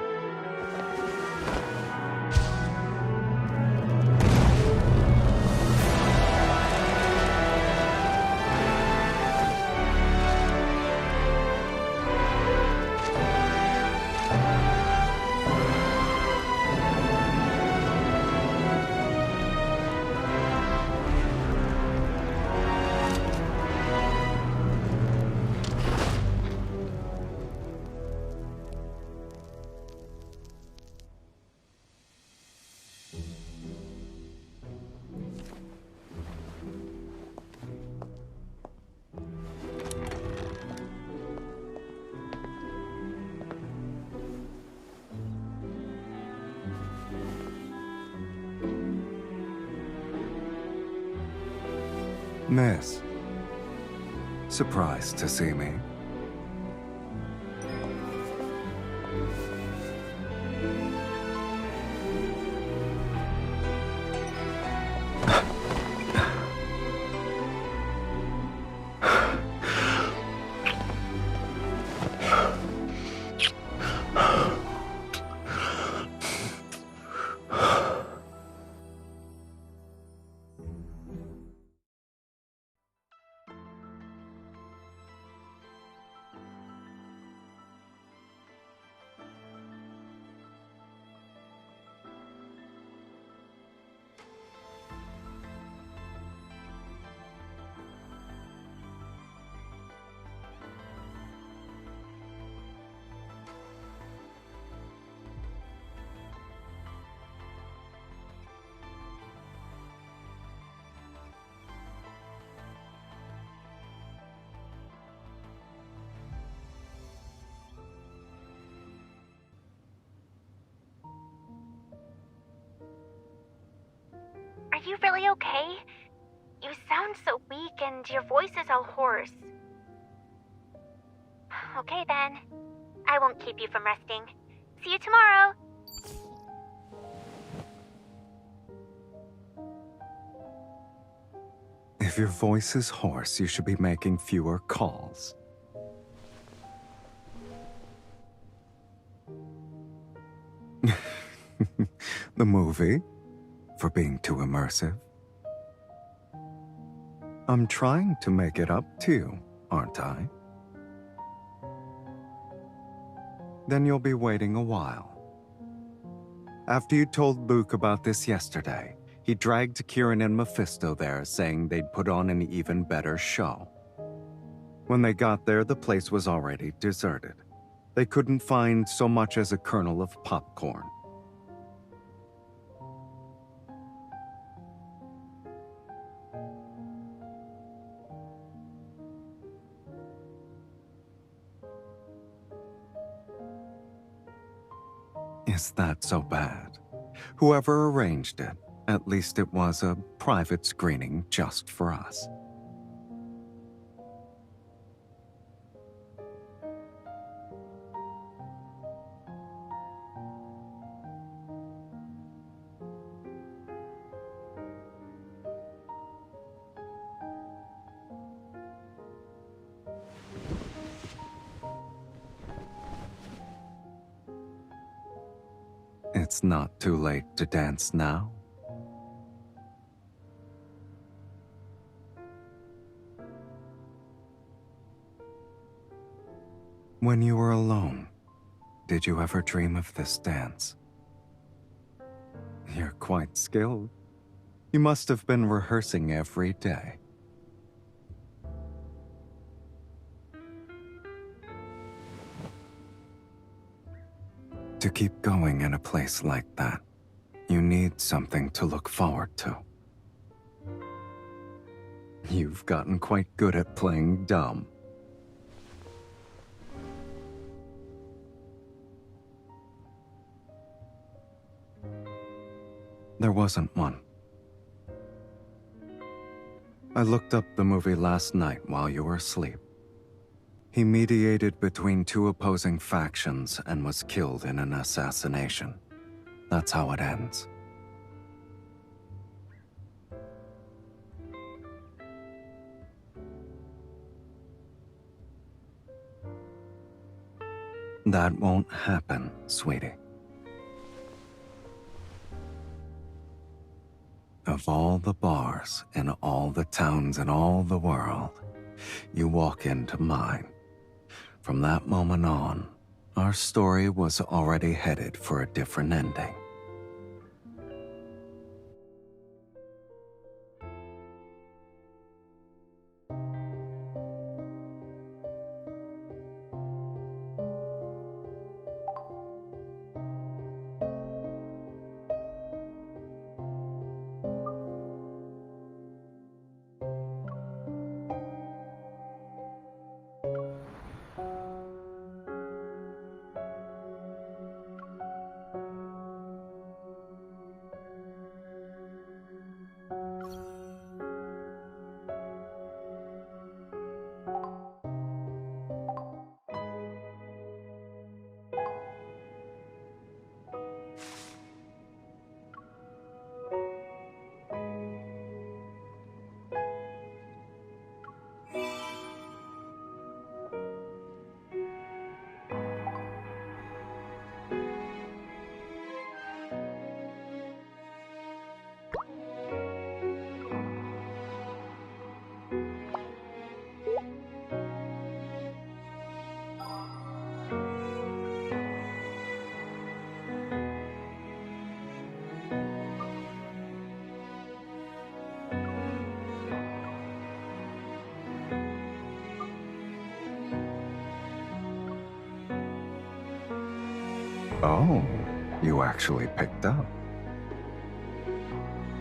Miss, surprised to see me? you really okay? You sound so weak and your voice is all hoarse. Okay then. I won't keep you from resting. See you tomorrow! If your voice is hoarse, you should be making fewer calls. The movie? For being too immersive? I'm trying to make it up to you, aren't I? Then you'll be waiting a while. After you told Luke about this yesterday, he dragged Kieran and Mephisto there, saying they'd put on an even better show. When they got there, the place was already deserted. They couldn't find so much as a kernel of popcorn. Is that so bad? Whoever arranged it, at least it was a private screening just for us. It's not too late to dance now. When you were alone, did you ever dream of this dance? You're quite skilled. You must have been rehearsing every day. To keep going in a place like that, you need something to look forward to. You've gotten quite good at playing dumb. There wasn't one. I looked up the movie last night while you were asleep. He mediated between two opposing factions and was killed in an assassination. That's how it ends. That won't happen, sweetie. Of all the bars in all the towns in all the world, you walk into mine. From that moment on, our story was already headed for a different ending. Oh, you actually picked up.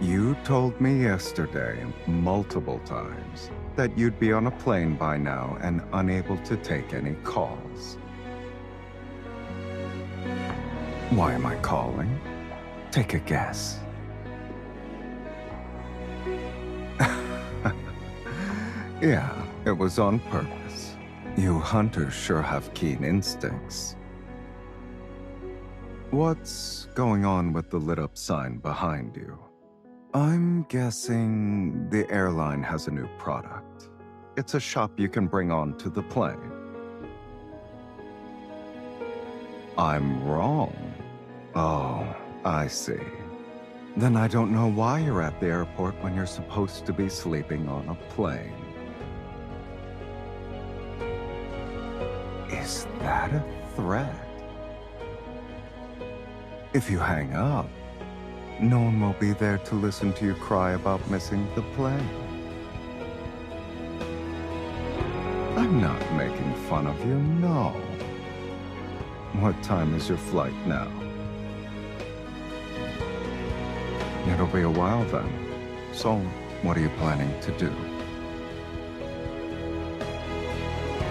You told me yesterday, multiple times, that you'd be on a plane by now and unable to take any calls. Why am I calling? Take a guess. Yeah, it was on purpose. You hunters sure have keen instincts. What's going on with the lit-up sign behind you? I'm guessing the airline has a new product. It's a shop you can bring onto the plane. I'm wrong. Oh, I see. Then I don't know why you're at the airport when you're supposed to be sleeping on a plane. Is that a threat? If you hang up, no one will be there to listen to you cry about missing the plane. I'm not making fun of you, no. What time is your flight now? It'll be a while then. So, what are you planning to do?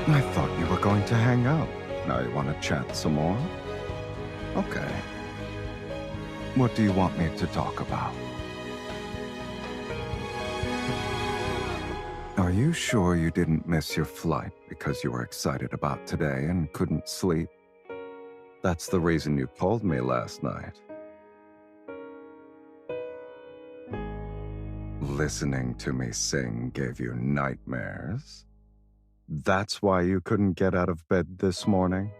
I thought you were going to hang out. Now you want to chat some more? Okay. What do you want me to talk about? Are you sure you didn't miss your flight because you were excited about today and couldn't sleep? That's the reason you called me last night. Listening to me sing gave you nightmares? That's why you couldn't get out of bed this morning?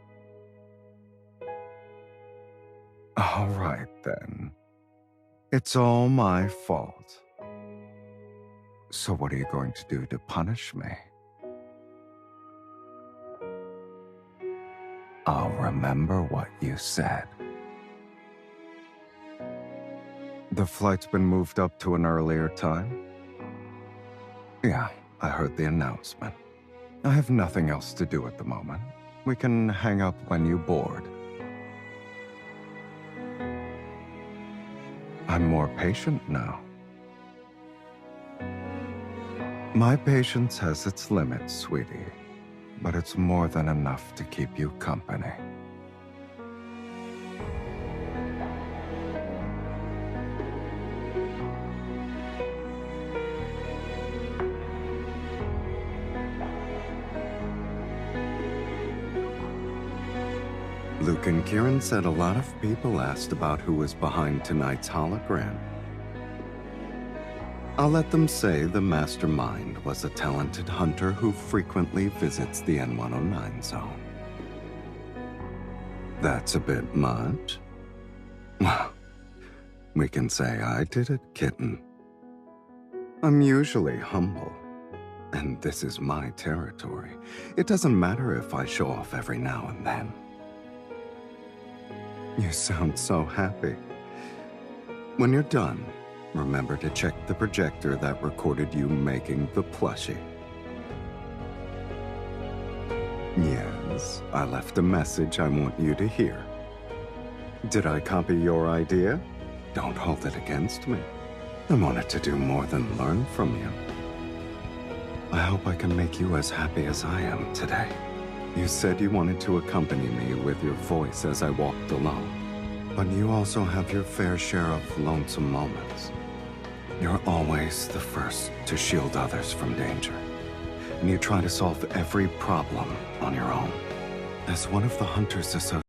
All right, then. It's all my fault. So what are you going to do to punish me? I'll remember what you said. The flight's been moved up to an earlier time? Yeah, I heard the announcement. I have nothing else to do at the moment. We can hang up when you board. I'm more patient now. My patience has its limits, sweetie, but it's more than enough to keep you company. Luke and Kieran said a lot of people asked about who was behind tonight's hologram. I'll let them say the mastermind was a talented hunter who frequently visits the N109 zone. That's a bit much. Well, we can say I did it, kitten. I'm usually humble, and this is my territory. It doesn't matter if I show off every now and then. You sound so happy. When you're done, remember to check the projector that recorded you making the plushie. Yes, I left a message I want you to hear. Did I copy your idea? Don't hold it against me. I wanted to do more than learn from you. I hope I can make you as happy as I am today. You said you wanted to accompany me with your voice as I walked alone, but you also have your fair share of lonesome moments. You're always the first to shield others from danger, and you try to solve every problem on your own. As one of the Hunters Association,